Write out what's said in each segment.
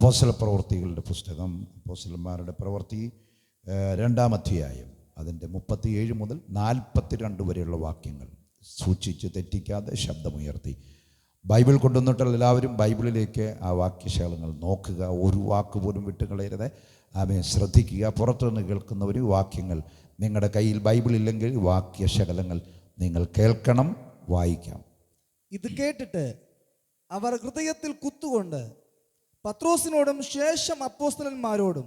അപ്പോസ്തലപ്രവൃത്തികളുടെ പുസ്തകം, അപ്പോസ്തലന്മാരുടെ പ്രവൃത്തി 2-ാം അധ്യായം, അതിൻ്റെ 37 മുതൽ 42 വരെയുള്ള വാക്യങ്ങൾ സൂക്ഷിച്ച് തെറ്റിക്കാതെ ശബ്ദമുയർത്തി ബൈബിൾ കൊണ്ടുവന്നിട്ടുള്ള എല്ലാവരും ബൈബിളിലേക്ക് ആ വാക്യശകലങ്ങൾ നോക്കുക. ഒരു വാക്ക് പോലും വിട്ടുകളയരുത്. ആമേൻ. ശ്രദ്ധിക്കുക. പുറത്തുനിന്ന് കേൾക്കുന്നവർ വാക്യങ്ങൾ, നിങ്ങളുടെ കയ്യിൽ ബൈബിൾ ഇല്ലെങ്കിൽ വാക്യശകലങ്ങൾ നിങ്ങൾ കേൾക്കണം, വായിക്കാം. ഇത് കേട്ടിട്ട് അവർ ഹൃദയത്തിൽ കുത്തുകൊണ്ട് പത്രോസിനോടും ശേഷം അപ്പോസ്തലന്മാരോടും,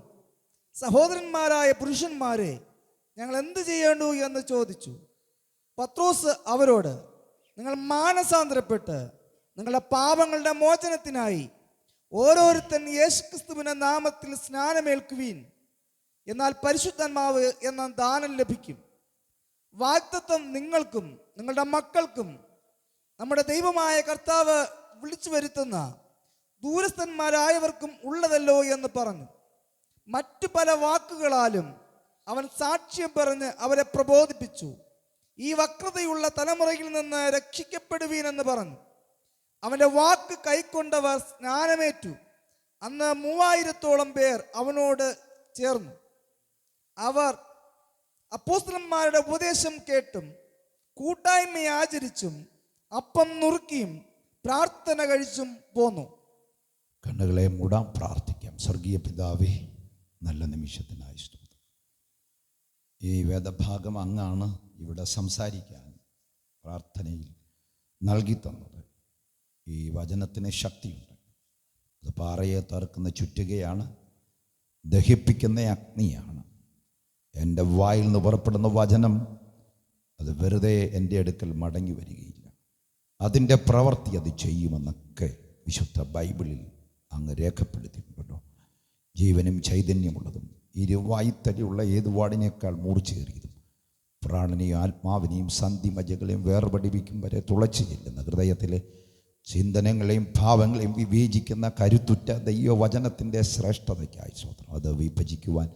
സഹോദരന്മാരായ പുരുഷന്മാരെ, ഞങ്ങൾ എന്ത് ചെയ്യേണ്ടു എന്ന് ചോദിച്ചു. പത്രോസ് അവരോട്, നിങ്ങൾ മാനസാന്തരപ്പെട്ട് നിങ്ങളുടെ പാപങ്ങളുടെ മോചനത്തിനായി ഓരോരുത്തൻ യേശുക്രിസ്തുവിന്റെ നാമത്തിൽ സ്നാനമേൽക്കുവീൻ. എന്നാൽ പരിശുദ്ധാത്മാവ് എന്ന ദാനം ലഭിക്കും. വാഗ്ദത്തം നിങ്ങൾക്കും നിങ്ങളുടെ മക്കൾക്കും നമ്മുടെ ദൈവമായ കർത്താവ് വിളിച്ചു വരുത്തുന്ന ദൂരസ്ഥന്മാരായവർക്കും ഉള്ളതല്ലോ എന്ന് പറഞ്ഞു. മറ്റു പല വാക്കുകളാലും അവൻ സാക്ഷ്യം പറഞ്ഞ് അവരെ പ്രബോധിപ്പിച്ചു. ഈ വക്രതയുള്ള തലമുറയിൽ നിന്ന് രക്ഷിക്കപ്പെടുവീനെന്ന് പറഞ്ഞു. അവൻ്റെ വാക്ക് കൈക്കൊണ്ടവർ സ്നാനമേറ്റു. അന്ന് 3000-ഓളം പേർ അവനോട് ചേർന്നു. അവർ അപ്പോസ്തലന്മാരുടെ ഉപദേശം കേട്ടും കൂട്ടായ്മയെ ആചരിച്ചും അപ്പം നുറുക്കിയും പ്രാർത്ഥന കഴിച്ചും പോന്നു. കണ്ണുകളെ മൂടാം, പ്രാർത്ഥിക്കാം. സ്വർഗീയ പിതാവേ, നല്ല നിമിഷത്തിനായി സ്തോത്രം. ഈ വേദഭാഗം അങ്ങാണ് ഇവിടെ സംസാരിക്കാൻ പ്രാർത്ഥനയിൽ നൽകി തന്നത്. ഈ വചനത്തിന് ശക്തിയുണ്ട്. അത് പാറയെ തറുക്കുന്ന ചുറ്റുകയാണ്, ദഹിപ്പിക്കുന്ന അഗ്നിയാണ്. എൻ്റെ വായിൽ നിന്ന് പുറപ്പെടുന്ന വചനം അത് വെറുതെ എൻ്റെ അടുക്കൽ മടങ്ങി വരികയില്ല. അതിൻ്റെ പ്രവൃത്തി അത് ചെയ്യുമെന്നൊക്കെ വിശുദ്ധ ബൈബിളിൽ അങ്ങ് രേഖപ്പെടുത്തിയിട്ടുണ്ടോ. ജീവനും ചൈതന്യമുള്ളതും ഇരുവായ്ത്തലയുള്ള ഏത് വാടിനേക്കാൾ മൂർച്ചയേറിയതും പ്രാണനെയും ആത്മാവിനെയും സന്ധിമജകളെയും വേർപടിപ്പിക്കും വരെ തുളച്ചു ചെല്ലുന്ന ഹൃദയത്തിലെ ചിന്തനങ്ങളെയും ഭാവങ്ങളെയും വിവേചിക്കുന്ന കരുത്തുറ്റ ദൈവവചനത്തിൻ്റെ ശ്രേഷ്ഠതയ്ക്കായി സ്തോത്രം. അത് വിഭജിക്കുവാൻ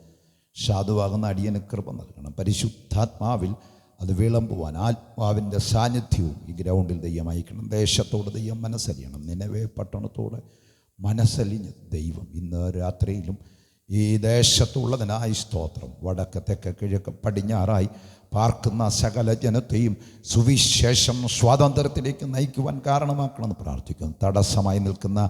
സാധുവാകുന്ന അടിയന് കൃപ നൽകണം. പരിശുദ്ധാത്മാവിൽ അത് വിളമ്പുവാൻ ആത്മാവിൻ്റെ സാന്നിധ്യവും ഈ ഗ്രൗണ്ടിൽ ദൈവം അയക്കണം. ദേശത്തോട് ദൈവം മനസ്സലിയണം. നിനവേ പട്ടണത്തോട് മനസ്സലിഞ്ഞ ദൈവം ഇന്ന് രാത്രിയിലും ഈ ദേശത്തുള്ളതിനായി സ്തോത്രം. വടക്ക്, തെക്ക്, കിഴക്ക്, പടിഞ്ഞാറായി പാർക്കുന്ന സകല ജനത്തെയും സുവിശേഷം സ്വാതന്ത്ര്യത്തിലേക്ക് നയിക്കുവാൻ കാരണമാക്കണമെന്ന് പ്രാർത്ഥിക്കുന്നു. തടസ്സമായി നിൽക്കുന്ന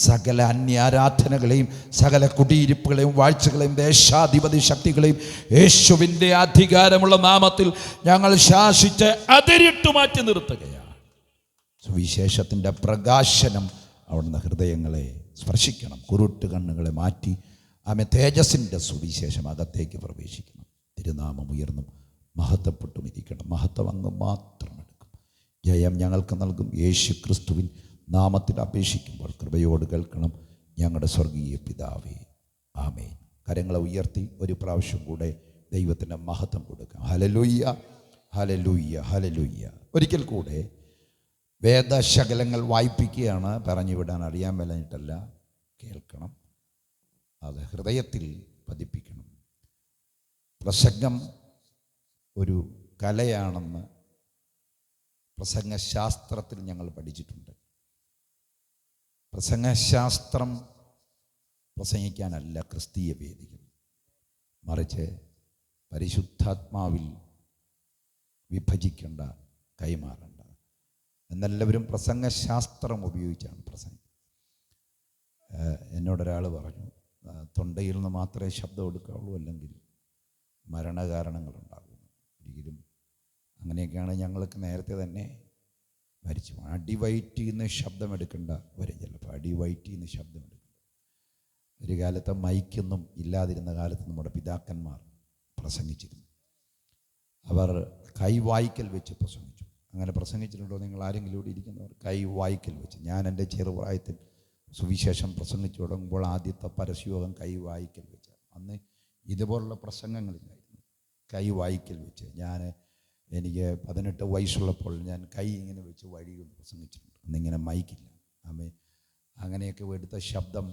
സകല അന്യാരാധനകളെയും സകല കുടിയിരിപ്പുകളെയും വാഴ്ചകളെയും ദേശാധിപതി ശക്തികളെയും യേശുവിൻ്റെ അധികാരമുള്ള നാമത്തിൽ ഞങ്ങൾ ശാസിച്ച് അതിരിട്ടു മാറ്റി നിർത്തുകയാണ്. സുവിശേഷത്തിൻ്റെ പ്രകാശനം അവിടുന്ന് ഹൃദയങ്ങളെ സ്പർശിക്കണം. കുരുട്ട് കണ്ണുകളെ മാറ്റി ആമേ തേജസ്സിൻ്റെ സുവിശേഷം അകത്തേക്ക് പ്രവേശിക്കണം. തിരുനാമം ഉയർന്നും മഹത്വപ്പെട്ടും ഇരിക്കണം. മഹത്വം അങ്ങ് മാത്രം എടുക്കും. ജയം ഞങ്ങൾക്ക് നൽകും. യേശു ക്രിസ്തുവിൻ നാമത്തിൽ അപേക്ഷിക്കുമ്പോൾ കൃപയോട് കേൾക്കണം ഞങ്ങളുടെ സ്വർഗീയ പിതാവേ, ആമേൻ. കരങ്ങളെ ഉയർത്തി ഒരു പ്രാവശ്യം കൂടെ ദൈവത്തിൻ്റെ മഹത്വം കൊടുക്കാം. Hallelujah, hallelujah, hallelujah. ഒരിക്കൽ കൂടെ വേദശകലങ്ങൾ വായിപ്പിക്കുകയാണ്. പറഞ്ഞു വിടാൻ അറിയാൻ മേലഞ്ഞിട്ടല്ല, കേൾക്കണം, അത് ഹൃദയത്തിൽ പതിപ്പിക്കണം. പ്രസംഗം ഒരു കലയാണെന്ന് പ്രസംഗശാസ്ത്രത്തിൽ ഞങ്ങൾ പഠിച്ചിട്ടുണ്ട്. പ്രസംഗശാസ്ത്രം പ്രസംഗിക്കാനല്ല ക്രിസ്തീയ വേദികൾ, മറിച്ച് പരിശുദ്ധാത്മാവിൽ വിഭജിക്കേണ്ട, കൈമാറേണ്ട. എന്നെല്ലാവരും പ്രസംഗശാസ്ത്രം ഉപയോഗിച്ചാണ് പ്രസംഗം. എന്നോടൊരാൾ പറഞ്ഞു, തൊണ്ടയിൽ നിന്ന് മാത്രമേ ശബ്ദം എടുക്കാവുള്ളൂ, അല്ലെങ്കിൽ മരണകാരണങ്ങളുണ്ടാകും. ഒരിക്കലും അങ്ങനെയൊക്കെയാണ് ഞങ്ങൾക്ക് നേരത്തെ തന്നെ മരിച്ചു. അടിവയറ്റിൽ നിന്ന് ശബ്ദമെടുക്കേണ്ട വരും. ചിലപ്പോൾ അടിവയറ്റിൽ നിന്ന് ശബ്ദമെടുക്കേണ്ട. ഒരു കാലത്ത് മൈക്കൊന്നും ഇല്ലാതിരുന്ന കാലത്ത് നമ്മുടെ പിതാക്കന്മാർ പ്രസംഗിച്ചിരുന്നു. അവർ കൈവായ്ക്കൽ വെച്ച് പ്രസംഗിച്ചു. അങ്ങനെ പ്രസംഗിച്ചിട്ടുണ്ടോ നിങ്ങൾ ആരെങ്കിലും ഇവിടെ ഇരിക്കുന്നവർ? കൈവായ്ക്കൽ വെച്ച്. ഞാൻ എൻ്റെ ചെറുപ്രായത്തിൽ സുവിശേഷം പ്രസംഗിച്ചു തുടങ്ങുമ്പോൾ ആദ്യത്തെ പരസ്യയോഗം കൈവായ്ക്കൽ വെച്ച്. അന്ന് ഇതുപോലുള്ള പ്രസംഗങ്ങളില്ലായിരുന്നു. കൈവായ്ക്കൽ വെച്ച് എനിക്ക് 18 വയസ്സുള്ളപ്പോൾ ഞാൻ കൈ ഇങ്ങനെ വെച്ച് വഴികൾ പ്രസംഗിച്ചിട്ടുണ്ട്. അന്നിങ്ങനെ മൈക്കില്ല. അങ്ങനെയൊക്കെ എടുത്ത ശബ്ദം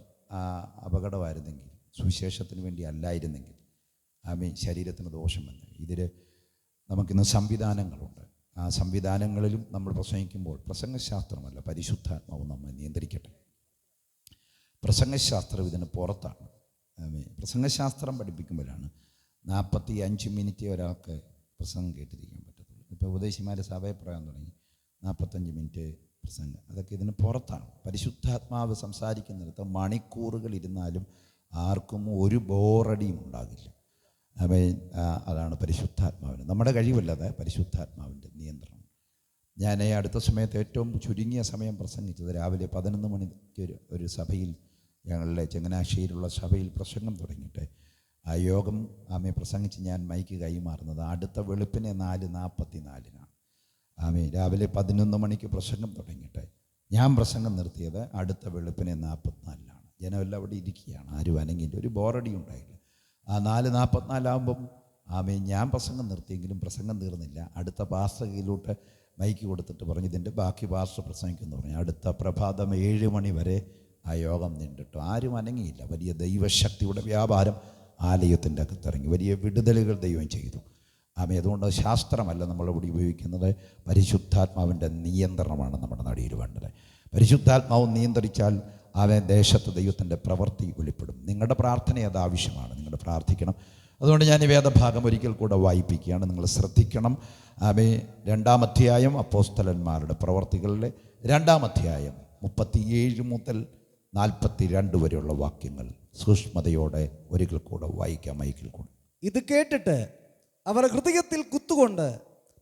അപകടമായിരുന്നെങ്കിൽ, സുവിശേഷത്തിന് വേണ്ടി അല്ലായിരുന്നെങ്കിൽ ശരീരത്തിന് ദോഷം വന്നു. ഇതിൽ നമുക്കിന്ന് സംവിധാനങ്ങളുണ്ട്. ആ സംവിധാനങ്ങളിലും നമ്മൾ പ്രസംഗിക്കുമ്പോൾ പ്രസംഗശാസ്ത്രമല്ല, പരിശുദ്ധാത്മാവ് നമ്മെ നിയന്ത്രിക്കട്ടെ. പ്രസംഗശാസ്ത്രം ഇതിന് പുറത്താണ്. പ്രസംഗശാസ്ത്രം പഠിപ്പിക്കുമ്പോഴാണ് 45 മിനിറ്റ് ഒരാൾക്ക് പ്രസംഗം കേട്ടിരിക്കാൻ പറ്റത്തുള്ളൂ. ഇപ്പോൾ ഉപദേശിമാർ സഭയിൽ പറയാൻ തുടങ്ങി 45 മിനിറ്റ് പ്രസംഗം, അതൊക്കെ ഇതിന് പുറത്താണ്. പരിശുദ്ധാത്മാവ് സംസാരിക്കുന്നിടത്ത് മണിക്കൂറുകൾ ഇരുന്നാലും ആർക്കും ഒരു ബോറടിയും ഉണ്ടാകില്ല. അതാണ് പരിശുദ്ധാത്മാവിന്, നമ്മുടെ കഴിവല്ലാതെ പരിശുദ്ധാത്മാവിൻ്റെ നിയന്ത്രണം. ഞാൻ അടുത്ത സമയത്ത് ഏറ്റവും ചുരുങ്ങിയ സമയം പ്രസംഗിച്ചത് രാവിലെ 11 മണിക്ക് ഒരു സഭയിൽ, ഞങ്ങളുടെ ചങ്ങനാശ്ശേരിയിലുള്ള സഭയിൽ പ്രസംഗം തുടങ്ങിയിട്ട് ആ യോഗം പ്രസംഗിച്ച് ഞാൻ മൈക്ക് കൈമാറുന്നത് അടുത്ത വെളുപ്പിനെ 4:44 രാവിലെ 11 മണിക്ക് പ്രസംഗം തുടങ്ങിയിട്ട് ഞാൻ പ്രസംഗം നിർത്തിയത് അടുത്ത വെളുപ്പിനെ 44 ജനമെല്ലാം അവിടെ ഇരിക്കുകയാണ്, ആരും അനങ്ങിയിട്ട് ഒരു ബോറടി ഉണ്ടായില്ല. ആ 4:44 ഞാൻ പ്രസംഗം നിർത്തിയെങ്കിലും പ്രസംഗം തീർന്നില്ല. അടുത്ത പാസ്റ്റർ കയ്യിലോട്ട് മൈക്ക് കൊടുത്തിട്ട് പറഞ്ഞു, ഇതിൻ്റെ ബാക്കി പാസ്റ്റർ പ്രസംഗിക്കുമെന്ന് പറഞ്ഞു. അടുത്ത പ്രഭാതം 7 മണി വരെ ആ യോഗം നീണ്ടിട്ടു. ആരും അനങ്ങിയില്ല. വലിയ ദൈവശക്തിയുടെ വ്യാപാരം ആലയത്തിൻ്റെ അകത്തിറങ്ങി, വലിയ വിടുതലുകൾ ദൈവം ചെയ്തു. അതുകൊണ്ട് ശാസ്ത്രമല്ല നമ്മളിവിടെ ഉപയോഗിക്കുന്നത്, പരിശുദ്ധാത്മാവിൻ്റെ നിയന്ത്രണമാണ് നമ്മുടെ നടിയിൽ വേണ്ടത്. പരിശുദ്ധാത്മാവ് നിയന്ത്രിച്ചാൽ ദേശത്ത് ദൈവത്തിൻ്റെ പ്രവൃത്തി വെളിപ്പെടും. നിങ്ങളുടെ പ്രാർത്ഥന അത് ആവശ്യമാണ്, നിങ്ങൾ പ്രാർത്ഥിക്കണം. അതുകൊണ്ട് ഞാൻ ഈ വേദഭാഗം ഒരിക്കൽ കൂടെ വായിപ്പിക്കുകയാണ്, നിങ്ങൾ ശ്രദ്ധിക്കണം. 2-ാം അധ്യായം അപ്പോസ്തലന്മാരുടെ പ്രവർത്തികളിലെ 2-ാം അധ്യായം 37 മുതൽ 42 വരെയുള്ള വാക്യങ്ങൾ സൂക്ഷ്മതയോടെ ഒരിക്കൽ കൂടെ വായിക്കാം മൈക്കിൽ കൂടെ. ഇത് കേട്ടിട്ട് അവർ ഹൃദയത്തിൽ കുത്തുകൊണ്ട്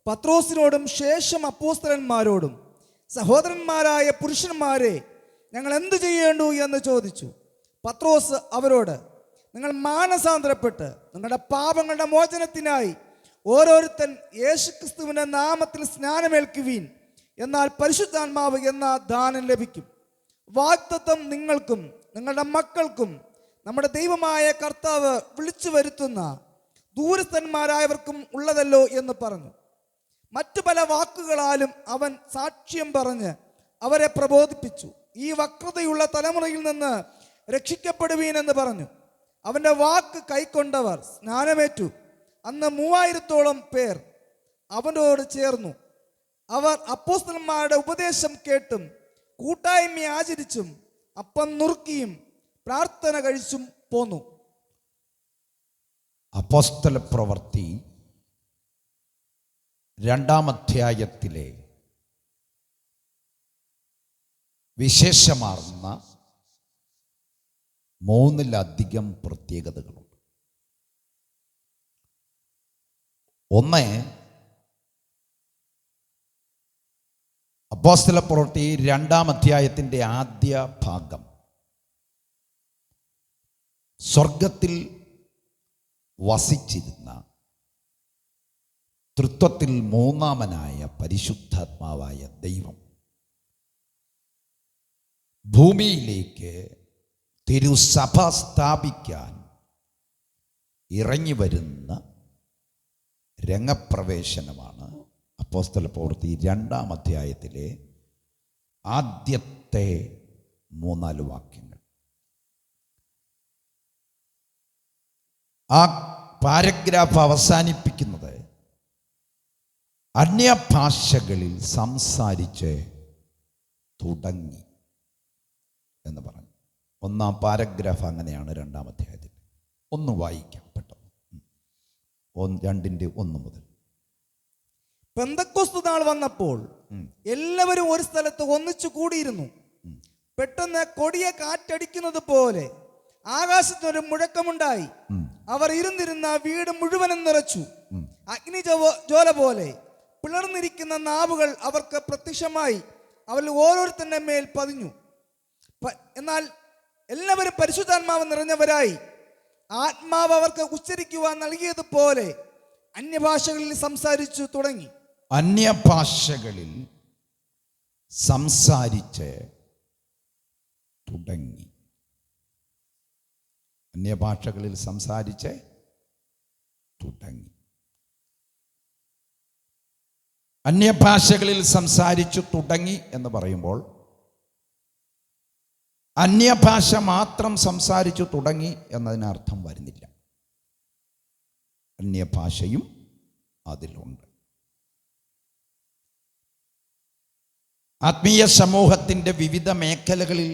പത്രോസിനോടും ശേഷം അപ്പോസ്തലന്മാരോടും, സഹോദരന്മാരായ പുരുഷന്മാരെ, ഞങ്ങൾ എന്ത് ചെയ്യേണ്ടു എന്ന് ചോദിച്ചു. പത്രോസ് അവരോട്, നിങ്ങൾ മാനസാന്തരപ്പെട്ട് നിങ്ങളുടെ പാപങ്ങളുടെ മോചനത്തിനായി ഓരോരുത്തൻ യേശുക്രിസ്തുവിൻ്റെ നാമത്തിൽ സ്നാനമേൽക്കുവീൻ, എന്നാൽ പരിശുദ്ധാത്മാവ് എന്ന ദാനം ലഭിക്കും. വാഗ്ദത്തം നിങ്ങൾക്കും നിങ്ങളുടെ മക്കൾക്കും നമ്മുടെ ദൈവമായ കർത്താവ് വിളിച്ചു വരുത്തുന്ന ദൂരസ്ഥന്മാരായവർക്കും ഉള്ളതല്ലോ എന്ന് പറഞ്ഞു. മറ്റു പല വാക്കുകളാലും അവൻ സാക്ഷ്യം പറഞ്ഞ് അവരെ പ്രബോധിപ്പിച്ചു. ഈ വക്രതയുള്ള തലമുറയിൽ നിന്ന് രക്ഷിക്കപ്പെടുവീനെന്ന് പറഞ്ഞു. അവൻ്റെ വാക്ക് കൈക്കൊണ്ടവർ സ്നാനമേറ്റു. അന്ന് 3000-ഓളം പേർ അവനോട് ചേർന്നു. അവർ അപ്പോസ്തലന്മാരുടെ ഉപദേശം കേട്ടും കൂട്ടായ്മ ആചരിച്ചും അപ്പം നുറുക്കിയും പ്രാർത്ഥന കഴിച്ചും പോന്നു. അപ്പോസ്തല പ്രവൃത്തി 2-ാം അധ്യായത്തിലെ വിശേഷമാർന്ന 3-ലധികം പ്രത്യേകതകളുണ്ട്. ഒന്ന്, അപ്പോസ്തല പ്രവൃത്തി 2-ാം അധ്യായത്തിൻ്റെ ആദ്യ ഭാഗം സ്വർഗത്തിൽ വസിച്ചിരുന്ന തൃത്വത്തിൽ 3-ാമനായ പരിശുദ്ധാത്മാവായ ദൈവം ഭൂമിയിലേക്ക് തിരുസഭ സ്ഥാപിക്കാൻ ഇറങ്ങി വരുന്ന രംഗപ്രവേശനമാണ് അപ്പോസ്തല പ്രവൃത്തി 2-ാം അധ്യായത്തിലെ ആദ്യത്തെ 3-4 വാക്യങ്ങൾ. ആ പാരഗ്രാഫ് അവസാനിപ്പിക്കുന്നത് അന്യഭാഷകളിൽ സംസാരിച്ച് തുടങ്ങി എന്ന് പറഞ്ഞു. 1-ാം പാരഗ്രാഫ് അങ്ങനെയാണ് 2-ാം അധ്യായത്തിൽ. ഒന്ന് വായിക്കാം പെട്ടെന്ന്, 2-ന്റെ 1 മുതൽ. പെന്തക്കോസ്ത് നാൾ വന്നപ്പോൾ എല്ലാവരും ഒരു സ്ഥലത്ത് ഒന്നിച്ചു കൂടിയിരുന്നു. പെട്ടെന്ന് കൊടിയ കാറ്റടിക്കുന്നത് പോലെ ആകാശത്തൊരു മുഴക്കമുണ്ടായി. അവർ ഇരുന്നിരുന്ന വീട് മുഴുവനും നിറച്ചു. അഗ്നിജ്വാല പോലെ പിളർന്നിരിക്കുന്ന നാവുകൾ അവർക്ക് പ്രത്യക്ഷമായി അവരിൽ ഓരോരുത്തരുടെ മേൽ പതിഞ്ഞു. എന്നാൽ എല്ലാവരും പരിശുദ്ധാത്മാവ് നിറഞ്ഞവരായി ആത്മാവ് അവർക്ക് ഉച്ചരിക്കുവാൻ നൽകിയതുപോലെ അന്യഭാഷകളിൽ സംസാരിച്ചു തുടങ്ങി. അന്യഭാഷകളിൽ സംസാരിച്ച് തുടങ്ങി. അന്യഭാഷകളിൽ സംസാരിച്ച് തുടങ്ങി. അന്യഭാഷകളിൽ സംസാരിച്ചു തുടങ്ങി എന്ന് പറയുമ്പോൾ അന്യഭാഷ മാത്രം സംസാരിച്ചു തുടങ്ങി എന്നതിനർത്ഥം വരുന്നില്ല. അന്യഭാഷയും അതിലുണ്ട്. ആത്മീയ സമൂഹത്തിൻ്റെ വിവിധ മേഖലകളിൽ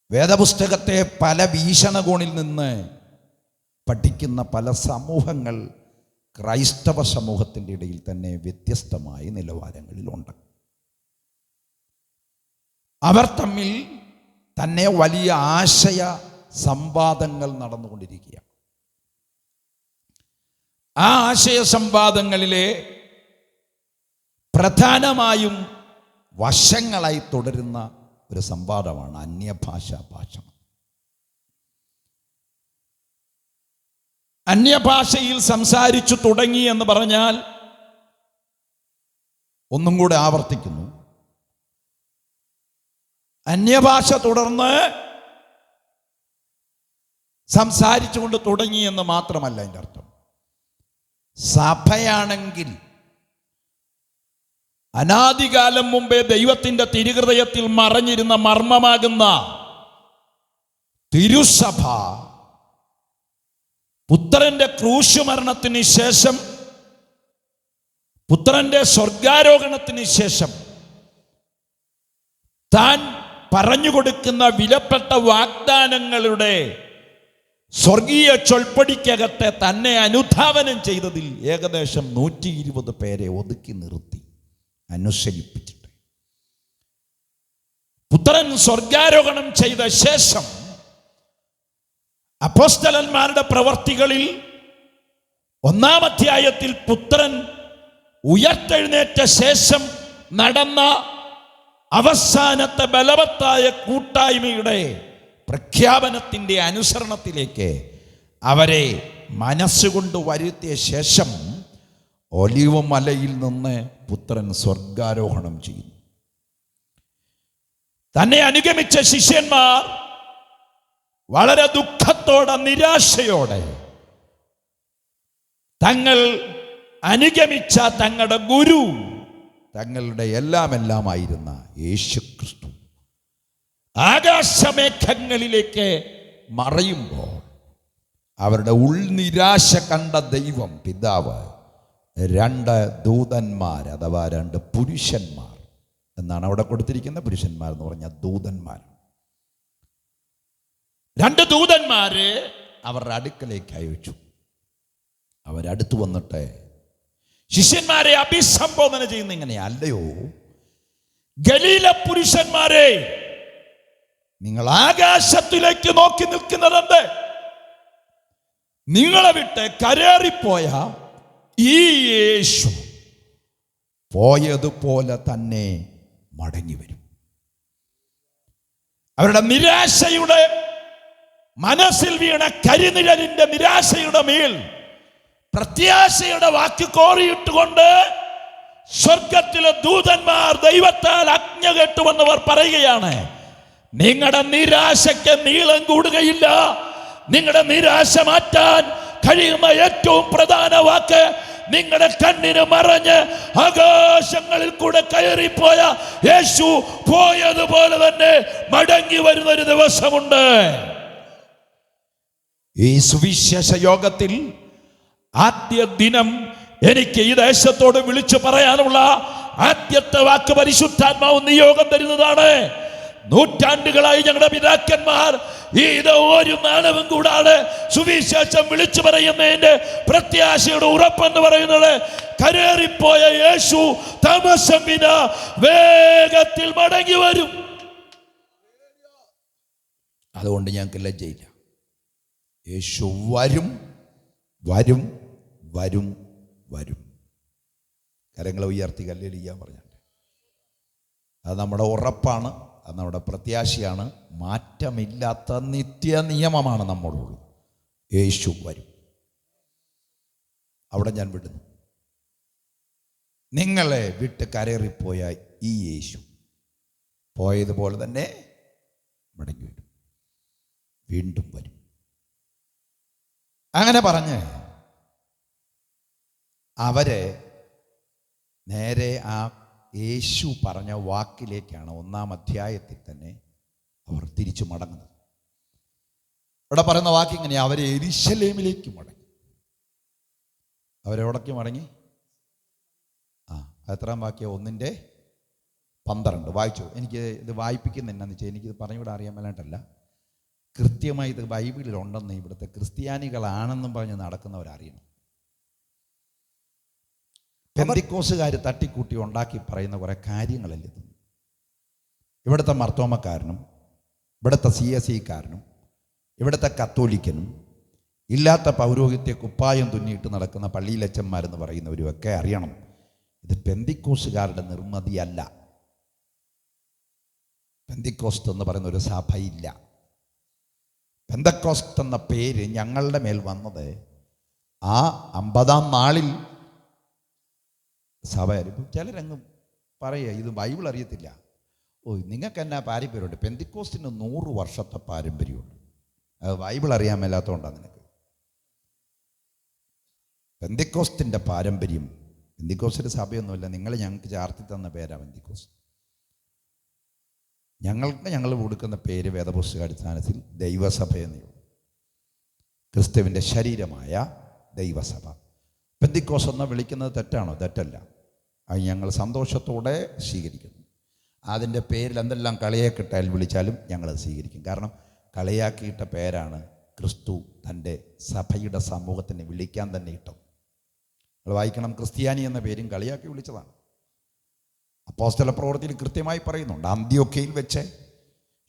വേദപുസ്തകത്തെ പല വീക്ഷണകോണിൽ നിന്ന് പഠിക്കുന്ന പല സമൂഹങ്ങൾ ക്രൈസ്തവ സമൂഹത്തിൻ്റെ ഇടയിൽ തന്നെ വ്യത്യസ്തമായ നിലവാരങ്ങളിലുണ്ട്. അവർ തമ്മിൽ തന്നെ വലിയ ആശയ സംവാദങ്ങൾ നടന്നുകൊണ്ടിരിക്കുകയാണ്. ആ ആശയ സംവാദങ്ങളിലെ പ്രധാനമായും വശങ്ങളായി തുടരുന്ന ഒരു സംവാദമാണ് അന്യഭാഷാ ഭാഷണം. അന്യഭാഷയിൽ സംസാരിച്ചു തുടങ്ങി എന്ന് പറഞ്ഞാൽ, ഒന്നും കൂടെ ആവർത്തിക്കുന്നു, അന്യഭാഷ തുടർന്ന് സംസാരിച്ചുകൊണ്ട് തുടങ്ങി എന്ന് മാത്രമല്ല അതിൻ്റെ അർത്ഥം. സഭയാണെങ്കിൽ അനാദികാലം മുമ്പേ ദൈവത്തിൻ്റെ തിരുഹൃദയത്തിൽ മറഞ്ഞിരുന്ന മർമ്മമാകുന്ന തിരുസഭ പുത്രന്റെ ക്രൂശുമരണത്തിന് ശേഷം, പുത്രന്റെ സ്വർഗാരോഹണത്തിന് ശേഷം താൻ പറഞ്ഞുകൊടുക്കുന്ന വിലപ്പെട്ട വാഗ്ദാനങ്ങളുടെ സ്വർഗീയ ചൊൽപ്പടിക്കകത്തെ തന്നെ അനുധാവനം ചെയ്തതിൽ ഏകദേശം 120 പേരെ ഒതുക്കി നിർത്തി അനുസരിപ്പിച്ചിട്ട് പുത്രൻ സ്വർഗാരോഹണം ചെയ്ത ശേഷം അപ്പോസ്തലന്മാരുടെ പ്രവർത്തികളിൽ 1-ാം അധ്യായത്തിൽ പുത്രൻ ഉയർത്തെഴുന്നേറ്റ ശേഷം നടന്ന അവസാനത്തെ ബലവത്തായ കൂട്ടായ്മയുടെ പ്രഖ്യാപനത്തിൻ്റെ അനുസരണത്തിലേക്ക് അവരെ മനസ്സുകൊണ്ട് വരുത്തിയ ശേഷം ഒലിവ് മലയിൽ നിന്ന് പുത്രൻ സ്വർഗാരോഹണം ചെയ്യുന്നു. തന്നെ അനുഗമിച്ച ശിഷ്യന്മാർ വളരെ ദുഃഖത്തോടെ, നിരാശയോടെ തങ്ങൾ അനുഗമിച്ച തങ്ങളുടെ ഗുരു, തങ്ങളുടെ എല്ലാമായിരുന്ന യേശുക്രിസ്തു ആകാശമേഘങ്ങളിലേക്ക് മറയുമ്പോൾ അവരുടെ ഉൾനിരാശ കണ്ട ദൈവം പിതാവ് 2 ദൂതന്മാർ അഥവാ 2 പുരുഷന്മാർ എന്നാണ് അവിടെ കൊടുത്തിരിക്കുന്ന. പുരുഷന്മാർ എന്ന് പറഞ്ഞാൽ ദൂതന്മാർ. 2 ദൂതന്മാരെ അവരുടെ അടുക്കലേക്ക് അയച്ചു. അവരടുത്ത് വന്നിട്ട് ശിഷ്യന്മാരെ അഭിസംബോധന ചെയ്യുന്ന ഇങ്ങനെ: അല്ലയോ ഗലീല പുരുഷന്മാരെ, നിങ്ങൾ ആകാശത്തിലേക്ക് നോക്കി നിൽക്കുന്നതുണ്ട്. നിങ്ങളെ വിട്ട് കരേറിപ്പോയ ഈ യേശു പോയതുപോലെ തന്നെ മടങ്ങി വരും. അവരുടെ നിരാശയുടെ മനസ്സിൽ വീണ കരിനിഴലിന്റെ നിരാശയുടെ മേൽ പ്രത്യാശയുടെ വാക്ക് കോറിയിട്ടുകൊണ്ട് സ്വർഗത്തിലെ ദൂതന്മാർ ദൈവത്താൽ ആജ്ഞ കേട്ടുവന്നവർ പറയുകയാണ്: നിങ്ങളുടെ നിരാശയ്ക്ക് നീളം കൂടുകയില്ല. നിങ്ങളുടെ നിരാശ മാറ്റാൻ കഴിയുന്ന ഏറ്റവും പ്രധാന വാക്ക്, നിങ്ങളുടെ കണ്ണിന് മറഞ്ഞ് ആകാശങ്ങളിൽ കൂടെ കയറിപ്പോയ യേശു പോയതുപോലെ തന്നെ മടങ്ങി വരുന്നൊരു ദിവസമുണ്ട്. ഈ സുവിശേഷ യോഗത്തിൽ ആദ്യ ദിനം എനിക്ക് ഈ ദേശത്തോട് വിളിച്ചു പറയാനുള്ള ആദ്യത്തെ വാക്ക് പരിശുദ്ധാത്മാവ് നിയോഗം തരുന്നതാണ്. നൂറ്റാണ്ടുകളായി ഞങ്ങളുടെ പിതാക്കന്മാർ ഇത് ഒരു നാളവും കൂടാതെ സുവിശേഷം വിളിച്ചു പറയുന്നതിന്റെ പ്രത്യാശയുടെ ഉറപ്പെന്ന് പറയുന്നത്, കരേറിപ്പോയ യേശു താമസം വിന വേഗത്തിൽ മടങ്ങി വരും. അതുകൊണ്ട് ഞങ്ങൾക്ക് ലജ്ജയില്ല. യേശു വരും, വരും, വരും, വരും. കരങ്ങളെ ഉയർത്തി ഹല്ലേലൂയ പറഞ്ഞാൽ അത് നമ്മുടെ ഉറപ്പാണ്, അത് നമ്മുടെ പ്രത്യാശയാണ്. മാറ്റമില്ലാത്ത നിത്യ നിയമമാണ് നമ്മോടുള്ളത്. യേശു വരും. അവിടെ ഞാൻ വിടുന്നു. നിങ്ങളെ വിട്ട് കരേറിപ്പോയ ഈ യേശു പോയതുപോലെ തന്നെ മടങ്ങി വരും, വീണ്ടും വരും. അങ്ങനെ പറഞ്ഞ് അവരെ നേരെ ആ യേശു പറഞ്ഞ വാക്കിലേക്കാണ് 1-ാം അധ്യായത്തിൽ തന്നെ അവർ തിരിച്ചു മടങ്ങുന്നത്. ഇവിടെ പറയുന്ന വാക്ക് ഇങ്ങനെയാണ്: അവരെ യെരൂശലേമിലേക്ക് മടങ്ങി. അവരെവിടേക്ക് മടങ്ങി? എത്രാം വാക്യം? 1:12 വായിച്ചു. എനിക്ക് ഇത് വായിപ്പിക്കുന്ന എന്നാന്ന് വെച്ചാൽ എനിക്കിത് പറഞ്ഞുകൂടെ അറിയാൻ മേലായിട്ടല്ല. കൃത്യമായി ഇത് ബൈബിളിലുണ്ടെന്ന് ഇവിടുത്തെ ക്രിസ്ത്യാനികളാണെന്നും പറഞ്ഞ് നടക്കുന്നവരറിയണം. പെന്തിക്കോസുകാർ തട്ടിക്കൂട്ടി ഉണ്ടാക്കി പറയുന്ന കുറേ കാര്യങ്ങളല്ലേ ഇത്. ഇവിടുത്തെ മർത്തോമക്കാരനും ഇവിടുത്തെ CSE-കാരനും ഇവിടുത്തെ കത്തോലിക്കനും ഇല്ലാത്ത പൗരോഹിത്യ കുപ്പായം തുന്നിയിട്ട് നടക്കുന്ന പള്ളിയിലച്ചന്മാരെന്ന് പറയുന്നവരുമൊക്കെ അറിയണം, ഇത് പെന്തിക്കോസുകാരുടെ നിർമ്മിതിയല്ല. പെന്തിക്കോസ്ത് എന്ന് പറയുന്ന ഒരു സഭയില്ല. പെന്തക്കോസ്ത് എന്ന പേര് ഞങ്ങളുടെ മേൽ വന്നത് ആ 50-ാം നാളിൽ സഭ. ചിലരങ്ങ് പറയുക ഇത് ബൈബിൾ അറിയത്തില്ല. നിങ്ങൾക്ക് എന്നാ പാരമ്പര്യമുണ്ട്? പെന്തിക്കോസ്തിന് 100 വർഷത്തെ പാരമ്പര്യമുണ്ട്. അത് ബൈബിൾ അറിയാൻ മേലാത്തതുകൊണ്ടാണ് നിനക്ക്. പെന്തിക്കോസ്തിൻ്റെ പാരമ്പര്യം, പെന്തിക്കോസ്തിൻ്റെ സഭയൊന്നുമില്ല. ഞങ്ങൾക്ക് ചാർത്തി തന്ന പേരാണ് പെന്തിക്കോസ്ത്. ഞങ്ങൾ കൊടുക്കുന്ന പേര് വേദപുസ്തകാടിസ്ഥാനത്തിൽ ദൈവസഭയെന്നേ ഉള്ളൂ. ക്രിസ്തുവിൻ്റെ ശരീരമായ ദൈവസഭ. പെന്തിക്കോസ് എന്ന് വിളിക്കുന്നത് തെറ്റാണോ? തെറ്റല്ല. അത് ഞങ്ങൾ സന്തോഷത്തോടെ സ്വീകരിക്കുന്നു. അതിൻ്റെ പേരിൽ എന്തെല്ലാം കളിയാക്കിട്ടാൽ വിളിച്ചാലും ഞങ്ങളത് സ്വീകരിക്കും. കാരണം കളിയാക്കിയിട്ട പേരാണ് ക്രിസ്തു തൻ്റെ സഭയുടെ സമൂഹത്തിന് വിളിക്കാൻ തന്നെ ഇട്ടത്. നിങ്ങൾ വായിക്കണം, ക്രിസ്ത്യാനി എന്ന പേരും കളിയാക്കി വിളിച്ചതാണ്. അപ്പോസ്തല പ്രവൃത്തിയിൽ കൃത്യമായി പറയുന്നുണ്ട്, അന്ത്യോക്യയിൽ വെച്ച്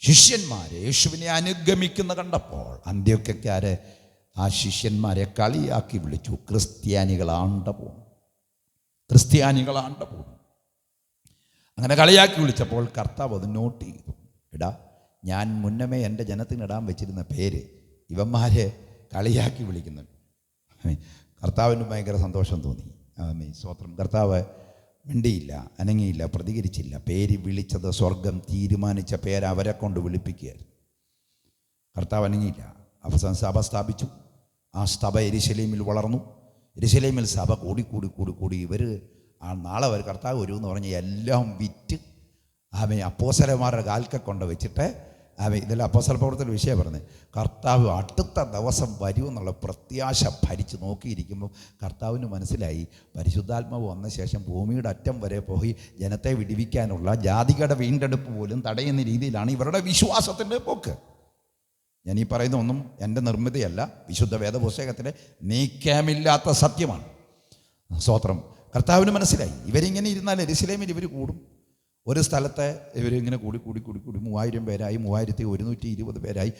ശിഷ്യന്മാരെ യേശുവിനെ അനുഗമിക്കുന്ന കണ്ടപ്പോൾ അന്ത്യോക്യക്കാരെ ആ ശിഷ്യന്മാരെ കളിയാക്കി വിളിച്ചു. ക്രിസ്ത്യാനികളാണ്ട പോകും. അങ്ങനെ കളിയാക്കി വിളിച്ചപ്പോൾ കർത്താവ് അത് നോട്ട് ചെയ്തു. എടാ, ഞാൻ മുന്നമേ എൻ്റെ ജനത്തിനിടാൻ വെച്ചിരുന്ന പേര് ഇവന്മാരെ കളിയാക്കി വിളിക്കുന്നുണ്ട്. കർത്താവിന് ഭയങ്കര സന്തോഷം തോന്നി. സ്തോത്രം. കർത്താവ് മിണ്ടിയില്ല, അനങ്ങിയില്ല, പ്രതികരിച്ചില്ല. പേര് വിളിച്ചത് സ്വർഗം തീരുമാനിച്ച പേര് അവരെ കൊണ്ട് വിളിപ്പിക്കുകയായിരുന്നു. കർത്താവ് അനങ്ങിയില്ല. അവസാനം സഭ സ്ഥാപിച്ചു. ആ സഭ യെരുശലേമിൽ വളർന്നു. യെരുശലേമിൽ സഭ കൂടി ഇവർ നാളെ അവർ കർത്താവ് വരുമെന്ന് പറഞ്ഞ് എല്ലാം വിറ്റ് അപ്പോസ്തലന്മാരുടെ കാൽക്ക കൊണ്ട് വെച്ചിട്ട് ഇതെല്ലാം അപ്പോസ്തല പ്രവൃത്തിയുടെ വിഷയം പറഞ്ഞത്. കർത്താവ് അടുത്ത ദിവസം വരുമെന്നുള്ള പ്രത്യാശ ഭരിച്ച് നോക്കിയിരിക്കുമ്പോൾ കർത്താവിന് മനസ്സിലായി പരിശുദ്ധാത്മാവ് വന്ന ശേഷം ഭൂമിയുടെ അറ്റം വരെ പോയി ജനത്തെ വിടിവിക്കാനുള്ള ജാതികളുടെ വീണ്ടെടുപ്പ് പോലും തടയുന്ന രീതിയിലാണ് ഇവരുടെ വിശ്വാസത്തിൻ്റെ പോക്ക്. ഞാൻ ഈ പറയുന്ന ഒന്നും എൻ്റെ നിർമ്മിതിയല്ല, വിശുദ്ധ വേദപുസ്തകത്തിലെ നീക്കമില്ലാത്ത സത്യമാണ്. സ്തോത്രം. കർത്താവിന് മനസ്സിലായി ഇവരിങ്ങനെ ഇരുന്നാൽ യെരുശലേമിൽ ഇവർ കൂടും. ഒരു സ്ഥലത്തെ ഇവരിങ്ങനെ കൂടി 3000 പേരായി, 3120 പേരായി.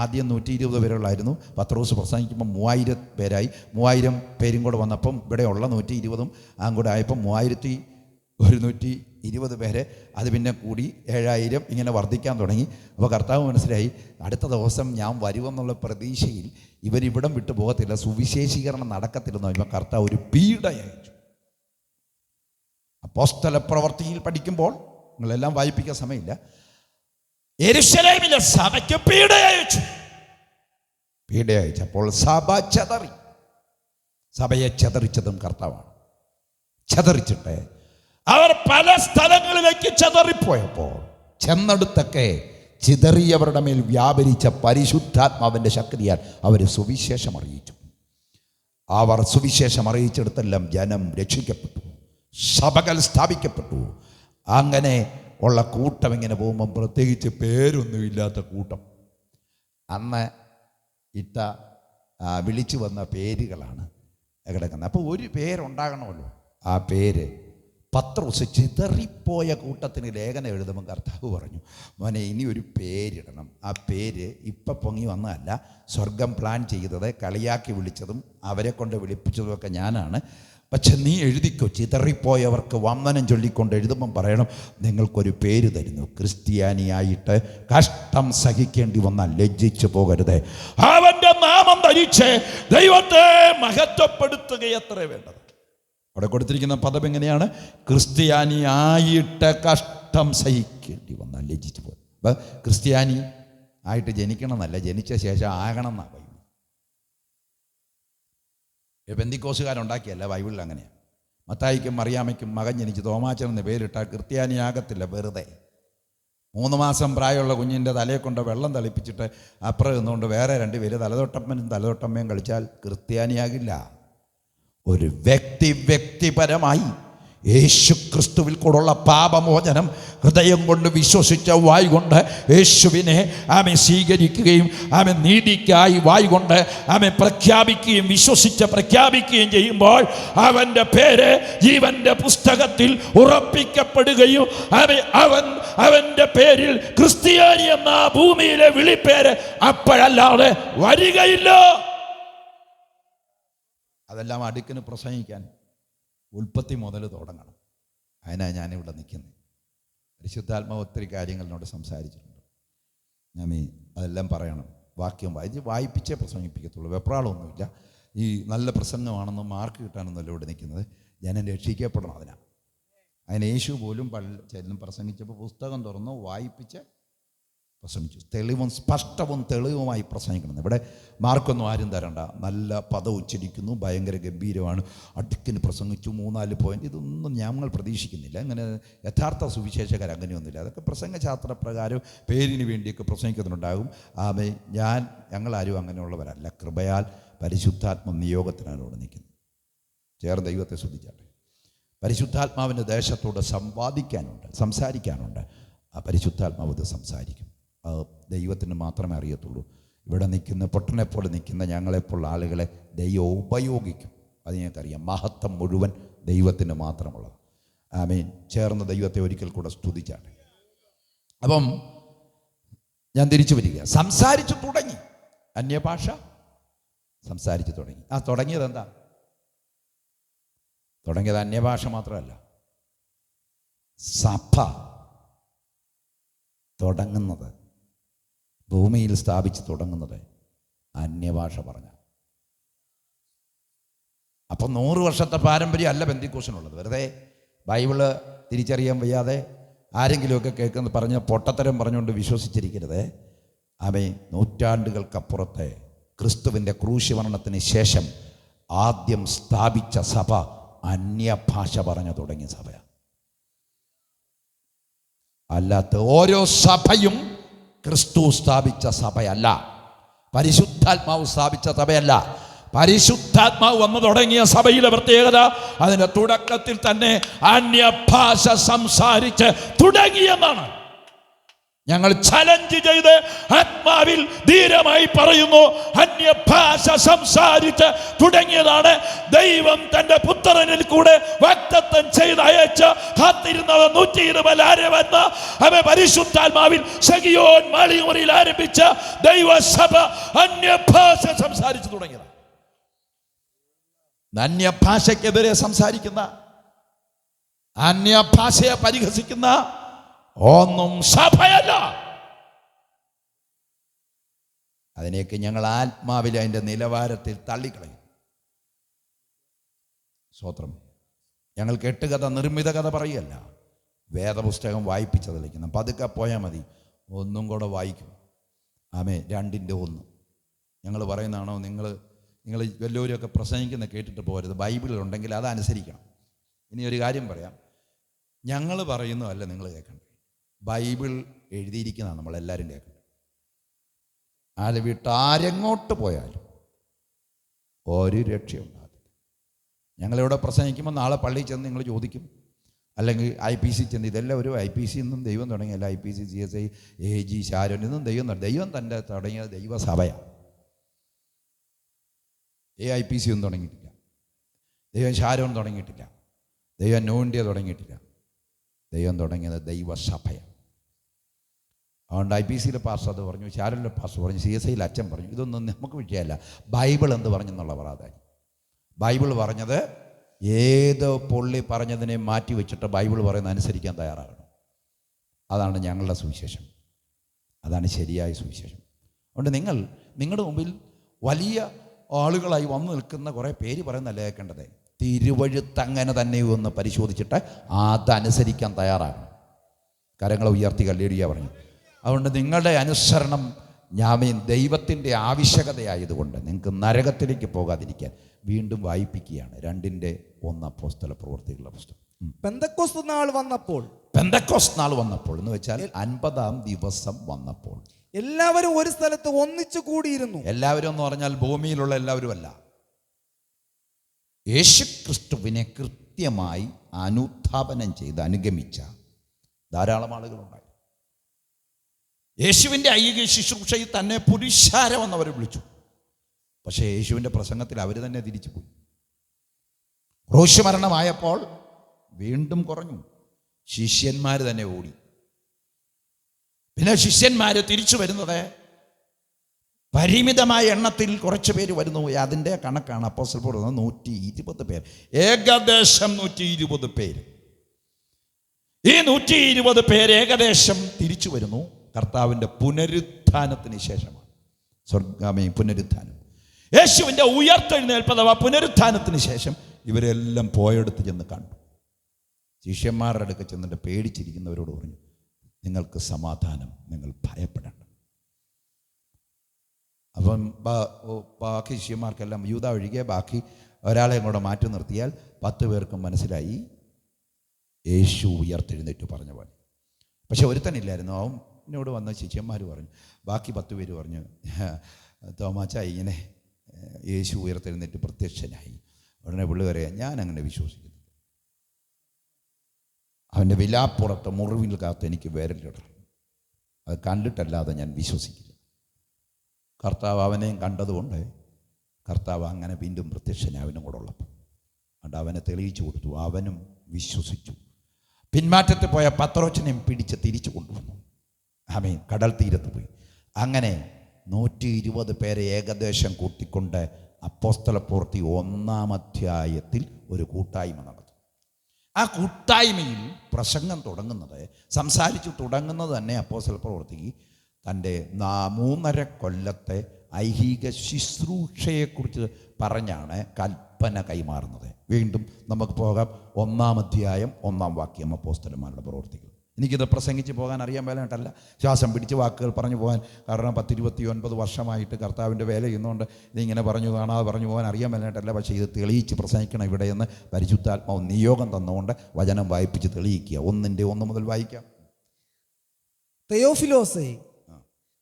ആദ്യം 120 പേരുള്ളായിരുന്നു. പത്രോസ് പ്രസംഗിക്കുമ്പോൾ 3000 പേരായി. 3000 പേരും കൂടെ വന്നപ്പം ഇവിടെയുള്ള 120 കൂടെ ആയപ്പം 3120 പേരെ. അത് പിന്നെ കൂടി 7000 ഇങ്ങനെ വർദ്ധിക്കാൻ തുടങ്ങി. അപ്പോൾ കർത്താവ് മനസ്സിലായി അടുത്ത ദിവസം ഞാൻ വരുമെന്നുള്ള പ്രതീക്ഷയിൽ ഇവരിവിടം വിട്ടു പോകത്തില്ല, സുവിശേഷീകരണം നടക്കത്തില്ലെന്ന് പറയുമ്പോൾ കർത്താവ് ഒരു പീഡ അയച്ചു. അപ്പോസ്തല പ്രവൃത്തിയിൽ പഠിക്കുമ്പോൾ, നിങ്ങളെല്ലാം വായിപ്പിക്കാൻ സമയമില്ല, യെരുശലേമിലെ സഭയ്ക്ക് പീഡ അയച്ചപ്പോൾ സഭ ചെതറി. സഭയെ ചെതറിച്ചതും കർത്താവാണ്. ചെതറിച്ചിട്ട് അവർ പല സ്ഥലങ്ങളിലേക്ക് ചെതറിപ്പോയപ്പോൾ ചെന്നടുത്തൊക്കെ ചിതറിയവരുടെ മേൽ വ്യാപരിച്ച പരിശുദ്ധാത്മാവിൻ്റെ ശക്തിയാൽ അവർ സുവിശേഷം അറിയിച്ചു. അവർ സുവിശേഷം അറിയിച്ചെടുത്തെല്ലാം ജനം രക്ഷിക്കപ്പെട്ടു, സഭകൾ സ്ഥാപിക്കപ്പെട്ടു. അങ്ങനെ ഉള്ള കൂട്ടം ഇങ്ങനെ പോകുമ്പം പ്രത്യേകിച്ച് പേരൊന്നുമില്ലാത്ത കൂട്ടം അന്ന് ഇട്ട വിളിച്ചു വന്ന പേരുകളാണ് കിടക്കുന്നത്. അപ്പോൾ ഒരു പേരുണ്ടാകണമല്ലോ. ആ പേര് പത്രോസ് ചിതറിപ്പോയ കൂട്ടത്തിന് ലേഖനം എഴുതുമ്പോൾ കർത്താവ് പറഞ്ഞു, മോനെ ഇനി ഒരു പേരിടണം. ആ പേര് ഇപ്പം പൊങ്ങി വന്നതല്ല, സ്വർഗം പ്ലാൻ ചെയ്തത്, കളിയാക്കി വിളിച്ചതും അവരെ കൊണ്ട് വിളിപ്പിച്ചതുമൊക്കെ ഞാനാണ്. പക്ഷെ നീ എഴുതിക്കോ, ചിതറിപ്പോയവർക്ക് വന്ദനം ചൊല്ലിക്കൊണ്ട് എഴുതുമ്പം പറയണം, നിങ്ങൾക്കൊരു പേര് തരുന്നു. ക്രിസ്ത്യാനിയായിട്ട് കഷ്ടം സഹിക്കേണ്ടി വന്നാൽ ലജ്ജിച്ചു പോകരുത്. അവൻ്റെ നാമം ധരിച്ച് ദൈവത്തെ മഹത്വപ്പെടുത്തുകയത്ര വേണ്ടത്. അവിടെ കൊടുത്തിരിക്കുന്ന പദം എങ്ങനെയാണ്? ക്രിസ്ത്യാനിയായിട്ട് കഷ്ടം സഹിക്കേണ്ടി വന്നാൽ ലജ്ജിച്ചു പോകും. അപ്പം ക്രിസ്ത്യാനി ആയിട്ട് ജനിക്കണം എന്നല്ല, ജനിച്ച ശേഷം ആകണം എന്നാണ് ബൈബിൾ. പെന്തിക്കോസുകാരുണ്ടാക്കിയല്ല, ബൈബിളിൽ അങ്ങനെയാണ്. മത്തായിക്കും മറിയാമയ്ക്കും മകൻ ജനിച്ച് തോമാച്ചൻ എന്ന് പേരിട്ടാൽ ക്രിസ്ത്യാനിയാകത്തില്ല, വെറുതെ. 3 മാസം പ്രായമുള്ള കുഞ്ഞിൻ്റെ തലയെ കൊണ്ട് വെള്ളം തളിപ്പിച്ചിട്ട് അപ്പുറം നിന്നുകൊണ്ട് വേറെ 2 പേര് തലതൊട്ടമ്മനും തലതൊട്ടമ്മയും കളിച്ചാൽ ക്രിസ്ത്യാനിയാകില്ല. ഒരു വ്യക്തിപരമായി യേശു ക്രിസ്തുവിൽ കൂടെയുള്ള പാപമോചനം ഹൃദയം കൊണ്ട് വിശ്വസിച്ച വായ് കൊണ്ട് യേശുവിനെ ആമെ സ്വീകരിക്കുകയും ആമെ നീതിക്കായി വായ് കൊണ്ട് ആമെ പ്രഖ്യാപിക്കുകയും വിശ്വസിച്ച് പ്രഖ്യാപിക്കുകയും ചെയ്യുമ്പോൾ അവൻ്റെ പേര് ജീവന്റെ പുസ്തകത്തിൽ ഉറപ്പിക്കപ്പെടുകയും അവൻ്റെ പേരിൽ ക്രിസ്ത്യാനി എന്ന ഭൂമിയിലെ വിളിപ്പേര് അപ്പോഴല്ലാതെ വരികയില്ല. അതെല്ലാം അടുക്കിന് പ്രസംഗിക്കാൻ ഉൽപ്പത്തി മുതൽ തുടങ്ങണം. അതിനാണ് ഞാനിവിടെ നിൽക്കുന്നത്. പരിശുദ്ധാത്മാവ് ഒത്തിരി കാര്യങ്ങളിനോട് സംസാരിച്ചിട്ടുണ്ട്. ഞാൻ അതെല്ലാം പറയണം. വാക്യം വായിപ്പിച്ചേ പ്രസംഗിപ്പിക്കത്തുള്ളൂ. വെപ്രാളമൊന്നുമില്ല. ഈ നല്ല പ്രസംഗമാണെന്ന് മാർക്ക് കിട്ടാനൊന്നുമല്ല ഇവിടെ നിൽക്കുന്നത്. ജനം രക്ഷിക്കപ്പെടണം. അതിന് യേശു പോലും ചെല്ലും പ്രസംഗിച്ചപ്പോൾ പുസ്തകം തുറന്ന് വായിപ്പിച്ച് പ്രസംഗിച്ചു. തെളിവും സ്പഷ്ടവും തെളിവുമായി പ്രസംഗിക്കണം. ഇവിടെ മാർക്കൊന്നും ആരും തരണ്ട. നല്ല പദം ഉച്ചരിക്കുന്നു, ഭയങ്കര ഗംഭീരമാണ്, അടുക്കിന് പ്രസംഗിച്ചു, 3-4 പോയിന്റ്. ഇതൊന്നും ഞങ്ങൾ പ്രതീക്ഷിക്കുന്നില്ല. അങ്ങനെ യഥാർത്ഥ സുവിശേഷകർ അങ്ങനെയൊന്നുമില്ല. അതൊക്കെ പ്രസംഗശാസ്ത്ര പ്രകാരം പേരിന് വേണ്ടിയൊക്കെ പ്രസംഗിക്കുന്നുണ്ടാകും. ഞങ്ങളാരും അങ്ങനെയുള്ളവരല്ല. കൃപയാൽ പരിശുദ്ധാത്മ നിയോഗത്തിനാണ് ഇവിടെ നിൽക്കുന്നത്. ചേർന്ന് ദൈവത്തെ സ്തുതിച്ചാട്ടെ. പരിശുദ്ധാത്മാവിൻ്റെ ദേശത്തോട് സംസാരിക്കാനുണ്ട്. ആ പരിശുദ്ധാത്മാവ് ഇത് സംസാരിക്കും. ദൈവത്തിന് മാത്രമേ അറിയത്തുള്ളൂ. ഇവിടെ നിൽക്കുന്ന പൊട്ടനെപ്പോലെ നിൽക്കുന്ന ഞങ്ങളെപ്പോലുള്ള ആളുകളെ ദൈവം ഉപയോഗിക്കും. അത് ഞങ്ങൾക്കറിയാം. മഹത്വം മുഴുവൻ ദൈവത്തിന് മാത്രമുള്ളത്. ആമേൻ. ചേർന്ന് ദൈവത്തെ ഒരിക്കൽ കൂടെ സ്തുതിച്ചാട്ടെ. അപ്പം ഞാൻ തിരിച്ചു വരിക. സംസാരിച്ചു തുടങ്ങി. അന്യഭാഷ സംസാരിച്ചു തുടങ്ങി. തുടങ്ങിയത് എന്താ? തുടങ്ങിയത് അന്യഭാഷ മാത്രമല്ല, സഭ തുടങ്ങുന്നത്, ഭൂമിയിൽ സ്ഥാപിച്ച് തുടങ്ങുന്നത് അന്യഭാഷ പറഞ്ഞ. അപ്പം 100 വർഷത്തെ പാരമ്പര്യം അല്ല പെന്തിക്കോസിനുള്ളത്. വെറുതെ ബൈബിള് തിരിച്ചറിയാൻ വയ്യാതെ ആരെങ്കിലുമൊക്കെ പറഞ്ഞ പൊട്ടത്തരം പറഞ്ഞുകൊണ്ട് വിശ്വസിച്ചിരിക്കരുത്. നൂറ്റാണ്ടുകൾക്കപ്പുറത്തെ ക്രിസ്തുവിൻ്റെ ക്രൂശിമരണത്തിന് ശേഷം ആദ്യം സ്ഥാപിച്ച സഭ അന്യഭാഷ പറഞ്ഞു തുടങ്ങിയ സഭയാണ്. അല്ലാത്ത ഓരോ സഭയും ക്രിസ്തു സ്ഥാപിച്ച സഭയല്ല, പരിശുദ്ധാത്മാവ് സ്ഥാപിച്ച സഭയല്ല. പരിശുദ്ധാത്മാവ് വന്നു തുടങ്ങിയ സഭയിലെ പ്രത്യേകത അതിൻ്റെ തുടക്കത്തിൽ തന്നെ അന്യഭാഷ സംസാരിച്ച് തുടങ്ങിയെന്നാണ്. ഞങ്ങൾ ചലഞ്ച് ചെയ്ത് ആത്മാവിൽ ധീരമായി പറയുന്നു, അന്യഭാഷ സംസാരിച്ച് തുടങ്ങിയതാണ്. ദൈവം തന്റെ പുത്രനിൽ കൂടെ വാഗ്ദത്തം ചെയ്ത് അയച്ച് കാത്തിരുന്നവർ 120 വന്ന് അവൻ പരിശുദ്ധാത്മാവിൽ സഗിയോൻ മാളികമുറിയിൽ ആരംഭിച്ച ദൈവസഭ അന്യഭാഷ സംസാരിച്ചു തുടങ്ങിയതാണ്. അന്യഭാഷയ്ക്കെതിരെ സംസാരിക്കുന്ന, അന്യഭാഷയെ പരിഹസിക്കുന്ന ഒന്നും സഭയല്ല. അതിനെയൊക്കെ ഞങ്ങൾ ആത്മാവിൽ അതിൻ്റെ നിലവാരത്തിൽ തള്ളിക്കളയും. സ്തോത്രം. ഞങ്ങൾ കെട്ടുകഥ, നിർമ്മിത കഥ പറയുകയല്ല, വേദപുസ്തകം വായിപ്പിച്ചതിലേക്കണം. പതുക്കെ പോയാൽ മതി, ഒന്നും കൂടെ വായിക്കും. 2:1 ഞങ്ങൾ പറയുന്നതാണോ? നിങ്ങൾ വല്ലവരുമൊക്കെ പ്രസംഗിക്കുന്ന കേട്ടിട്ട് പോകരുത്. ബൈബിളിലുണ്ടെങ്കിൽ അതനുസരിക്കണം. ഇനി ഒരു കാര്യം പറയാം, ഞങ്ങൾ പറയുന്നതല്ല നിങ്ങൾ കേൾക്കണ്ടേ, ബൈബിൾ എഴുതിയിരിക്കുന്നതാണ് നമ്മളെല്ലാവരും കേൾക്കുന്നത്. ആരെ വിട്ട് ആരെങ്ങോട്ട് പോയാലും ഒരു രക്ഷയുണ്ടാകും. ഞങ്ങളിവിടെ പ്രസംഗിക്കുമ്പോൾ നാളെ പള്ളിയിൽ ചെന്ന് നിങ്ങൾ ചോദിക്കും, അല്ലെങ്കിൽ IPC ചെന്ന്, ഇതെല്ലാം ഒരു IPC നിന്നും ദൈവം തുടങ്ങിയല്ല. IPC, CSI, AG, ശാരോൻ ഇന്നും ദൈവം തൻ്റെ തുടങ്ങിയ ദൈവസഭയാണ്. AIPC ഒന്നും തുടങ്ങിയിട്ടില്ല, ദൈവം ശാരോൻ തുടങ്ങിയിട്ടില്ല, ദൈവം നോണ്ടിയ തുടങ്ങിയിട്ടില്ല. ദൈവം തുടങ്ങിയത് ദൈവസഭയാണ്. അതുകൊണ്ട് IPCയിലെ പാസ്റ്റർ അത് പറഞ്ഞു, ശാരോനിലെ പാസ്റ്റർ പറഞ്ഞു, CSIയിലെ അച്ഛൻ പറഞ്ഞു. ഇതൊന്നും നമുക്ക് വിഷയമല്ല. ബൈബിൾ എന്ത് പറഞ്ഞെന്നുള്ള പ്രാധാന്യം. ബൈബിൾ പറഞ്ഞത് ഏത് പൊള്ളി പറഞ്ഞതിനെ മാറ്റി വെച്ചിട്ട് ബൈബിൾ പറയുന്നത് അനുസരിക്കാൻ തയ്യാറാകണം. അതാണ് ഞങ്ങളുടെ സുവിശേഷം, അതാണ് ശരിയായ സുവിശേഷം. അതുകൊണ്ട് നിങ്ങളുടെ മുമ്പിൽ വലിയ ആളുകളായി വന്നു നിൽക്കുന്ന കുറേ പേര് പറയുന്നതല്ല കേൾക്കേണ്ടത്. തിരുവഴുത്ത് അങ്ങനെ തന്നെ ഒന്ന് പരിശോധിച്ചിട്ട് അതനുസരിക്കാൻ തയ്യാറാകണം. കരങ്ങളെ ഉയർത്തി കല്ലേടിയ പറഞ്ഞു. അതുകൊണ്ട് നിങ്ങളുടെ അനുസരണം ദൈവത്തിൻ്റെ ആവശ്യകതയായതുകൊണ്ട് നിങ്ങൾക്ക് നരകത്തിലേക്ക് പോകാതിരിക്കാൻ വീണ്ടും വായിപ്പിക്കുകയാണ് 2:1 അപ്പോസ്തല പ്രവൃത്തികളുടെ പുസ്തകം. പെന്തക്കോസ്ത് നാൾ വന്നപ്പോൾ എന്ന് വെച്ചാൽ 50-ാം ദിവസം വന്നപ്പോൾ എല്ലാവരും ഒരു സ്ഥലത്ത് ഒന്നിച്ചു കൂടിയിരുന്നു. എല്ലാവരും എന്ന് പറഞ്ഞാൽ ഭൂമിയിലുള്ള എല്ലാവരും അല്ല. യേശുക്രിസ്തുവിനെ കൃത്യമായി അനുധാപനം ചെയ്ത് അനുഗമിച്ച ധാരാളം ആളുകളുണ്ടായി. യേശുവിൻ്റെ ഐഹിക ശുശ്രൂഷയിൽ തന്നെ പുരുഷാരമെന്നവർ വിളിച്ചു. പക്ഷേ യേശുവിൻ്റെ പ്രസംഗത്തിൽ അവർ തന്നെ തിരിച്ചു പോയി. ക്രൂശുമരണമായപ്പോൾ വീണ്ടും കുറഞ്ഞു. ശിഷ്യന്മാർ തന്നെ ഓടി. പിന്നെ ശിഷ്യന്മാർ തിരിച്ചു വരുന്നത് പരിമിതമായ എണ്ണത്തിൽ കുറച്ച് പേര് വരുന്നു. അതിൻ്റെ കണക്കാണ് അപ്പോസ്തലൻ പറയുന്നത് 120 പേർ, ഏകദേശം 120 പേര്. ഈ 120 പേര് ഏകദേശം തിരിച്ചു വരുന്നു. കർത്താവിൻ്റെ പുനരുത്ഥാനത്തിന് ശേഷമാണ്. പുനരുത്ഥാനം, യേശുവിൻ്റെ ഉയർത്തെഴുന്നേൽപ്പ് അഥവാ പുനരുത്ഥാനത്തിന് ശേഷം ഇവരെല്ലാം പോയെടുത്ത് ചെന്ന് കണ്ടു. ശിഷ്യന്മാരുടെ അടുക്ക ചെന്നിട്ട് പേടിച്ചിരിക്കുന്നവരോട് പറഞ്ഞു, നിങ്ങൾക്ക് സമാധാനം, നിങ്ങൾ ഭയപ്പെടേണ്ട. അപ്പം ബാക്കി ശിഷ്യന്മാർക്കെല്ലാം, യൂദ ഒഴികെ ബാക്കി ഒരാളെയും കൂടെ മാറ്റി നിർത്തിയാൽ 10 പേർക്കും മനസ്സിലായി യേശു ഉയർത്തെഴുന്നേറ്റ് പറഞ്ഞ പോലെ. പക്ഷെ ഒരുത്തനില്ലായിരുന്നു. അവൻ എന്നോട് വന്ന ശിഷ്യന്മാർ പറഞ്ഞു, ബാക്കി 10 പേര് പറഞ്ഞു, തോമാച്ച ഇങ്ങനെ യേശു ഉയർത്തെഴുന്നേറ്റ് പ്രത്യക്ഷനായി. ഉടനെ പുള്ളി പറയാം, ഞാൻ അങ്ങനെ വിശ്വസിക്കുന്നു. അവൻ്റെ വിലാപ്പുറത്ത് മുറിവിൽ കാത്ത് എനിക്ക് വിരലിടണം. അത് കണ്ടിട്ടല്ലാതെ ഞാൻ വിശ്വസിക്കില്ല. കർത്താവ് അവനെയും കണ്ടതുകൊണ്ട് കർത്താവ് അങ്ങനെ വീണ്ടും പ്രത്യക്ഷനായി അവനും കൂടെ ഉള്ളപ്പോൾ അതുകൊണ്ട് അവനെ തെളിയിച്ചു കൊടുത്തു. അവനും വിശ്വസിച്ചു. പിന്മാറ്റത്തിൽ പോയ പത്രോസിനെയും പിടിച്ച് തിരിച്ചു കൊണ്ടുവന്നു. ആമേൻ. കടൽ തീരത്ത് പോയി. അങ്ങനെ 120 പേരെ ഏകദേശം കൂട്ടിക്കൊണ്ട് അപ്പോസ്തലപ്രവൃത്തി 1-ാം അധ്യായത്തിൽ ഒരു കൂട്ടായ്മ നടന്നു. ആ കൂട്ടായ്മയിൽ പ്രസംഗം തുടങ്ങുന്നത്, സംസാരിച്ചു തുടങ്ങുന്നത് തന്നെ അപ്പോസ്തലപ്രവൃത്തി തൻ്റെ 3.5 കൊല്ലത്തെ ഐഹിക ശുശ്രൂഷയെക്കുറിച്ച് പറഞ്ഞാണ് കൽപ്പന കൈമാറുന്നത്. വീണ്ടും നമുക്ക് പോകാം. 1-ാം അധ്യായം 1-ാം വാക്യം അപ്പോസ്തലന്മാരുടെ പ്രവൃത്തികൾ. എനിക്കിത് പ്രസംഗിച്ച് പോകാൻ അറിയാൻ മേലായിട്ടല്ല, ശ്വാസം പിടിച്ച് വാക്കുകൾ പറഞ്ഞു പോകാൻ. കാരണം 10-29 വർഷമായിട്ട് കർത്താവിൻ്റെ വേല ചെയ്യുന്നതുകൊണ്ട് ഇതിങ്ങനെ പറഞ്ഞു കാണാതെ പറഞ്ഞു പോകാൻ അറിയാൻ മേലായിട്ടല്ല. പക്ഷേ ഇത് തെളിയിച്ച് പ്രസംഗിക്കണം ഇവിടെയെന്ന് പരിശുദ്ധാത്മാവ് നിയോഗം തന്നുകൊണ്ട് വചനം വായിപ്പിച്ച് തെളിയിക്കുക. 1 മുതൽ വായിക്കാം. തെയോഫിലോസേ,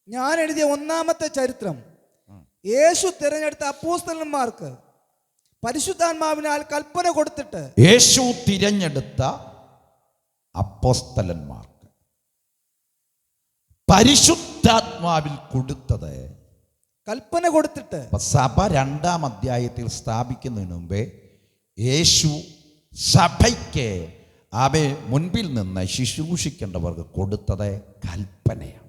ഞാൻ എഴുതിയ 1-ാമത്തെ ചരിത്രം യേശു തിരഞ്ഞെടുത്ത അപ്പോസ്തലന്മാർക്ക് പരിശുദ്ധാത്മാവിനാൽ കൽപ്പന കൊടുത്തിട്ട്, യേശു തിരഞ്ഞെടുത്ത അപ്പോസ്തലന്മാർക്ക് പരിശുദ്ധാത്മാവിൽ കൊടുത്തത് കൽപ്പന കൊടുത്തിട്ട്, സഭ 2-ാം അധ്യായത്തിൽ സ്ഥാപിക്കുന്നതിന് മുമ്പേ യേശു സഭയ്ക്ക് മുൻപിൽ നിന്ന് ശുശ്രൂഷിക്കേണ്ടവർക്ക് കൊടുത്തത് കൽപ്പനയാണ്.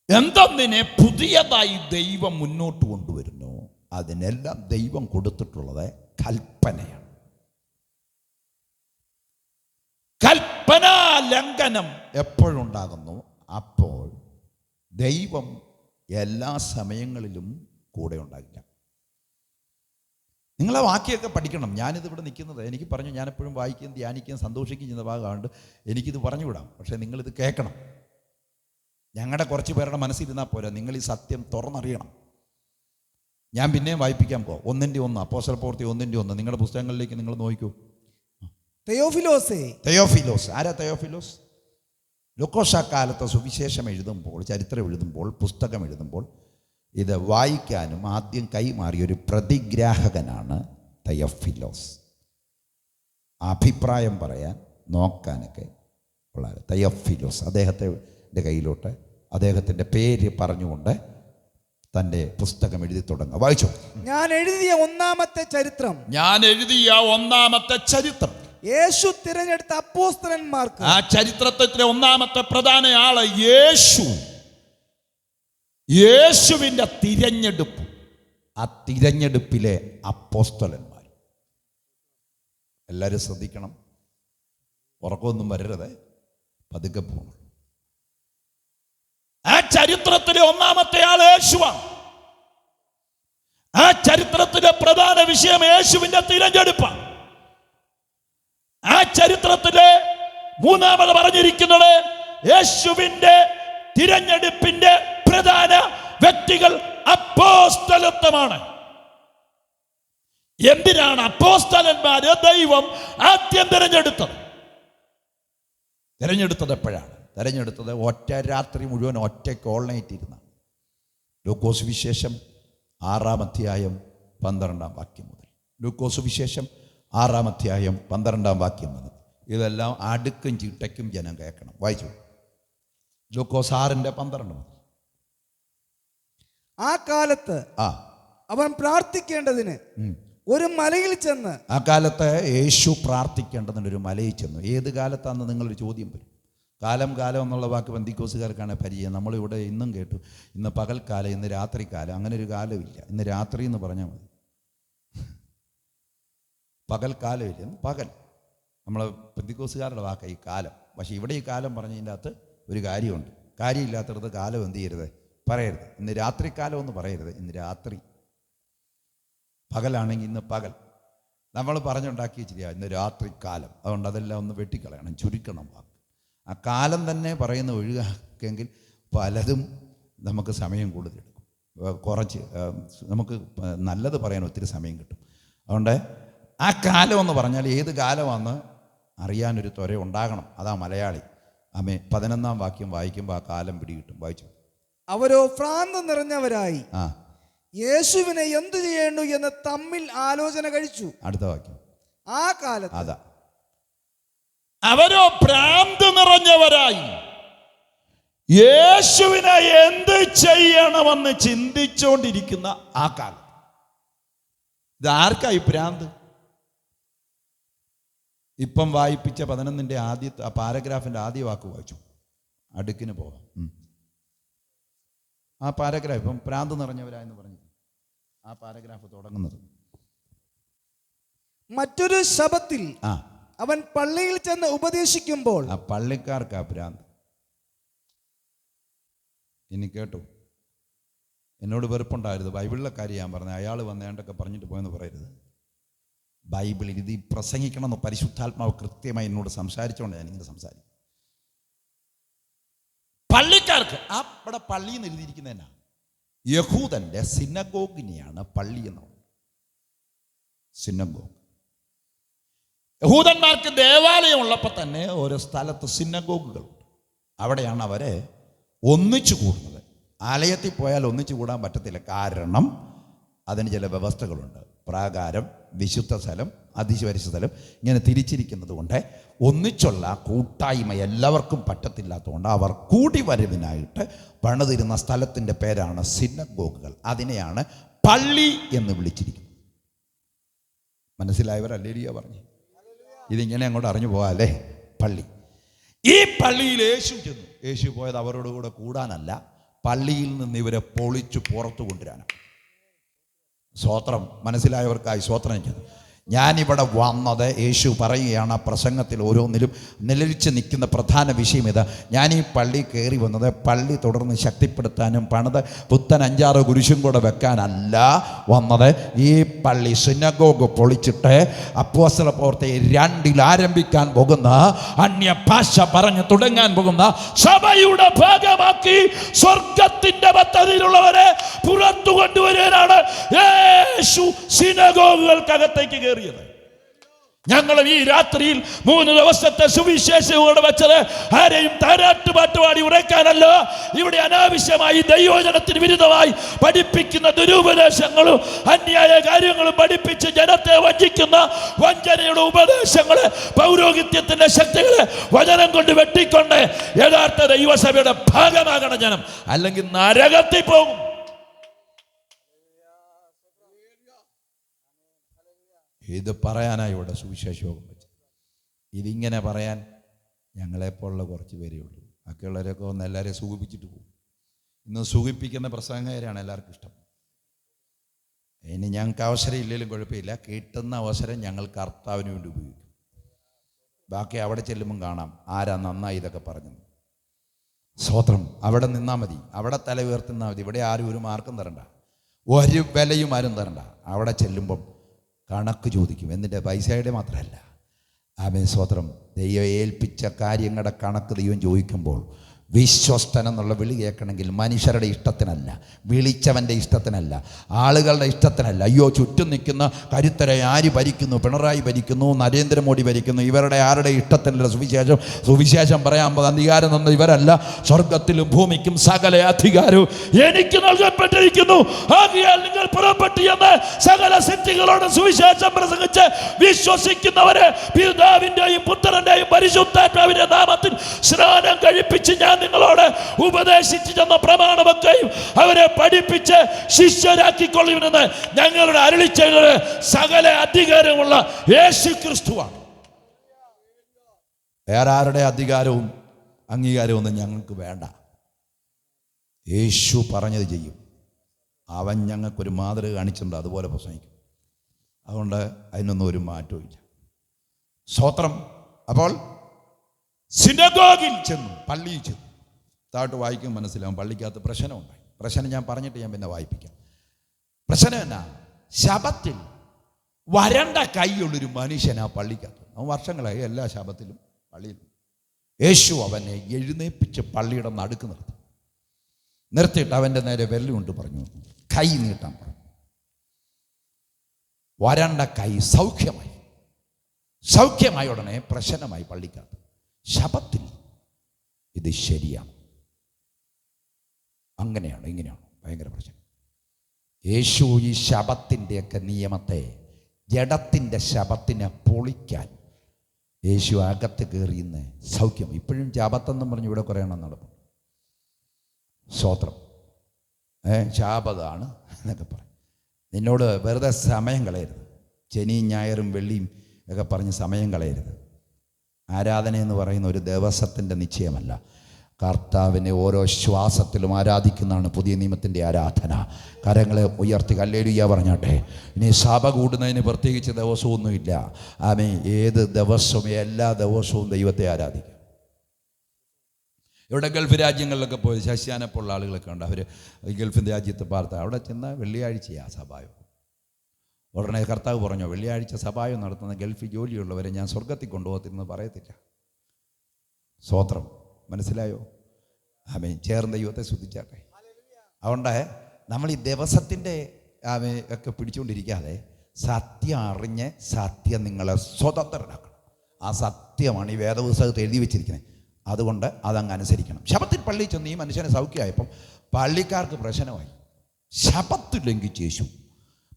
എന്തൊന്നിനെ പുതിയതായി ദൈവം മുന്നോട്ട് കൊണ്ടുവരുന്നു, അതിനെല്ലാം ദൈവം കൊടുത്തിട്ടുള്ളത് കൽപ്പനയാണ്. കൽപ്പനാ ലംഘനം എപ്പോഴുണ്ടാകുന്നു, അപ്പോൾ ദൈവം എല്ലാ സമയങ്ങളിലും കൂടെ ഉണ്ടാകില്ല. നിങ്ങളെ വാക്യമൊക്കെ പഠിക്കണം. ഞാനിതിവിടെ നിൽക്കുന്നത്, എനിക്ക് പറഞ്ഞു, ഞാനെപ്പോഴും വായിക്കുകയും ധ്യാനിക്കുകയും സന്തോഷിക്കുകയും ചെയ്യുന്ന ഭാഗമാണ്ട് എനിക്കിത് പറഞ്ഞുവിടാം. പക്ഷേ നിങ്ങളിത് കേൾക്കണം. ഞങ്ങളുടെ കുറച്ച് പേരുടെ മനസ്സിരുന്നാൽ പോരാ, നിങ്ങൾ ഈ സത്യം തുറന്നറിയണം. ഞാൻ പിന്നെയും വായിപ്പിക്കാൻ പോകാം. 1-1 അപ്പോസ്തലപ്രവൃത്തി 1-1 നിങ്ങളുടെ പുസ്തകങ്ങളിലേക്ക് നിങ്ങൾ നോക്കൂ. തെയോഫിലോസ്. ആരാ തെയോഫിലോസ്? ലൂക്കോസാക്കാലത്ത് സുവിശേഷം എഴുതുമ്പോൾ, ചരിത്രം എഴുതുമ്പോൾ, പുസ്തകം എഴുതുമ്പോൾ ഇത് വായിക്കാനും ആദ്യം കൈമാറിയൊരു പ്രതിഗ്രാഹകനാണ് തെയോഫിലോസ്. അഭിപ്രായം പറയാൻ നോക്കാനൊക്കെ ഉള്ള തെയോഫിലോസ് അദ്ദേഹത്തിൻ്റെ കയ്യിലോട്ട് അദ്ദേഹത്തിൻ്റെ പേര് പറഞ്ഞുകൊണ്ട് തൻ്റെ പുസ്തകം എഴുതി തുടങ്ങുക. വായിച്ചോ. ഞാൻ എഴുതിയ 1-ാമത്തെ ചരിത്രം യേശു തിരഞ്ഞെടുത്ത അപ്പോസ്തലന്മാർക്ക്. ആ ചരിത്രത്തിലെ 1-ാമത്തെ പ്രധാന ആള് യേശുവിൻ്റെ തിരഞ്ഞെടുപ്പ്. ആ തിരഞ്ഞെടുപ്പിലെ അപ്പോസ്തലന്മാർ. എല്ലാവരും ശ്രദ്ധിക്കണം, ഉറക്കമൊന്നും വരരുത്, പതുക്കെ പോകണം. ആ ചരിത്രത്തിലെ 1-ാമത്തെ ആൾ യേശുവാണ്. ആ ചരിത്രത്തിലെ പ്രധാന വിഷയം യേശുവിൻ്റെ തിരഞ്ഞെടുപ്പാണ്. ആ ചരിത്രത്തിലെ 3-ാമത് പറഞ്ഞിരിക്കുന്നത് യേശുവിൻ്റെ തിരഞ്ഞെടുപ്പിന്റെ പ്രധാന വ്യക്തികൾ അപ്പോസ്തലത്വമാണ്. എന്തിനാണ് അപ്പോസ്തലന്മാരെ ദൈവം ആദ്യം തിരഞ്ഞെടുത്തത്? എപ്പോഴാണ് തിരഞ്ഞെടുത്തത്? ഒറ്റ രാത്രി മുഴുവൻ ഒറ്റയ്ക്ക് ഓൾനൈറ്റ് ഇരുന്നാണ്. ലൂക്കോസ് വിശേഷം 6-ാം അധ്യായം 12-ാം വാക്യം മുതൽ. ലൂക്കോസ് വിശേഷം 6-ാം അധ്യായം 12-ാം വാക്യം വന്നു. ഇതെല്ലാം അടുക്കും ചിട്ടയ്ക്കും ജനം കേൾക്കണം. വായിച്ചു. ലൂക്കോസ് 6:12. ആ കാലത്ത് അവൻ പ്രാർത്ഥിക്കേണ്ടതിന് ഒരു മലയിൽ ചെന്ന്. ആ കാലത്ത് യേശു പ്രാർത്ഥിക്കേണ്ടതിന് ഒരു മലയിൽ ചെന്നു. ഏത് കാലത്താണെന്ന് നിങ്ങളൊരു ചോദ്യം വരും. കാലം എന്നുള്ള വാക്ക് പെന്തിക്കോസുകാർക്കാണ് പരിചയം. നമ്മളിവിടെ ഇന്നും കേട്ടു, ഇന്ന് പകൽക്കാലം, ഇന്ന് രാത്രിക്കാലം. അങ്ങനെ ഒരു കാലമില്ല. ഇന്ന് രാത്രി എന്ന് പറഞ്ഞാൽ മതി. പകൽക്കാലമില്ല, പകൽ. നമ്മൾ പെന്തിക്കോസുകാരുടെ വാക്കാണ് ഈ കാലം. പക്ഷേ ഇവിടെ ഈ കാലം പറഞ്ഞതിൻ്റെ അകത്ത് ഒരു കാര്യമുണ്ട്. കാര്യമില്ലാത്തടത്ത് കാലം എന്ത് ചെയ്യരുത്, പറയരുത്. ഇന്ന് രാത്രിക്കാലം എന്ന് പറയരുത്, ഇന്ന് രാത്രി. പകലാണെങ്കിൽ ഇന്ന് പകൽ. നമ്മൾ പറഞ്ഞുണ്ടാക്കി വെച്ചിരിക്കുക ഇന്ന് രാത്രിക്കാലം. അതുകൊണ്ട് അതെല്ലാം ഒന്ന് വെട്ടിക്കളയണം, ചുരുക്കണം വാക്ക്. ആ കാലം തന്നെ പറയുന്ന ഒഴിവാക്കെങ്കിൽ പലതും നമുക്ക് സമയം കൂടുതലെടുക്കും. കുറച്ച് നമുക്ക് നല്ലത് പറയാൻ ഒത്തിരി സമയം കിട്ടും. അതുകൊണ്ട് ആ കാലം എന്ന് പറഞ്ഞാൽ ഏത് കാലമാണെന്ന് അറിയാനൊരു ത്വര ഉണ്ടാകണം. അതാ മലയാളി. 11-ാം വാക്യം വായിക്കുമ്പോൾ ആ കാലം പിടികിട്ടും. വായിച്ചു. അവരോ ഭ്രാന്ത് നിറഞ്ഞവരായി യേശുവിനെ എന്തു ചെയ്യേണ്ടു എന്ന് തമ്മിൽ ആലോചന കഴിച്ചു. അടുത്ത വാക്യം. ആ കാലത്ത് അതാ, അവരോ ഭ്രാന്ത് നിറഞ്ഞവരായി യേശുവിനെ എന്ത് ചെയ്യണമെന്ന് ചിന്തിച്ചുകൊണ്ടിരിക്കുന്ന ആ കാലം. ഇതാർക്കായി ഭ്രാന്ത്? ഇപ്പം വായിപ്പിച്ച 11-ന്റെ ആദ്യത്തെ ആ പാരഗ്രാഫിൻ്റെ ആദ്യ വാക്ക് വായിച്ചു. അടുക്കിന് പോകാം. ആ പാരഗ്രാഫ് ഇപ്പം ഭ്രാന്ത് നിറഞ്ഞവരായെന്ന് പറഞ്ഞു. ആ പാരഗ്രാഫ് തുടങ്ങുന്നത് മറ്റൊരു ശബത്തിൽ അവൻ പള്ളിയിൽ ചെന്ന് ഉപദേശിക്കുമ്പോൾ. ആ പള്ളിക്കാർക്കാ ഭ്രാന്ത്. ഇനി കേട്ടു, എന്നോട് വെറുപ്പുണ്ടായിരുന്നു. ബൈബിളിലെ കാര്യം ഞാൻ പറഞ്ഞു. അയാൾ വന്നേണ്ടൊക്കെ പറഞ്ഞിട്ട് പോയെന്ന് പറയരുത്. ബൈബിളിൽ ഇത് പ്രസംഗിക്കണമെന്ന് പരിശുദ്ധാത്മാവ് കൃത്യമായി എന്നോട് സംസാരിച്ചുകൊണ്ട് ഞാനിങ്ങനെ സംസാരിക്കും. പള്ളിക്കാർക്ക് ആ ഇവിടെ പള്ളി എന്ന് എഴുതിയിരിക്കുന്നതന്നെ യഹൂദന്റെ സിനഗോഗിനെയാണ് പള്ളി എന്നുള്ളത്. സിനഗോഗ്. യഹൂദന്മാർക്ക് ദേവാലയം ഉള്ളപ്പോൾ തന്നെ ഓരോ സ്ഥലത്ത് സിനഗോഗുകളുണ്ട്. അവിടെയാണ് അവരെ ഒന്നിച്ചു കൂടുന്നത്. ആലയത്തിൽ പോയാൽ ഒന്നിച്ചു കൂടാൻ പറ്റത്തില്ല. കാരണം അതിന് ചില വ്യവസ്ഥകളുണ്ട്. പ്രാകാരം, വിശുദ്ധ സ്ഥലം, അതിപരിശുദ്ധ സ്ഥലം, ഇങ്ങനെ തിരിച്ചിരിക്കുന്നത് കൊണ്ട് ഒന്നിച്ചുള്ള കൂട്ടായ്മ എല്ലാവർക്കും പറ്റത്തില്ലാത്തതുകൊണ്ട് അവർ കൂടി വരവിനായിട്ട് പണിതിരുന്ന സ്ഥലത്തിൻ്റെ പേരാണ് സിനഗോഗുകൾ. അതിനെയാണ് പള്ളി എന്ന് വിളിച്ചിരിക്കുന്നത്. മനസ്സിലായവരല്ലേരിയ പറഞ്ഞു. ഇതിങ്ങനെ അങ്ങോട്ട് അറിഞ്ഞു പോകാല്ലേ. പള്ളി. ഈ പള്ളിയിൽ യേശു ചെന്നു. യേശു പോയത് അവരോട് കൂടെ കൂടാനല്ല, പള്ളിയിൽ നിന്ന് ഇവരെ പൊളിച്ചു പുറത്തു കൊണ്ടുവരാനാണ്. സ്തോത്രം. മനസ്സിലായവർക്കായി സ്തോത്രം ചെയ്തു. ഞാനിവിടെ വന്നത്, യേശു പറയുകയാണ് ആ പ്രസംഗത്തിൽ ഓരോന്നിലും നിലവിച്ച് നിൽക്കുന്ന പ്രധാന വിഷയം ഇതാ. ഞാൻ ഈ പള്ളി കയറി വന്നത് പള്ളി തുടർന്ന് ശക്തിപ്പെടുത്താനും പണിത് പുത്തൻ 5-6 കുരിശും കൂടെ വെക്കാനല്ല വന്നത്. ഈ പള്ളി സിനഗോഗ് പൊളിച്ചിട്ട് അപ്പോസ്തല പ്രവൃത്തി 2 ആരംഭിക്കാൻ പോകുന്ന, അന്യഭാഷ പറഞ്ഞു തുടങ്ങാൻ പോകുന്ന സഭയുടെ ഭാഗമാക്കി സ്വർഗത്തിന്റെ പദ്ധതിയിലുള്ളവരെ പുറത്തു കൊണ്ടുവരാനാണ് യേശു സിനഗോഗുകൾക്കകത്തേക്ക് കയറി. ഞങ്ങൾ ഈ രാത്രിയിൽ 3 ദിവസത്തെ സുവിശേഷയോടെ വെച്ചത് ആരെയും താരാട്ടുപാട്ട് പാടി ഉറക്കാനല്ല. ഇവിടെ അനാവശ്യമായി ദൈവജനത്തിന് വിരുദ്ധമായി പഠിപ്പിക്കുന്ന ദുരുപദേശങ്ങളും അന്യായ കാര്യങ്ങളും പഠിപ്പിച്ച് ജനത്തെ വഞ്ചിക്കുന്ന വഞ്ചനയുടെ ഉപദേശങ്ങള്, പൗരോഹിത്യത്തിന്റെ ശക്തികളെ വചനം കൊണ്ട് വെട്ടിക്കൊണ്ട് യഥാർത്ഥ ദൈവസഭയുടെ ഭാഗമാകണം ജനം, അല്ലെങ്കിൽ നരകത്തിൽ പോകും. ഇത് പറയാനായി ഇവിടെ സുവിശേഷയോഗം വെച്ചത്. ഇതിങ്ങനെ പറയാൻ ഞങ്ങളെപ്പോലുള്ള കുറച്ച് പേരേ ഉള്ളൂ. ബാക്കിയുള്ളവരൊക്കെ ഒന്ന് എല്ലാവരെയും സുഖിപ്പിച്ചിട്ട് പോകും. ഇന്ന് സുഖിപ്പിക്കുന്ന പ്രസംഗകരാണ് എല്ലാവർക്കും ഇഷ്ടം. ഇനി ഞങ്ങൾക്ക് അവസരം ഇല്ലെങ്കിലും കുഴപ്പമില്ല, കിട്ടുന്ന അവസരം ഞങ്ങൾ കർത്താവിന് വേണ്ടി ഉപയോഗിക്കും. ബാക്കി അവിടെ ചെല്ലുമ്പം കാണാം ആരാ നന്നായി ഇതൊക്കെ പറഞ്ഞു. സ്തോത്രം. അവിടെ നിന്നാൽ മതി, അവിടെ തല ഉയർത്തുന്നാൽ മതി. ഇവിടെ ആരും ഒരു മാർക്കും തരണ്ട, ഒരു വിലയും ആരും തരണ്ട. അവിടെ ചെല്ലുമ്പം കണക്ക് ചോദിക്കും. എന്നിട്ട് പൈസയുടെ മാത്രമല്ല, ആമേൻ സ്തോത്രം, ദൈവം ഏൽപ്പിച്ച കാര്യങ്ങളുടെ കണക്ക് ദൈവം ചോദിക്കുമ്പോൾ വിശ്വസ്തൻ എന്നുള്ള വിളി കേൾക്കണമെങ്കിൽ മനുഷ്യരുടെ ഇഷ്ടത്തിനല്ല, വിളിച്ചവൻ്റെ ഇഷ്ടത്തിനല്ല, ആളുകളുടെ ഇഷ്ടത്തിനല്ല. അയ്യോ, ചുറ്റും നിൽക്കുന്ന കരുത്തരെ ആര് ഭരിക്കുന്നു? പിണറായി ഭരിക്കുന്നു, നരേന്ദ്രമോദി ഭരിക്കുന്നു, ഇവരുടെ ആരുടെ ഇഷ്ടത്തിനല്ല സുവിശേഷം പറയാൻ അധികാരം തന്ന ഇവരല്ല. സ്വർഗത്തിലും ഭൂമിക്കും സകല അധികാരവും എനിക്ക് നൽകപ്പെട്ടിരിക്കുന്നു. ആകയാൽ നിങ്ങൾ പുറപ്പെട്ടു എന്ന് സകല സിദ്ധികളോടും സുവിശേഷം പ്രസംഗിച്ച് വിശ്വസിക്കുന്നവരെ പിതാവിൻ്റെയും പുത്രൻ്റെയും പരിശുദ്ധാത്മാവിന്റെ നാമത്തിൽ സ്നാനം കഴിപ്പിച്ച് ഞാൻ നിങ്ങളോട് ഉപദേശിച്ചു തന്ന പ്രമാണമൊക്കെയും അവരെ പഠിപ്പിച്ച് ശിഷ്യരാക്കിക്കൊള്ളുമെന്ന് ഞങ്ങളുടെ അരുളിച്ചെയ്തത് സകല അധികാരമുള്ള യേശു ക്രിസ്തുവാണ്. വേറെ ആരുടെ അധികാരവും അംഗീകാരവും ഒന്നും ഞങ്ങൾക്ക് വേണ്ട. യേശു പറഞ്ഞത് ചെയ്യും. അവൻ ഞങ്ങൾക്കൊരു മാതൃക കാണിച്ചിട്ടുണ്ട്, അതുപോലെ പ്രസംഗിക്കും. അതുകൊണ്ട് അതിനൊന്നും ഒരു മാറ്റവും ഇല്ല. സ്തോത്രം. അപ്പോൾ സിനഗോഗിൽ ചെന്നു, പള്ളിയിൽ ചെന്നു. താഴോട്ട് വായിക്കും മനസ്സിലാവും. പള്ളിക്കകത്ത് പ്രശ്നമുണ്ടായി. പ്രശ്നം ഞാൻ പറഞ്ഞിട്ട് ഞാൻ പിന്നെ വായിപ്പിക്കാം. പ്രശ്നം എന്നാ? ശബത്തിൽ വരണ്ട കൈയുള്ളൊരു മനുഷ്യൻ ആ പള്ളിക്കകത്ത്. അവൻ വർഷങ്ങളായി എല്ലാ ശബത്തിലും പള്ളിയിലും. യേശു അവനെ എഴുന്നേപ്പിച്ച് പള്ളിയുടെ നടുക്ക് നിർത്തിയിട്ട് അവൻ്റെ നേരെ വെല്ലുകൊണ്ട് പറഞ്ഞു, കൈ നീട്ടാൻ പറഞ്ഞു. വരണ്ട കൈ സൗഖ്യമായ ഉടനെ പ്രശ്നമായി പള്ളിക്കകത്ത്. ശബത്തിൽ ഇത് ശരിയാണ്, അങ്ങനെയാണ്, ഇങ്ങനെയാണ്, ഭയങ്കര പ്രശ്നം. യേശു ഈ ശബത്തിൻ്റെയൊക്കെ നിയമത്തെ, ജഡത്തിൻ്റെ ശബത്തിനെ പൊളിക്കാൻ യേശു അകത്ത് കയറിയുന്ന സൗഖ്യം. ഇപ്പോഴും ശബത്തെന്നും പറഞ്ഞ് ഇവിടെ കുറേ എണ്ണം നടക്കും. സ്തോത്രം. ശാപതാണ് എന്നൊക്കെ പറയും. നിന്നോട് വെറുതെ സമയം കളയരുത്. ശനിയും ഞായറും വെള്ളിയും ഒക്കെ പറഞ്ഞ് സമയം കളയരുത്. ആരാധന എന്ന് പറയുന്ന ഒരു ദിവസത്തിൻ്റെ നിശ്ചയമല്ല. കർത്താവിനെ ഓരോ ശ്വാസത്തിലും ആരാധിക്കുന്നതാണ് പുതിയ നിയമത്തിൻ്റെ ആരാധന. കരങ്ങളെ ഉയർത്തി ഹല്ലേലൂയ പറഞ്ഞാട്ടെ. ഇനി സഭ കൂടുന്നതിന് പ്രത്യേകിച്ച് ദിവസമൊന്നുമില്ല. ആമേൻ. ഏത് ദിവസവും, എല്ലാ ദിവസവും ദൈവത്തെ ആരാധിക്കും. ഇവിടെ ഗൾഫ് രാജ്യങ്ങളിലൊക്കെ പോയി ശശിയാനെപ്പോലുള്ള ആളുകളൊക്കെ ഉണ്ട്. അവർ ഗൾഫ് രാജ്യത്ത് പാർത്ത അവിടെ ചെന്നാൽ വെള്ളിയാഴ്ചയാണ് സഭായോ. ഉടനെ കർത്താവ് പറഞ്ഞോ, വെള്ളിയാഴ്ച സഭായോ നടത്തുന്ന ഗൾഫിൽ ജോലിയുള്ളവരെ ഞാൻ സ്വർഗത്തിൽ കൊണ്ടുപോകത്തില്ലെന്ന് പറയത്തില്ല. സ്തോത്രം. മനസ്സിലായോ? ആമേൻ. ചേർന്ന ദൈവത്തെ സ്തുതിച്ചാട്ടെ. അതുകൊണ്ട് നമ്മൾ ഈ ദിവസത്തിൻ്റെ ഒക്കെ പിടിച്ചുകൊണ്ടിരിക്കാതെ സത്യം അറിഞ്ഞ് സത്യം നിങ്ങളെ സ്വതന്ത്രരാക്കണം. ആ സത്യമാണ് ഈ വേദപുസ്തകത്തിൽ എഴുതി വെച്ചിരിക്കുന്നത്. അതുകൊണ്ട് അതങ്ങ് അനുസരിക്കണം. ശബത്തിൽ പള്ളിയിൽ ചെന്ന് ഈ മനുഷ്യനെ സൗഖ്യമായപ്പം പള്ളിക്കാർക്ക് പ്രശ്നമായി. ശബത്ത് ലംഘിച്ച് യേശു.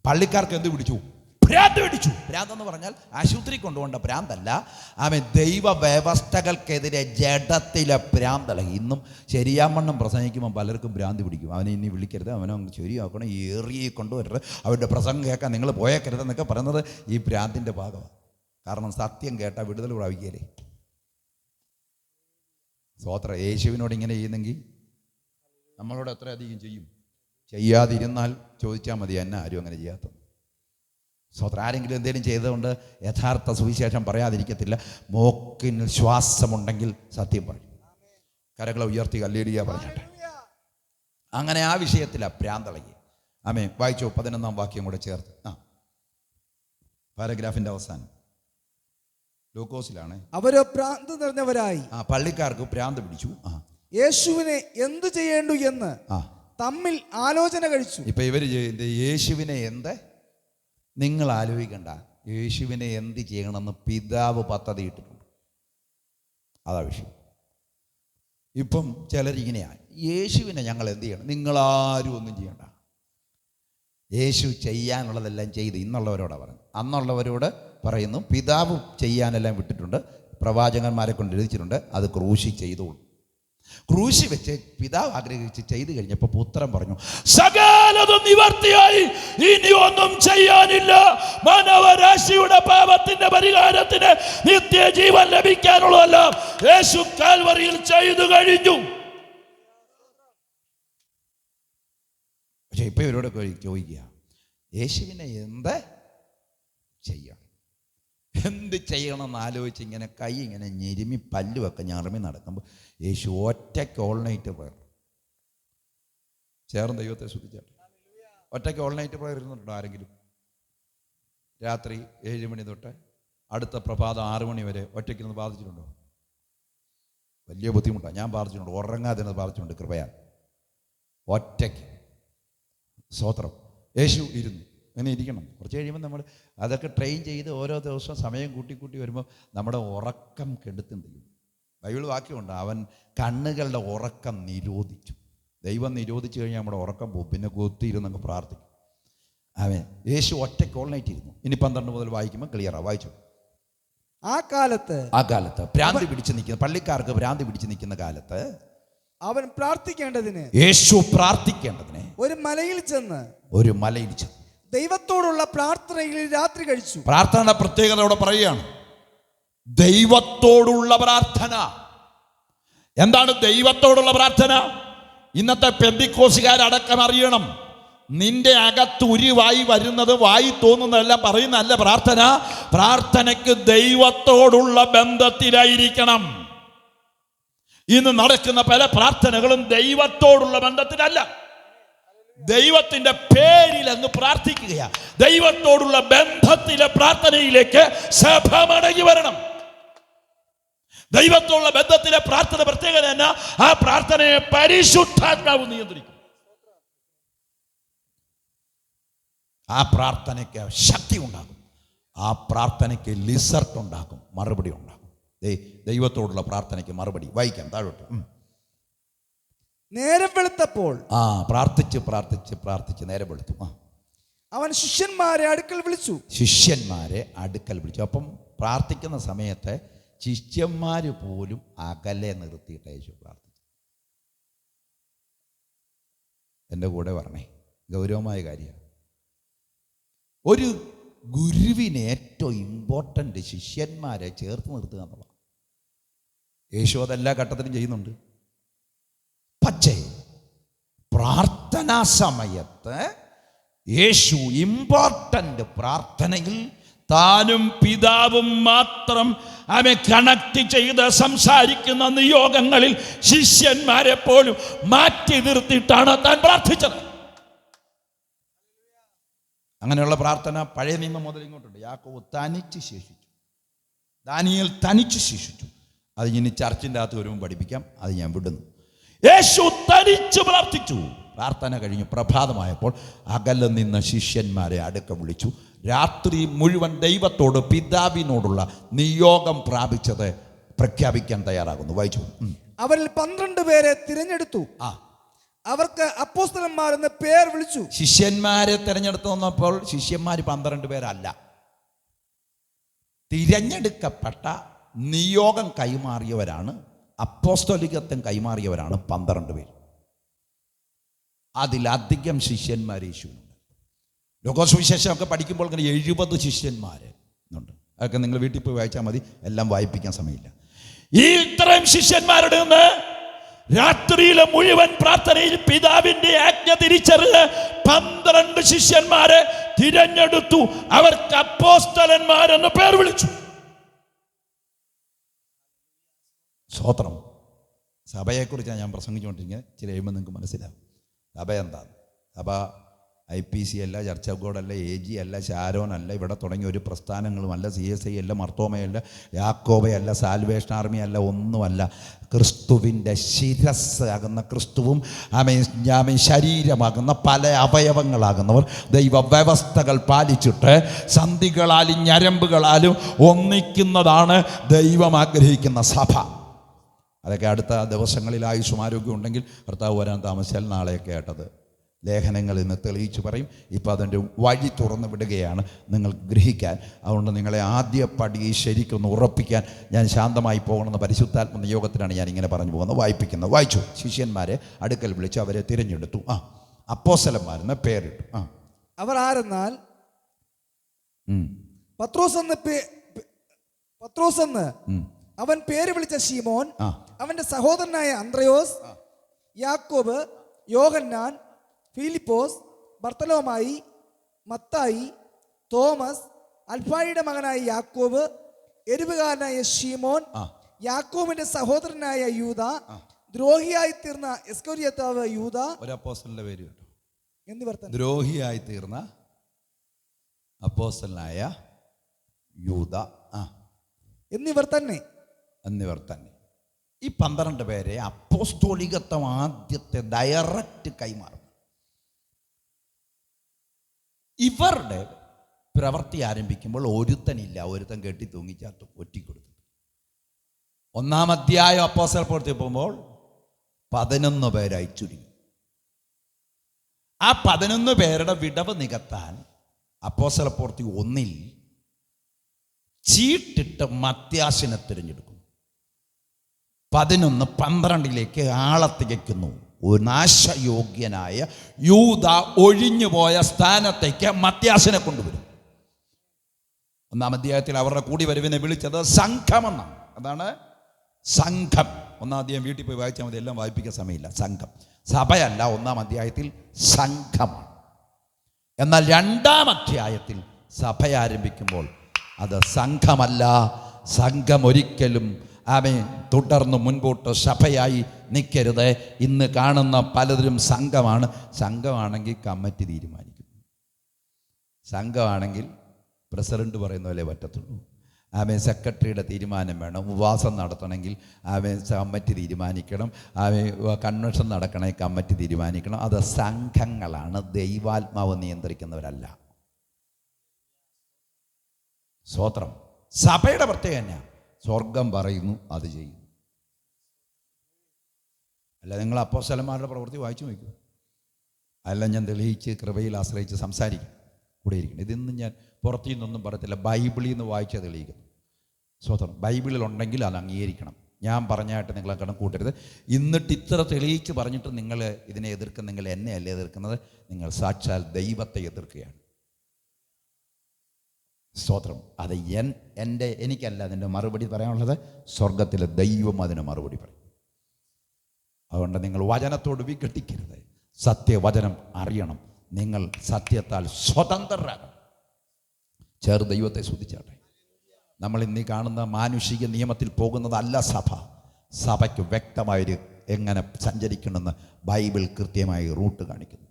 പള്ളിക്കാർക്ക് എന്ത് പിടിച്ചു? ഭ്രാന്ത് പിടിച്ചു. ഭ്രാന്തെന്ന് പറഞ്ഞാൽ ആശുപത്രി കൊണ്ടുപോകേണ്ട ഭ്രാന്തല്ല. അവൻ ദൈവ വ്യവസ്ഥകൾക്കെതിരെ ജഡത്തിലെ ഭ്രാന്തളകി. ഇന്നും ശരിയാമണ്ണം പ്രസംഗിക്കുമ്പോൾ പലർക്കും ഭ്രാന്തി പിടിക്കും. അവനെ ഇനി വിളിക്കരുത്, അവനെ അങ്ങ് ശരിയാക്കണം, ഏറിയെ കൊണ്ടുവരരുത്, അവരുടെ പ്രസംഗം കേൾക്കാൻ നിങ്ങൾ പോയേക്കരുത് എന്നൊക്കെ പറയുന്നത് ഈ ഭ്രാന്തിൻ്റെ ഭാഗമാണ്. കാരണം സത്യം കേട്ടാൽ വിടുതൽ പ്രാപിക്കുകയല്ലേ. സ്തോത്രം. യേശുവിനോട് ഇങ്ങനെ ചെയ്യുന്നെങ്കിൽ നമ്മളോട് എത്രയധികം ചെയ്യും. ചെയ്യാതിരുന്നാൽ ചോദിച്ചാൽ മതി, എന്നെ ആരും അങ്ങനെ ചെയ്യാത്തത്. സ്തോത്രം. ആരെങ്കിലും എന്തെങ്കിലും ചെയ്തുകൊണ്ട് യഥാർത്ഥ സുവിശേഷം പറയാതിരിക്കത്തില്ല. മൂക്കിൽ ശ്വാസമുണ്ടെങ്കിൽ സത്യം പറയും. കരങ്ങളെ ഉയർത്തി ഹല്ലേലൂയ പറഞ്ഞാട്ടെ. അങ്ങനെ ആ വിഷയത്തിലാണ് ഭ്രാന്തളകി. ആമേൻ. വായിച്ചോ 11-ാം വാക്യം കൂടെ ചേർത്ത്. പാരഗ്രാഫിൻ്റെ അവസാനം ലൂക്കോസിലാണ്. അവര് ഭ്രാന്ത് നിറഞ്ഞവരായി. പള്ളിക്കാർക്ക് ഭ്രാന്ത് പിടിച്ചു. യേശുവിനെ എന്ത് ചെയ്യേണ്ടു എന്ന് തമ്മിൽ ആലോചന കഴിച്ചു. ഇപ്പൊ ഇവര് യേശുവിനെ എന്ത്, നിങ്ങൾ ആലോചിക്കണ്ട, യേശുവിനെ എന്ത് ചെയ്യണമെന്ന് പിതാവ് പദ്ധതി ഇട്ടിട്ടുണ്ട്. അതാ വിഷയം. ഇപ്പം ചിലരിങ്ങനെയാണ്, യേശുവിനെ ഞങ്ങൾ എന്ത് ചെയ്യണം? നിങ്ങളാരും ഒന്നും ചെയ്യണ്ട, യേശു ചെയ്യാനുള്ളതെല്ലാം ചെയ്ത്. ഇന്നുള്ളവരോടാണ് പറയുന്നത്. അന്നുള്ളവരോട് പറയുന്നു പിതാവ് ചെയ്യാനെല്ലാം വിട്ടിട്ടുണ്ട്, പ്രവാചകന്മാരെ കൊണ്ട് എഴുതിച്ചിട്ടുണ്ട്, അത് ക്രൂശി ചെയ്തോളൂ. ക്രൂശി വെച്ച് പിതാവ് ആഗ്രഹിച്ച് ചെയ്തു കഴിഞ്ഞപ്പോൾ പുത്രൻ പറഞ്ഞു, സകലതും നിവർത്തിയായി, ഇനി ഒന്നും ചെയ്യാനില്ല. മാനവരാശിയുടെ പാപത്തിന്റെ പരിഹാരത്തിന് നിത്യജീവൻ ലഭിക്കാനുള്ളതെല്ലാം യേശു കാൽവറിയിൽ ചെയ്തു കഴിഞ്ഞു. പക്ഷെ ഇപ്പൊ ഇവരോടൊക്കെ ചോദിക്കുക, യേശുവിനെ എന്ത് ചെയ്യണം, എന്ത് ചെയ്യണമെന്ന് ആലോചിച്ച് ഇങ്ങനെ കൈ ഇങ്ങനെ ഞെരുമി പല്ലുമൊക്കെ ഞറമി നടക്കുമ്പോൾ യേശു ഒറ്റയ്ക്ക് ഓൾ നൈറ്റ് പ്രയർ. ചേർന്ന് ദൈവത്തെ സ്തുതിച്ചാട്ടെ. ഒറ്റയ്ക്ക് ഓൾ നൈറ്റ് പ്രയർ ഇരുന്നിട്ടുണ്ടോ ആരെങ്കിലും? രാത്രി 7 മണി തൊട്ട് അടുത്ത പ്രഭാതം 6 മണി വരെ ഒറ്റയ്ക്കിരുന്ന് ബാധിച്ചിട്ടുണ്ടോ? വലിയ ബുദ്ധിമുട്ടാണ്. ഞാൻ പ്രാർത്ഥിച്ചിട്ടുണ്ട്, ഉറങ്ങാതെ പ്രാർത്ഥിച്ചിട്ടുണ്ട്. കൃപയാണ് ഒറ്റയ്ക്ക്. സ്തോത്രം. യേശു ഇരുന്നു. അങ്ങനെ ഇരിക്കണം. കുറച്ച് കഴിയുമ്പോൾ നമ്മൾ അതൊക്കെ ട്രെയിൻ ചെയ്ത് ഓരോ ദിവസവും സമയം കൂട്ടി വരുമ്പോൾ നമ്മുടെ ഉറക്കം കെടുത്തും. ബൈബിൾ വാക്യമുണ്ട്, അവൻ കണ്ണുകളുടെ ഉറക്കം നിരോധിച്ചു. ദൈവം നിരോധിച്ചു കഴിഞ്ഞാൽ നമ്മുടെ ഉറക്കം പോകും. പിന്നെ കുത്തിയിരുന്നങ്ങ് പ്രാർത്ഥിക്കും. അവൻ യേശു ഒറ്റയ്ക്ക് ഓൾ നൈറ്റ് ഇരുന്നു. ഇനി 12 മുതൽ വായിക്കുമ്പോൾ ക്ലിയറാണ്. വായിച്ചു. ആ കാലത്ത് ഭ്രാന്തി പിടിച്ച് നിൽക്കുന്ന പള്ളിക്കാർക്ക് ഭ്രാന്തി പിടിച്ച് നിൽക്കുന്ന കാലത്ത് അവൻ പ്രാർത്ഥിക്കേണ്ടതിന് യേശു പ്രാർത്ഥിക്കേണ്ടതിന് ഒരു മലയിൽ ചെന്ന് ദൈവത്തോടുള്ള പ്രാർത്ഥനയിൽ രാത്രി കഴിച്ചു. പ്രാർത്ഥനയുടെ പ്രത്യേകത അവിടെ പറയുകയാണ്, ദൈവത്തോടുള്ള പ്രാർത്ഥന. എന്താണ് ദൈവത്തോടുള്ള പ്രാർത്ഥന? ഇന്നത്തെ പെന്തിക്കോസുകാരടക്കം അറിയണം, നിന്റെ അകത്ത് ഉരുവായി വരുന്നത് വായി തോന്നുന്നതെല്ലാം പറയുന്നതല്ല പ്രാർത്ഥന. പ്രാർത്ഥനയ്ക്ക് ദൈവത്തോടുള്ള ബന്ധത്തിലായിരിക്കണം. ഇന്ന് നടക്കുന്ന പല പ്രാർത്ഥനകളും ദൈവത്തോടുള്ള ബന്ധത്തിലല്ല, ദൈവത്തിന്റെ പേരിൽ അങ്ങ് പ്രാർത്ഥിക്കുകയാ. ദൈവത്തോടുള്ള ബന്ധത്തിലെ പ്രാർത്ഥനയിലേക്ക് സഭ മടങ്ങി വരണം. ദൈവത്തോടുള്ള ബന്ധത്തിലെ പ്രാർത്ഥന പ്രത്യേകത എന്നാ? ആ പ്രാർത്ഥനയെ പരിശുദ്ധാത്മാവ് നിയന്ത്രിക്കും. ആ പ്രാർത്ഥനയ്ക്ക് ശക്തി ഉണ്ടാകും, ആ പ്രാർത്ഥനയ്ക്ക് റിസൾട്ട് ഉണ്ടാകും, മറുപടി ഉണ്ടാകും. ദൈവത്തോടുള്ള പ്രാർത്ഥനയ്ക്ക് മറുപടി. വായിക്കാം താഴോട്ട്. നേരം വെളുത്തപ്പോൾ പ്രാർത്ഥിച്ച് നേരം വെളുത്തു. അവൻ ശിഷ്യന്മാരെ അടുക്കൽ വിളിച്ചു. അപ്പം പ്രാർത്ഥിക്കുന്ന സമയത്ത് ശിഷ്യന്മാർ പോലും അകലെ നിർത്തിയിട്ട് യേശു പ്രാർത്ഥിച്ചു. എൻ്റെ കൂടെ പറഞ്ഞേ, ഗൗരവമായ കാര്യമാണ്. ഒരു ഗുരുവിന് ഏറ്റവും ഇമ്പോർട്ടൻ്റ് ശിഷ്യന്മാരെ ചേർത്ത് നിർത്തുക എന്നുള്ളതാണ്. യേശു അതെല്ലാ ഘട്ടത്തിലും ചെയ്യുന്നുണ്ട്. പക്ഷേ പ്രാർത്ഥനാ സമയത്ത് യേശു ഇമ്പോർട്ടൻ്റ് പ്രാർത്ഥനയിൽ താനും പിതാവും മാത്രം അവനെ കണക്ട് ചെയ്ത് സംസാരിക്കുന്ന നിയോഗങ്ങളിൽ ശിഷ്യന്മാരെ പോലും മാറ്റി നിർത്തിയിട്ടാണ് താൻ പ്രാർത്ഥിച്ചത്. അങ്ങനെയുള്ള പ്രാർത്ഥന പഴയ നിയമം മുതൽ ഇങ്ങോട്ടുണ്ട്. യാക്കോബ് തനിച്ച് ശേഷിച്ചു, ദാനിയേൽ തനിച്ച് ശേഷിച്ചു. അത് ഇനി ചർച്ചിൻ്റെ അകത്ത് വരുമ്പോൾ പഠിപ്പിക്കാം, അത് ഞാൻ വിടുന്നു. യേശു തനിച്ച് പ്രാർത്ഥിച്ചു. പ്രാർത്ഥന കഴിഞ്ഞ് പ്രഭാതമായപ്പോൾ അകലെ നിന്ന ശിഷ്യന്മാരെ അടുക്ക വിളിച്ചു. രാത്രി മുഴുവൻ ദൈവത്തോട് പിതാവിനോടുള്ള നിയോഗം പ്രാപിച്ചത് പ്രഖ്യാപിക്കാൻ തയ്യാറാകുന്നു. വായിച്ചു. അവരിൽ 12 പേരെ തിരഞ്ഞെടുത്തു. അവർക്ക് അപ്പോസ്തലന്മാരെന്ന് പേർ വിളിച്ചു. ശിഷ്യന്മാരെ തിരഞ്ഞെടുത്തു വന്നപ്പോൾ ശിഷ്യന്മാർ 12 പേരല്ല, തിരഞ്ഞെടുക്കപ്പെട്ട നിയോഗം കൈമാറിയവരാണ്, അപ്പോസ്തലികത്വം കൈമാറിയവരാണ് 12 പേര്. അതിലധികം ശിഷ്യന്മാർ യേശുവിനുണ്ട്. ലോകസുവിശേഷമൊക്കെ പഠിക്കുമ്പോൾ ഇങ്ങനെ 70 ശിഷ്യന്മാരുണ്ട്. അതൊക്കെ നിങ്ങൾ വീട്ടിൽ പോയി വായിച്ചാൽ മതി, എല്ലാം വായിപ്പിക്കാൻ സമയമില്ല. ഈ ഇത്രയും ശിഷ്യന്മാരുടെ നിന്ന് രാത്രിയിലെ മുഴുവൻ പ്രാർത്ഥനയിൽ പിതാവിന്റെ ആജ്ഞ തിരിച്ചറിഞ്ഞ് 12 ശിഷ്യന്മാരെ തിരഞ്ഞെടുത്തു. അവർക്ക് അപ്പോസ്തലന്മാരെന്ന് പേർ വിളിച്ചു. സ്തോത്രം. സഭയെക്കുറിച്ചാണ് ഞാൻ പ്രസംഗിച്ചുകൊണ്ടിരിക്കുന്നത്. ചില കഴിയുമ്പോൾ നിങ്ങൾക്ക് മനസ്സിലാവും സഭ എന്താണ്. സഭ IPC അല്ല, ചർച്ച് ഓഫ് ഗോഡ് അല്ല, AG അല്ല, ഷാരോൻ അല്ല, ഇവിടെ തുടങ്ങിയ ഒരു പ്രസ്ഥാനങ്ങളുമല്ല, CSI അല്ല, മർത്തോമയല്ല, യാക്കോബയല്ല, സാൽവേഷൻ ആർമി അല്ല, ഒന്നുമല്ല. ക്രിസ്തുവിൻ്റെ ശിരസ് ആകുന്ന ക്രിസ്തുവും ആമേൻ ശരീരമാകുന്ന പല അവയവങ്ങളാകുന്നവർ ദൈവ വ്യവസ്ഥകൾ പാലിച്ചിട്ട് സന്ധികളാലും ഞരമ്പുകളാലും ഒന്നിക്കുന്നതാണ് ദൈവം ആഗ്രഹിക്കുന്ന സഭ. അതൊക്കെ അടുത്ത ദിവസങ്ങളിൽ ആയുസ്സും ആരോഗ്യം ഉണ്ടെങ്കിൽ ഭർത്താവ് വരാൻ താമസിച്ചാൽ നാളെയൊക്കെ ആയിട്ടത് ലേഖനങ്ങൾ ഇന്ന് തെളിയിച്ചു പറയും. ഇപ്പോൾ അതിൻ്റെ വഴി തുറന്നു വിടുകയാണ് നിങ്ങൾ ഗ്രഹിക്കാൻ. അതുകൊണ്ട് നിങ്ങളെ ആദ്യ പടി ശരിക്കൊന്ന് ഉറപ്പിക്കാൻ ഞാൻ ശാന്തമായി പോകണമെന്ന് പരിശുദ്ധാത്മ നിയോഗത്തിലാണ് ഞാൻ ഇങ്ങനെ പറഞ്ഞു പോകുന്നത്. വായിപ്പിക്കുന്നത്. വായിച്ചു. ശിഷ്യന്മാരെ അടുക്കൽ വിളിച്ച് അവരെ തിരഞ്ഞെടുത്തു. അപ്പോസ്തലന്മാരെന്ന് പേരിട്ടു. അവർ ആരെന്നാൽ പത്രോസെന്ന് അവൻ പേര് വിളിച്ച ശീമോൻ, അവന്റെ സഹോദരനായ അന്ത്രയോസ്, യാക്കോബ്, യോഹന്നാൻ, ഫിലിപ്പോസ്, ബർത്തലോമായി, മത്തായി, തോമസ്, അൽഫായിയുടെ മകനായ യാക്കോബ്, എരിവുകാരനായ ശീമോൻ, യാക്കോബിന്റെ സഹോദരനായ യൂദ, ദ്രോഹിയായി തീർന്ന ഇസ്കറിയോത്താവ് യൂദ. ഒരു അപ്പോസ്തലന്റെ പേര് കേട്ടോ. എന്നിവർ തന്നെ ദ്രോഹിയായി തീർന്ന അപ്പോസ്തലനായ യൂദ. എന്നിവർ തന്നെ. ഈ 12 പേരെ അപ്പോസ്തോലികത്വം ആദ്യത്തെ ഡയറക്റ്റ് കൈമാറും. ഇവരുടെ പ്രവൃത്തി ആരംഭിക്കുമ്പോൾ ഒരുത്തൻ കെട്ടി തൂങ്ങിച്ചാത്ത് ഒറ്റിക്കൊടുത്തു. 1-ാം അധ്യായം അപ്പോസ്തല പ്രവൃത്തി പോകുമ്പോൾ 11 പേരായി ചുരുങ്ങി. ആ 11 പേരുടെ വിടവ് നികത്താൻ അപ്പോസ്തല പ്രവൃത്തി 1-ൽ ചീട്ടിട്ട് മത്യാശിനെ തിരഞ്ഞെടുക്കുന്നു. 11-12 ആളെ തികയ്ക്കുന്നു. ഒരു നാശയോഗ്യനായ യൂദ ഒഴിഞ്ഞുപോയ സ്ഥാനത്തേക്ക് മത്യാശിനെ കൊണ്ടുവരും. 1-ാം അധ്യായത്തിൽ അവരുടെ കൂടി വരവിനെ വിളിച്ചത് സംഘമെന്നാണ്. അതാണ് സംഘം. 1-ാം അധ്യായം വീട്ടിൽ പോയി വായിച്ചാൽ മതി, എല്ലാം വായിപ്പിക്കാൻ സമയമില്ല. സംഘം സഭയല്ല, 1-ാം അധ്യായത്തിൽ സംഘമാണ്. എന്നാൽ 2-ാം അധ്യായത്തിൽ സഭ ആരംഭിക്കുമ്പോൾ അത് സംഘമല്ല. സംഘം ഒരിക്കലും തുടർന്ന് മുൻപോട്ട് സഭയായി നിൽക്കരുത്. ഇന്ന് കാണുന്ന പലതിലും സംഘമാണ്. സംഘമാണെങ്കിൽ കമ്മിറ്റി തീരുമാനിക്കും. സംഘമാണെങ്കിൽ പ്രസിഡന്റ് പറയുന്ന പോലെ പറ്റത്തുള്ളൂ. സെക്രട്ടറിയുടെ തീരുമാനം വേണം. ഉപവാസം നടത്തണമെങ്കിൽ കമ്മിറ്റി തീരുമാനിക്കണം. കൺവെൻഷൻ നടക്കണമെങ്കിൽ കമ്മിറ്റി തീരുമാനിക്കണം. അത് സംഘങ്ങളാണ്, ദൈവാത്മാവ് നിയന്ത്രിക്കുന്നവരല്ല. സ്തോത്രം. സഭയുടെ പ്രത്യേകത തന്നെയാണ്. സ്വർഗം പറയുന്നു, അത് ചെയ്യുന്നു. അല്ല, നിങ്ങൾ അപ്പോസ്തലന്മാരുടെ പ്രവൃത്തി വായിച്ചു നോക്കൂ. അല്ല, ഞാൻ തെളിയിച്ച് കൃപയിൽ ആശ്രയിച്ച് സംസാരിക്കും, കൂടെ ഇരിക്കണം. ഇതൊന്നും ഞാൻ പുറത്തു നിന്നൊന്നും പറയത്തില്ല. ബൈബിളിൽ നിന്ന് വായിച്ച് തെളിയിക്കുന്നു. സ്വതന്ത്രം ബൈബിളിലുണ്ടെങ്കിൽ അത് അംഗീകരിക്കണം. ഞാൻ പറഞ്ഞായിട്ട് നിങ്ങളെ കണക്കൂട്ടരുത്. എന്നിട്ട് ഇത്ര തെളിയിച്ച് പറഞ്ഞിട്ട് നിങ്ങൾ ഇതിനെ എതിർക്കുന്ന, നിങ്ങൾ എന്നെ അല്ലേ എതിർക്കുന്നത്, നിങ്ങൾ സാക്ഷാൽ ദൈവത്തെ എതിർക്കുകയാണ്. സ്തോത്രം. അത് എനിക്കല്ല അതിൻ്റെ മറുപടി പറയാനുള്ളത്, സ്വർഗത്തിലെ ദൈവം അതിന് മറുപടി പറയും. അതുകൊണ്ട് നിങ്ങൾ വചനത്തോട് വിഘടിക്കരുത്. സത്യവചനം അറിയണം. നിങ്ങൾ സത്യത്താൽ സ്വതന്ത്രരാകണം. ചേർ ദൈവത്തെ സ്തുതിച്ചാട്ടെ. നമ്മൾ ഇന്നീ കാണുന്ന മാനുഷിക നിയമത്തിൽ പോകുന്നതല്ല സഭ. സഭയ്ക്ക് വ്യക്തമായൊരു എങ്ങനെ സഞ്ചരിക്കണമെന്ന് ബൈബിൾ കൃത്യമായി റൂട്ട് കാണിക്കുന്നു.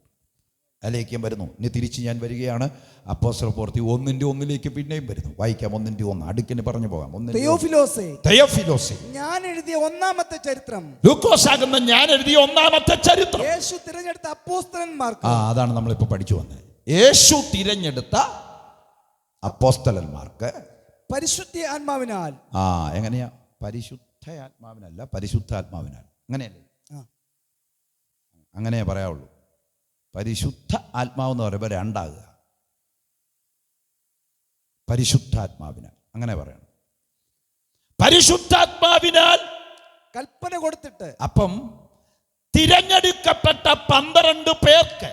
അതിലേക്കും വരുന്നു. ഇനി തിരിച്ച് ഞാൻ വരികയാണ്. അപ്പോസ്തല പ്രവൃത്തി 1-ലേക്ക് പിന്നെയും വരുന്നു. വായിക്കാം. 1:1 അടുക്കിന് പറഞ്ഞു പോകാം. തെയോഫിലോസേ, ഞാൻ എഴുതിയ 1-ാമത്തെ ചരിത്രം. ലൂക്കോസ് ആകുന്ന ഞാൻ എഴുതിയ 1-ാമത്തെ ചരിത്രം. യേശു തിരഞ്ഞെടുത്ത അപ്പോസ്തലന്മാർക്ക്. അതാണ് നമ്മളിപ്പോൾ പഠിച്ചു വന്നത്. യേശു തിരഞ്ഞെടുത്ത അപ്പോസ്തലന്മാർക്ക് പരിശുദ്ധ ആത്മാവിനാൽ. എങ്ങനെയാ? പരിശുദ്ധ ആത്മാവിനല്ല, പരിശുദ്ധാത്മാവിനാൽ. അങ്ങനെയല്ലേ? അങ്ങനെ പറയാവുള്ളൂ. പരിശുദ്ധ ആത്മാവെന്ന് പറയുമ്പോൾ 2 പരിശുദ്ധാത്മാവിനാൽ, അങ്ങനെ പറയണം. പരിശുദ്ധാത്മാവിനാൽ കൽപ്പന കൊടുത്തിട്ട്. അപ്പം തിരഞ്ഞെടുക്കപ്പെട്ട 12 പേർക്ക്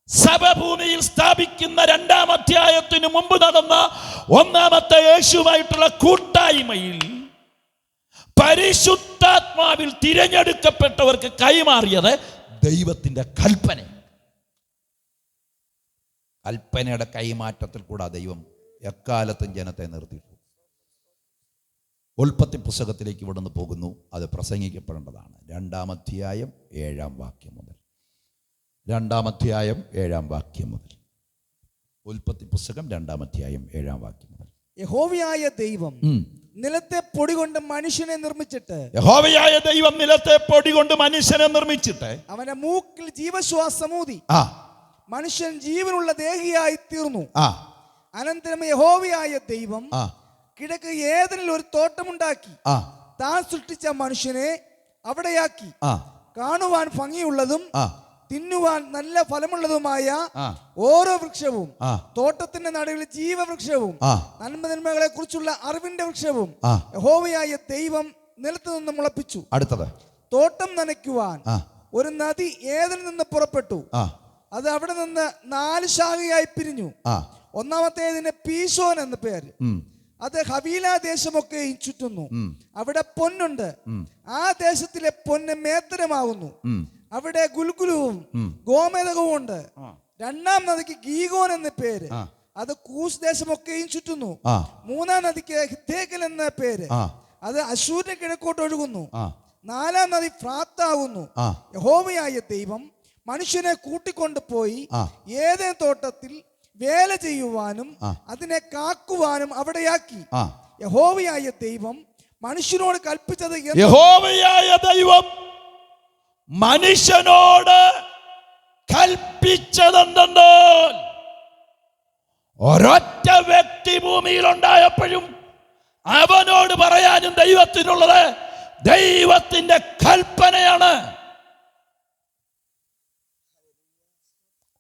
സഭഭൂമിയിൽ സ്ഥാപിക്കുന്ന 2-ാം അധ്യായത്തിന് മുമ്പ് നടന്ന 1-ാമത്തെ യേശുവായിട്ടുള്ള കൂട്ടായ്മയിൽ പരിശുദ്ധാത്മാവിൽ തിരഞ്ഞെടുക്കപ്പെട്ടവർക്ക് കൈമാറിയത് ദൈവത്തിൻ്റെ കൽപ്പനയുടെ കൈമാറ്റത്തിൽ കൂടെ ദൈവം എക്കാലത്തും ജനത്തെ നിർത്തിയിട്ടു. ഉൽപ്പത്തി പുസ്തകത്തിലേക്ക് ഇവിടുന്ന് പോകുന്നു. അത് പ്രസംഗിക്കപ്പെടേണ്ടതാണ്. 2-ാം അധ്യായം 7-ാം വാക്യം മുതൽ. 2-ാം അധ്യായം 7-ാം വാക്യം മുതൽ. ഉൽപ്പത്തി പുസ്തകം 2-ാം അധ്യായം 7-ാം വാക്യം മുതൽ. യഹോവയായ ദൈവം നിലത്തെ പൊടി കൊണ്ട് മനുഷ്യനെ നിർമ്മിച്ചിട്ട്. യഹോവയായ ദൈവം നിലത്തെ പൊടി കൊണ്ട് മനുഷ്യനെ നിർമ്മിച്ചിട്ട് അവന്റെ മൂക്കിൽ ജീവശ്വാസമൂതി മനുഷ്യൻ ജീവനുള്ള ദേഹിയായി തീർന്നു. അനന്തരം യഹോവയായ ദൈവം കിഴക്ക് ഏദനിൽ ഒരു തോട്ടമുണ്ടാക്കി താൻ സൃഷ്ടിച്ച മനുഷ്യനെ അവിടെയാക്കി. കാണുവാൻ ഭംഗിയുള്ളതും തിന്നുവാൻ നല്ല ഫലമുള്ളതുമായ ഓരോ വൃക്ഷവും, തോട്ടത്തിന്റെ നടുവിൽ ജീവവൃക്ഷവും, നന്മതിന്മകളെ കുറിച്ചുള്ള അറിവിന്റെ വൃക്ഷവും യഹോവയായ ദൈവം നിലത്ത് നിന്ന് മുളപ്പിച്ചു. അടുത്തത്, തോട്ടം നനയ്ക്കുവാൻ ഒരു നദി ഏദനിൽ നിന്ന് പുറപ്പെട്ടു. അത് അവിടെ നിന്ന് 4 ശാഖയായി പിരിഞ്ഞു. 1-ാമത്തേതിന് പീശോൻ എന്ന പേര്. അത് ഹവീല ദേശമൊക്കെയും ചുറ്റുന്നു. അവിടെ പൊന്നുണ്ട്. ആ ദേശത്തിലെ പൊന്ന് മേത്തരമാകുന്നു. അവിടെ ഗുൽഗുലുവും ഗോമേതകവും ഉണ്ട്. 2-ാം നദിക്ക് ഗീഗോൻ എന്ന പേര്. അത് കൂസ് ദേശമൊക്കെയും ചുറ്റുന്നു. 3-ാം നദിക്ക് ഹിദ്ദേക്കൽ എന്ന പേര്. അത് അശൂരിന് കിഴക്കോട്ട് ഒഴുകുന്നു. 4-ാം നദി ഫ്രാത്താകുന്നു. യഹോവയായ ദൈവം മനുഷ്യനെ കൂട്ടിക്കൊണ്ട് പോയി ഏതേൻ തോട്ടത്തിൽ വേല ചെയ്യുവാനും അതിനെ കാക്കുവാനും അവിടെയാക്കി. യഹോവയായ ദൈവം മനുഷ്യനോട് കൽപ്പിച്ചത് യഹോവയായ ദൈവം മനുഷ്യനോട് കൽപ്പിച്ചതെന്തെന്നാൽ, ഒരൊറ്റ വ്യക്തി ഭൂമിയിൽ ഉണ്ടായപ്പോഴും അവനോട് പറയാനും ദൈവത്തിനുള്ളത് ദൈവത്തിന്റെ കൽപ്പനയാണ്.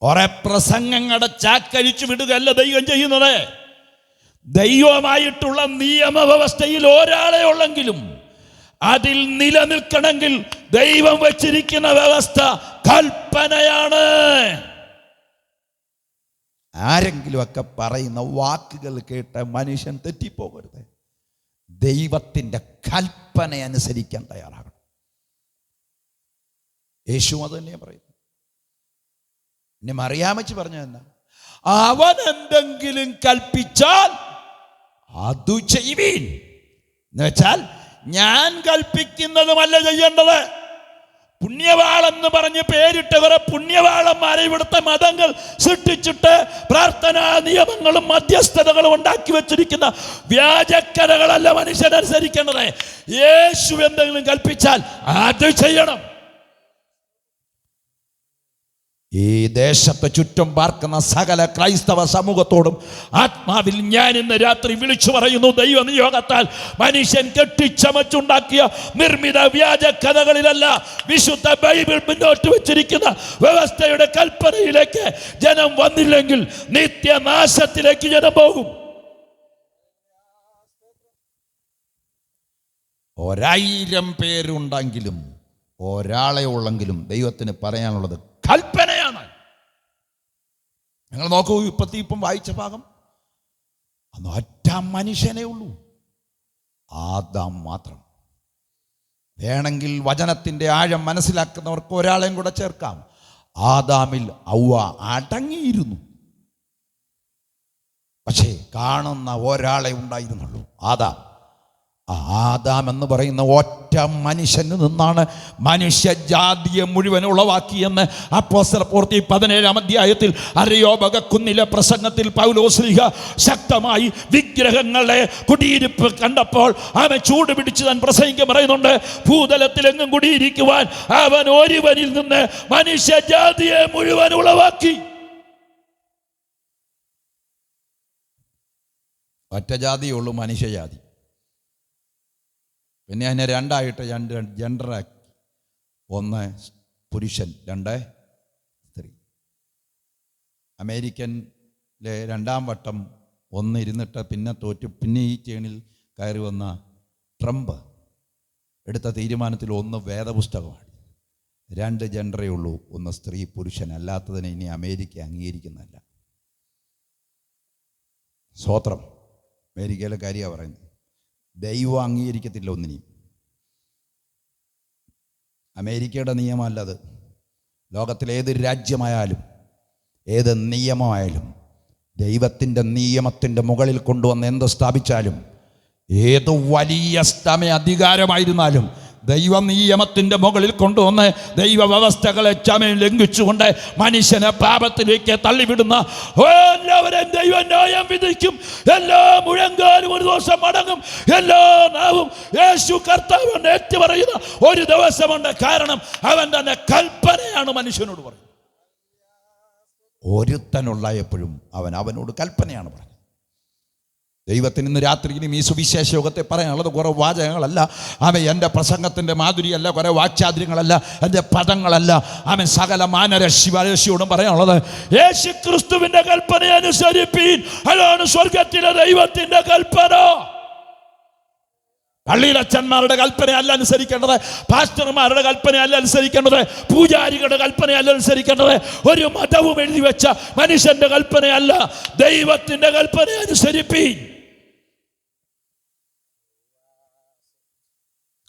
കുറെ പ്രസംഗങ്ങളുടെ ചാക്കരിച്ചു വിടുകയല്ല ദൈവം ചെയ്യുന്നത്. ദൈവമായിട്ടുള്ള നിയമവ്യവസ്ഥയിൽ ഒരാളെ ഉള്ളെങ്കിലും അതിൽ നിലനിൽക്കണമെങ്കിൽ ദൈവം വച്ചിരിക്കുന്ന വ്യവസ്ഥ കൽപ്പനയാണ്. ആരെങ്കിലും ഒക്കെ പറയുന്ന വാക്കുകൾ കേട്ട് മനുഷ്യൻ തെറ്റിപ്പോകരുത്. ദൈവത്തിൻ്റെ കൽപ്പന അനുസരിക്കാൻ തയ്യാറാകണം. യേശു അത് തന്നെയാണ് പറയുന്നത്. എന്നെ മറിയാമ്മച്ചി പറഞ്ഞ എന്താ? അവൻ എന്തെങ്കിലും കൽപ്പിച്ചാൽ അതു ചെയ്യുവീൻ എന്ന് വെച്ചാൽ, ഞാൻ കൽപ്പിക്കുന്നതുമല്ല ചെയ്യേണ്ടത്. പുണ്യവാളെന്ന് പറഞ്ഞ് പേരിട്ട കുറെ പുണ്യവാളന്മാരെ ഇവിടുത്തെ മതങ്ങൾ സൃഷ്ടിച്ചിട്ട് പ്രാർത്ഥനാ നിയമങ്ങളും മധ്യസ്ഥതകളും ഉണ്ടാക്കി വെച്ചിരിക്കുന്ന വ്യാജക്കഥകളല്ല മനുഷ്യനനുസരിക്കേണ്ടത്. യേശു എന്തെങ്കിലും കൽപ്പിച്ചാൽ അത് ചെയ്യണം. ഈ ദേശത്തെ ചുറ്റും പാർക്കുന്ന സകല ക്രൈസ്തവ സമൂഹത്തോടും ആത്മാവിൽ ഞാൻ ഇന്ന് രാത്രി വിളിച്ചു പറയുന്നു, ദൈവനിയോഗത്താൽ മനുഷ്യൻ കെട്ടിച്ചമച്ചുണ്ടാക്കിയ നിർമ്മിത വ്യാജ കഥകളിലല്ല, വിശുദ്ധ ബൈബിൾ മുന്നോട്ട് വെച്ചിരിക്കുന്ന വ്യവസ്ഥയുടെ കൽപ്പനയിലേക്ക് ജനം വന്നില്ലെങ്കിൽ നിത്യനാശത്തിലേക്ക് ജനം പോകും. 1000 പേരുണ്ടെങ്കിലും ഒരാളെ ഉള്ളെങ്കിലും ദൈവത്തിന് പറയാനുള്ളത് കൽപ്പനയാണ്. നിങ്ങൾ നോക്കൂ, ഇപ്പം വായിച്ച ഭാഗം, അന്ന് ഒറ്റ മനുഷ്യനേ ഉള്ളൂ, ആദാം മാത്രം. വേണമെങ്കിൽ വചനത്തിൻ്റെ ആഴം മനസ്സിലാക്കുന്നവർക്ക് ഒരാളെയും കൂടെ ചേർക്കാം. ആദാമിൽ ഔവ അടങ്ങിയിരുന്നു. പക്ഷേ കാണുന്ന ഒരാളെ ഉണ്ടായിരുന്നുള്ളൂ, ആദാം. ആദാം എന്ന് പറയുന്ന ഒറ്റ മനുഷ്യന് നിന്നാണ് മനുഷ്യജാതിയെ മുഴുവൻ ഉളവാക്കിയെന്ന് അപ്പോസ്തലപ്രവൃത്തി 17-ാം അധ്യായത്തിൽ അരയോപകുന്നിലെ പ്രസംഗത്തിൽ പൗലോസ്ലീഹ ശക്തമായി വിഗ്രഹങ്ങളെ കുടിയിരിപ്പ് കണ്ടപ്പോൾ അവൻ ചൂട് പിടിച്ച് താൻ പ്രസംഗിക്കാൻ പറയുന്നുണ്ട്. ഭൂതലത്തിലെങ്ങും കുടിയിരിക്കുവാൻ അവൻ ഒരുവനിൽ നിന്ന് മനുഷ്യജാതിയെ മുഴുവൻ ഉളവാക്കി. ഒറ്റ ജാതിയുള്ളൂ, മനുഷ്യജാതി. പിന്നെ അതിനെ രണ്ടായിട്ട് ജെൻഡറാക്കി. 1 പുരുഷൻ, 2 സ്ത്രീ. അമേരിക്കനിലെ 2ാം വട്ടം 1 ഇരുന്നിട്ട് പിന്നെ തോറ്റു, പിന്നെ ഈ ചേണിൽ കയറി വന്ന ട്രംപ് എടുത്ത തീരുമാനത്തിൽ 1 വേദപുസ്തകമാണ്. 2 ജെൻഡറേ ഉള്ളൂ, 1 സ്ത്രീ പുരുഷൻ. അല്ലാത്തതിനെ ഇനി അമേരിക്ക അംഗീകരിക്കുന്നതല്ല. സ്വോത്രം. അമേരിക്കയിലെ കാര്യമാണ് പറയുന്നത്. ദൈവം അംഗീകരിക്കത്തില്ല ഒന്നിനെയും. അമേരിക്കയുടെ നിയമമല്ലത്. ലോകത്തിലേത് രാജ്യമായാലും ഏത് നിയമമായാലും ദൈവത്തിൻ്റെ നിയമത്തിൻ്റെ മുകളിൽ കൊണ്ടുവന്ന് എന്ത് സ്ഥാപിച്ചാലും, ഏത് വലിയ അധികാരമായിരുന്നാലും ദൈവ നിയമത്തിൻ്റെ മുകളിൽ കൊണ്ടുവന്ന് ദൈവ വ്യവസ്ഥകളെ ചമയം ലംഘിച്ചുകൊണ്ട് മനുഷ്യനെ പാപത്തിലേക്ക് തള്ളിവിടുന്ന എല്ലാവരെയും ദൈവം ന്യായം വിധിക്കും. എല്ലാ മുഴങ്കാലും ഒരു ദിവസം മടങ്ങും. എല്ലാ നാവും യേശു കർത്താവ് ഏറ്റു പറയുന്ന ഒരു ദിവസമുണ്ട്. കാരണം അവൻ തന്നെ കൽപ്പനയാണ് മനുഷ്യനോട് പറയുന്നത്. ഒരുത്തനുള്ള എപ്പോഴും അവനോട് കൽപ്പനയാണ് പറയുന്നത്. ദൈവത്തിന് ഇന്ന് രാത്രിയിലും ഈ സുവിശേഷ യോഗത്തെ പറയാനുള്ളത് കുറേ വാചകങ്ങളല്ല, അവൻ എൻ്റെ പ്രസംഗത്തിൻ്റെ മാധുരിയല്ല, കുറേ വാക്ചാതുര്യങ്ങളല്ല, എൻ്റെ പദങ്ങളല്ല, അവൻ സകല മാനരശിയോടും പറയാനുള്ളത് യേശു ക്രിസ്തുവിൻ്റെ കൽപ്പന അനുസരിപ്പീൻ. അതാണ് സ്വർഗത്തിലെ ദൈവത്തിൻ്റെ കൽപ്പന. പള്ളിയിലച്ചന്മാരുടെ കൽപ്പനയല്ല അനുസരിക്കേണ്ടത്, പാസ്റ്റർമാരുടെ കൽപ്പനയല്ല അനുസരിക്കേണ്ടത്, പൂജാരികളുടെ കൽപ്പനയല്ല അനുസരിക്കേണ്ടത്, ഒരു മതവും എഴുതി വെച്ച മനുഷ്യന്റെ കൽപ്പനയല്ല, ദൈവത്തിന്റെ കൽപ്പന അനുസരിപ്പീൻ.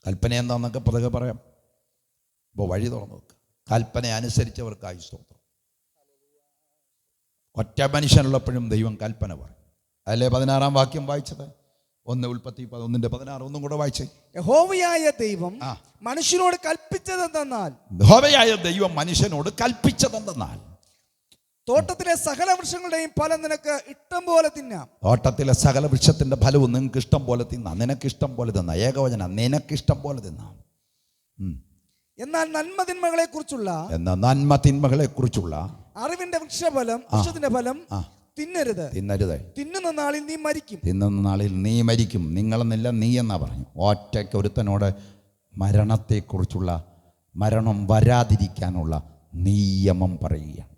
കൽപ്പന എന്താണെന്നൊക്കെ പതുക്കെ പറയാം. ഇപ്പോൾ വഴി തുറന്നു നോക്കുക. കൽപ്പന അനുസരിച്ചവർക്കായി സ്തോത്രം. ഒറ്റ മനുഷ്യനുള്ളപ്പോഴും ദൈവം കൽപ്പന പറയും. അതിലെ 16-ാം വാക്യം വായിച്ചത് 1 ഉൽപ്പത്തി 1:16. ഒന്നും കൂടെ വായിച്ചേ. യഹോവയായ ദൈവം മനുഷ്യനോട് കൽപ്പിച്ചതെന്നാൽ, യഹോവയായ ദൈവം മനുഷ്യനോട് കൽപ്പിച്ചതെന്നാൽ, തോട്ടത്തിലെ സകല വൃക്ഷങ്ങളുടെയും ഫലം നിനക്ക് ഇഷ്ടം പോലെ തിന്നാം. തോട്ടത്തിലെ സകല വൃക്ഷത്തിന്റെ ഫലവും നിങ്ങൾക്ക് ഇഷ്ടം പോലെ തിന്നാം. നിനക്ക് ഇഷ്ടം പോലെ തിന്നാം. ഏകവചനം, നിനക്ക് ഇഷ്ടം പോലെ തിന്നാം. എന്നാൽ നന്മ തിന്മകളെ കുറിച്ചുള്ള അറിവിന്റെ വൃക്ഷത്തിന്റെ ഫലം തിന്നരുത്. തിന്നുന്ന നാളിൽ നീ മരിക്കും. നിങ്ങളെന്നില്ല, നീ എന്നാ പറഞ്ഞു. ഒറ്റയ്ക്ക് ഒരുത്തനോട് മരണത്തെക്കുറിച്ചുള്ള, മരണം വരാതിരിക്കാനുള്ള നിയമം പറയുകയാണ്.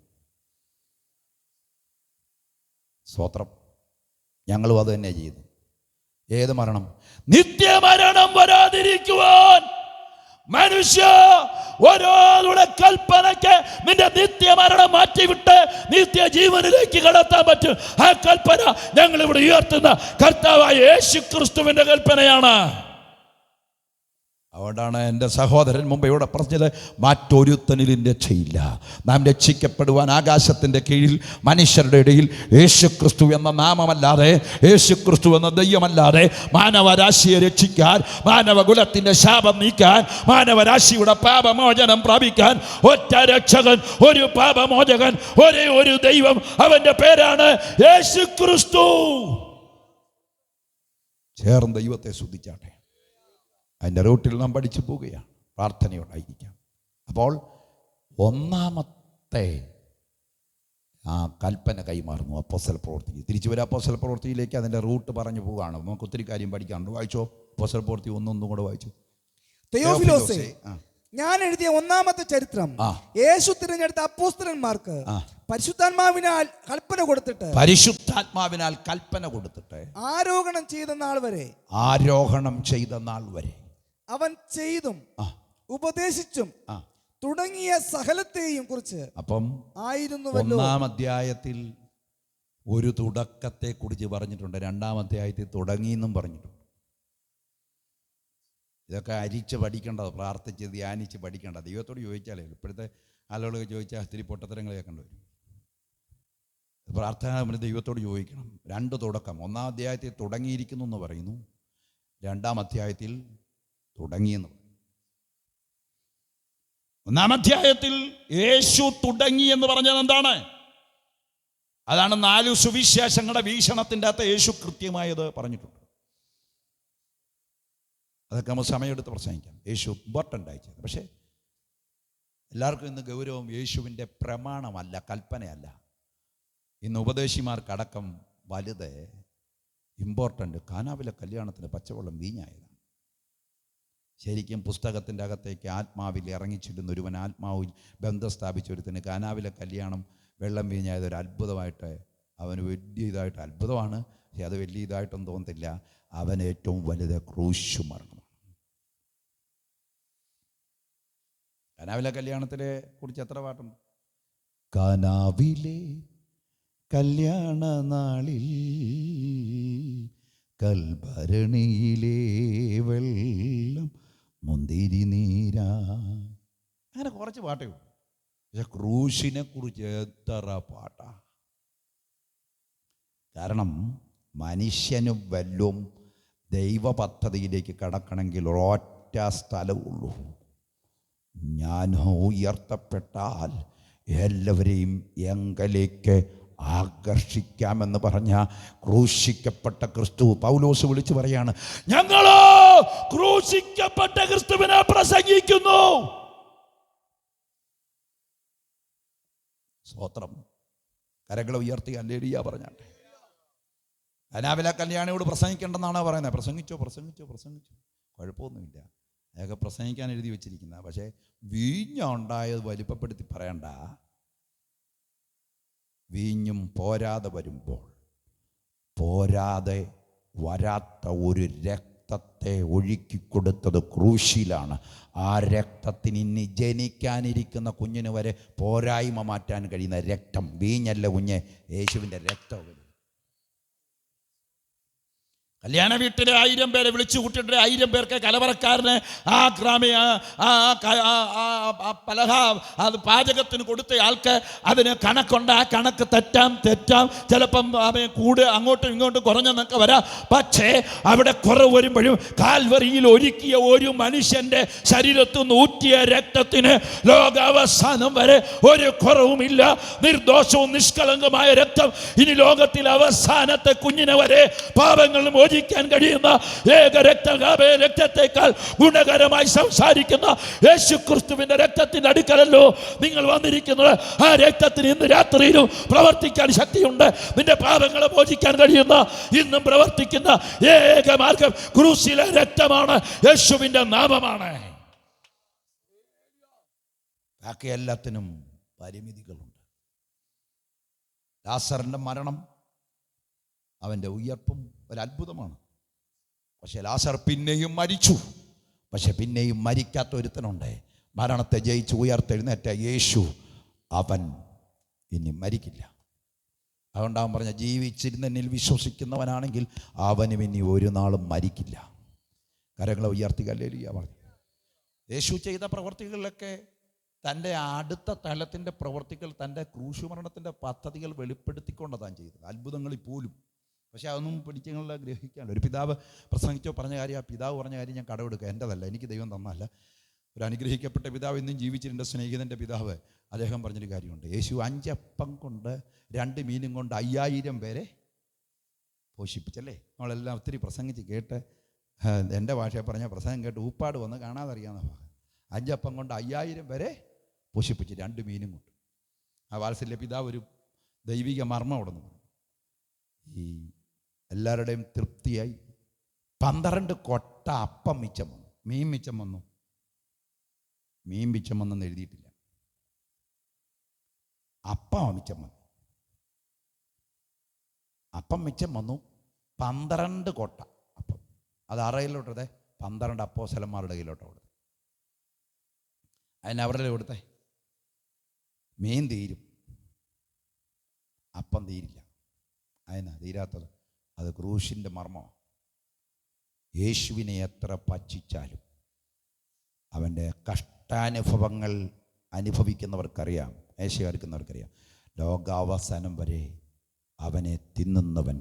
സ്തോത്രം. ഞങ്ങളും അത് തന്നെ ചെയ്തു. ഏത് മരണം? നിത്യമരണം വരാതിരിക്കുവാൻ മനുഷ്യ ഓരോരുടെ കൽപ്പനയ്ക്ക് നിന്റെ നിത്യമരണം മാറ്റിവിട്ട് നിത്യജീവനിലേക്ക് കടത്താൻ പറ്റും. ആ കൽപ്പന ഞങ്ങൾ ഇവിടെ ഉയർത്തുന്ന കർത്താവായ യേശുക്രിസ്തുവിന്റെ കൽപ്പനയാണ്. അതുകൊണ്ടാണ് എൻ്റെ സഹോദരൻ മുമ്പ് ഇവിടെ പറഞ്ഞത്, മറ്റൊരുത്തനിലും രക്ഷയില്ല. നാം രക്ഷിക്കപ്പെടുവാൻ ആകാശത്തിൻ്റെ കീഴിൽ മനുഷ്യരുടെ ഇടയിൽ യേശുക്രിസ്തു എന്ന നാമമല്ലാതെ, യേശുക്രിസ്തു എന്ന ദൈവമല്ലാതെ മാനവരാശിയെ രക്ഷിക്കാൻ, മാനവകുലത്തിൻ്റെ ശാപം നീക്കാൻ, മാനവരാശിയുടെ പാപമോചനം പ്രാപിക്കാൻ ഒറ്റ രക്ഷകൻ, ഒരു പാപമോചകൻ, ഒരേ ഒരു ദൈവം. അവൻ്റെ പേരാണ് യേശുക്രിസ്തു. ചേർന്ന് ദൈവത്തെ സ്തുതിച്ചാട്ടെ. അതിൻ്റെ റൂട്ടിൽ നാം പഠിച്ചു പോവുകയാണ്. പ്രാർത്ഥനയോടായിരിക്കാം. അപ്പോൾ ഒന്നാമത്തെ ആ കൽപ്പന കൈമാറുന്നു അപ്പോസ്തല പ്രവൃത്തി. തിരിച്ചു വരാം അപ്പോസ്തല പ്രവൃത്തിയിലേക്ക്. അതിൻ്റെ റൂട്ട് പറഞ്ഞു പോവുകയാണ്. നമുക്ക് ഒത്തിരി കാര്യം പഠിക്കാനുണ്ട്. വായിച്ചോ അപ്പോസ്തല പ്രവൃത്തി ഒന്നും കൂടെ വായിച്ചു. തെയോഫിലോസേ, ഞാൻ എഴുതിയ ഒന്നാമത്തെ ചരിത്രം യേശു തിരഞ്ഞെടുത്ത അപ്പോസ്തലന്മാർക്ക് പരിശുദ്ധാത്മാവിനാൽ കൽപ്പന കൊടുത്തിട്ട് ആരോഹണം ചെയ്ത നാൾ വരെ അവൻ ചെയ്തും ഉപദേശിച്ചും തുടങ്ങിയ സകലത്തെയും കുറിച്ച് അപ്പം ആയിരുന്നുവല്ലോ. ഒന്നാം അധ്യായത്തിൽ ഒരു തുടക്കത്തെ കുറിച്ച് പറഞ്ഞിട്ടുണ്ട്. രണ്ടാം അധ്യായത്തിൽ തുടങ്ങിയെന്നും പറഞ്ഞിട്ടുണ്ട്. ഇതൊക്കെ അരിച്ച് പഠിക്കേണ്ടത്, പ്രാർത്ഥിച്ച് ധ്യാനിച്ച് പഠിക്കേണ്ടത്. ദൈവത്തോട് ചോദിച്ചാലേ, ഇപ്പോഴത്തെ ആളുകളൊക്കെ ചോദിച്ചാൽ ഒത്തിരി പൊട്ടത്തരങ്ങൾ കേൾക്കേണ്ടി വരും. പ്രാർത്ഥന നമ്മൾ ദൈവത്തോട് ചോദിക്കണം. രണ്ട് തുടക്കം. ഒന്നാം അധ്യായത്തിൽ തുടങ്ങിയിരിക്കുന്നു എന്ന് പറയുന്നു, രണ്ടാം അധ്യായത്തിൽ തുടങ്ങിയെന്ന് പറയും. ഒന്നാം അധ്യായത്തിൽ യേശു തുടങ്ങി എന്ന് പറഞ്ഞത് എന്താണ്? അതാണ് 4 സുവിശേഷങ്ങളുടെ വീക്ഷണത്തിൻ്റെ അകത്ത് യേശു കൃത്യമായത് പറഞ്ഞിട്ടുണ്ട്. അതൊക്കെ നമ്മൾ സമയമെടുത്ത് പ്രസംഗിക്കാം. യേശു ഇമ്പോർട്ടൻ്റ് ആയി ചെയ്തു. പക്ഷേ എല്ലാവർക്കും ഇന്ന് ഗൗരവം യേശുവിൻ്റെ പ്രമാണമല്ല, കൽപ്പനയല്ല. ഇന്ന് ഉപദേശിമാർക്കടക്കം വലുത് ഇമ്പോർട്ടൻ്റ് കാനാവിലെ കല്യാണത്തിന് പച്ചവെള്ളം വീഞ്ഞായതാണ്. ശരിക്കും പുസ്തകത്തിൻ്റെ അകത്തേക്ക് ആത്മാവിൽ ഇറങ്ങിച്ചിരുന്ന ഒരുവൻ, ആത്മാവിൽ ബന്ധം സ്ഥാപിച്ചൊരുത്തിന് കാനാവിലെ കല്യാണം വെള്ളം വീഞ്ഞായത് ഒരു അത്ഭുതമായിട്ട്, അവന് വലിയ ഇതായിട്ട് അത്ഭുതമാണ്. പക്ഷെ അത് വലിയ ഇതായിട്ടൊന്നും തോന്നത്തില്ല. അവന് ഏറ്റവും വലുത് ക്രൂശ് മരണമാണ്. കാനാവിലെ കല്യാണത്തിനെ കുറിച്ച് എത്ര പാട്ടുണ്ട്? കാനാവിലെ കല്യാണ നാളിൽ കൽഭരണിയിലെ വെള്ളം മുന്തിരി നീരാ, അങ്ങനെ കുറച്ച് പാട്ടേ ഉള്ളൂ. പക്ഷെ ക്രൂശിനെ കുറിച്ച് എത്ര പാട്ടാ. കാരണം മനുഷ്യന് വല്ലും ദൈവ പദ്ധതിയിലേക്ക് കടക്കണമെങ്കിൽ ഒറ്റ സ്ഥലമുള്ളൂ. ഞാൻ ഉയർത്തപ്പെട്ടാൽ എല്ലാവരെയും എങ്കലേക്ക് ആകർഷിക്കാമെന്ന് പറഞ്ഞ ക്രൂശിക്കപ്പെട്ട ക്രിസ്തു പൗലോസ് വിളിച്ചു പറയാണ്, ഞങ്ങളോ ക്രൂശിക്കപ്പെട്ട ക്രിസ്തുവിനെ പ്രസംഗിക്കുന്നു. സ്തോത്രം. കരങ്ങളെ ഉയർത്തി ഹല്ലേലൂയ പറഞ്ഞാട്ടെ. കാനാവിലെ കല്യാണിയോട് പ്രസംഗിക്കേണ്ടെന്നാണോ പറയുന്നത്? പ്രസംഗിച്ചോ, കുഴപ്പമൊന്നുമില്ല. അതൊക്കെ പ്രസംഗിക്കാൻ എഴുതി വെച്ചിരിക്കുന്ന. പക്ഷേ വീഞ്ഞുണ്ടായത് വലിപ്പപ്പെടുത്തി പറയണ്ട. വീഞ്ഞും പോരാതെ വരുമ്പോൾ, പോരാതെ വരാത്ത ഒരു രക്തത്തെ ഒഴുക്കിക്കൊടുത്തത് ക്രൂശിലാണ്. ആ രക്തത്തിന് ഇനി ജനിക്കാനിരിക്കുന്ന കുഞ്ഞിന് വരെ പോരായ്മ മാറ്റാൻ കഴിയുന്ന രക്തം. വീഞ്ഞല്ല കുഞ്ഞ്, യേശുവിൻ്റെ രക്തം. കല്യാണ വീട്ടിലെ 1000 പേരെ വിളിച്ചു കൂട്ടിയിട്ട് 1000 പേർക്ക് കലവറക്കാരന് ആ ഗ്രാമീയ അത് പാചകത്തിന് കൊടുത്ത ആൾക്ക് അതിന് കണക്കുണ്ട്. ആ കണക്ക് തെറ്റാം. ചിലപ്പം കൂട് അങ്ങോട്ടും ഇങ്ങോട്ടും കുറഞ്ഞെന്നൊക്കെ വരാം. പക്ഷേ അവിടെ കുറവ് വരുമ്പോഴും കാൽവറിയിൽ ഒരുക്കിയ ഒരു മനുഷ്യന്റെ ശരീരത്തിൽ നിന്ന് ഊറ്റിയ രക്തത്തിന് ലോകാവസാനം വരെ ഒരു കുറവുമില്ല. നിർദോഷവും നിഷ്കളങ്കമായ രക്തം ഇനി ലോകത്തിൽ അവസാനത്തെ കുഞ്ഞിനെ വരെ പാപങ്ങളും യോജിക്കാൻ കഴിയുന്ന ഏക രക്തത്തെക്കാൾ ഗുണകരമായി സംസാരിക്കുന്ന യേശു ക്രിസ്തുവിന്റെ രക്തത്തിന്റെ അടുക്കലല്ലോ നിങ്ങൾ വന്നിരിക്കുന്നത്. ആ രക്തത്തിന് ഇന്ന് രാത്രിയിലും പ്രവർത്തിക്കാൻ ശക്തിയുണ്ട്. നിന്റെ പാപങ്ങളെ മോചിക്കാൻ കഴിയുന്ന ഇന്നും പ്രവർത്തിക്കുന്ന ഏക മാർഗം ക്രൂശിലെ രക്തമാണ്, യേശുവിന്റെ നാമമാണ്. ബാക്കി എല്ലാത്തിനും പരിമിതികളുണ്ട്. ലാസറിന്റെ മരണം, അവൻ്റെ ഉയർപ്പും ഒരു അത്ഭുതമാണ്. പക്ഷെ ലാസർ പിന്നെയും മരിച്ചു. പക്ഷെ പിന്നെയും മരിക്കാത്ത ഒരുത്തനുണ്ട്. മരണത്തെ ജയിച്ച് ഉയർത്തെഴുന്നേറ്റ യേശു, അവൻ ഇനി മരിക്കില്ല. അതുകൊണ്ട് അവൻ പറഞ്ഞ, ജീവിച്ചിരുന്നെന്നിൽ വിശ്വസിക്കുന്നവനാണെങ്കിൽ അവനും ഇനി ഒരു നാളും മരിക്കില്ല. കരങ്ങളെ ഉയർത്തി ഹല്ലേലൂയ പറഞ്ഞു. യേശു ചെയ്ത പ്രവർത്തികളിലൊക്കെ തൻ്റെ അടുത്ത തലത്തിൻ്റെ പ്രവർത്തികൾ, തൻ്റെ ക്രൂശുമരണത്തിൻ്റെ പദ്ധതികൾ വെളിപ്പെടുത്തിക്കൊണ്ടതാണ് ചെയ്തത്, അത്ഭുതങ്ങളിൽ പോലും. പക്ഷേ അതൊന്നും പിടിച്ചുള്ള ഗ്രഹിക്കാനല്ല. ഒരു പിതാവ് പ്രസംഗിച്ചോ പറഞ്ഞ കാര്യം, ആ പിതാവ് പറഞ്ഞ കാര്യം ഞാൻ കടമെടുക്കുക, എൻ്റെതല്ല, എനിക്ക് ദൈവം തന്നല്ല. ഒരു അനുഗ്രഹിക്കപ്പെട്ട പിതാവ്, ഇന്നും ജീവിച്ചിരുന്ന സ്നേഹിതൻ്റെ പിതാവ്, അദ്ദേഹം പറഞ്ഞൊരു കാര്യമുണ്ട്. യേശു 5 അപ്പം കൊണ്ട് 2 മീനും കൊണ്ട് 5000 പേരെ പോഷിപ്പിച്ചല്ലേ. നമ്മളെല്ലാം ഒത്തിരി പ്രസംഗിച്ച് കേട്ട്, എൻ്റെ ഭാഷയെ പറഞ്ഞ പ്രസംഗം കേട്ട് ഊപ്പാട് വന്ന് കാണാതറിയാവുന്ന ഭാഗം. 5 അപ്പം കൊണ്ട് 5000 പേരെ പോഷിപ്പിച്ച് 2 മീനും കൊണ്ട്. ആ വാത്സല്യ പിതാവ് ഒരു ദൈവിക മർമ്മം അവിടെ നിന്ന് ഈ എല്ലാവരുടെയും തൃപ്തിയായി 12 കൊട്ട അപ്പം മിച്ചം വന്നു. മീൻ മിച്ചം വന്നു, മീൻ മിച്ചം വന്നെന്ന് എഴുതിയിട്ടില്ല. അപ്പം മിച്ചം വന്നു, അപ്പം മിച്ചം വന്നു. 12 കൊട്ട അപ്പം. അത് ആറയിലോട്ടേ 12 അപ്പോസ്തലന്മാരുടെ കയ്യിലോട്ട് കൊടുത്തത്. അതിന് അവരുടെ കൊടുത്തേ. മീൻ തീരും, അപ്പം തീരില്ല. അതിനാ തീരാത്തത്? അത് ക്രൂശിൻ്റെ മർമ്മമാണ്. യേശുവിനെ എത്ര പച്ചിച്ചാലും അവൻ്റെ കഷ്ടാനുഭവങ്ങൾ അനുഭവിക്കുന്നവർക്കറിയാം, യേശുവർക്കുന്നവർക്കറിയാം, ലോകാവസാനം വരെ അവനെ തിന്നുന്നവൻ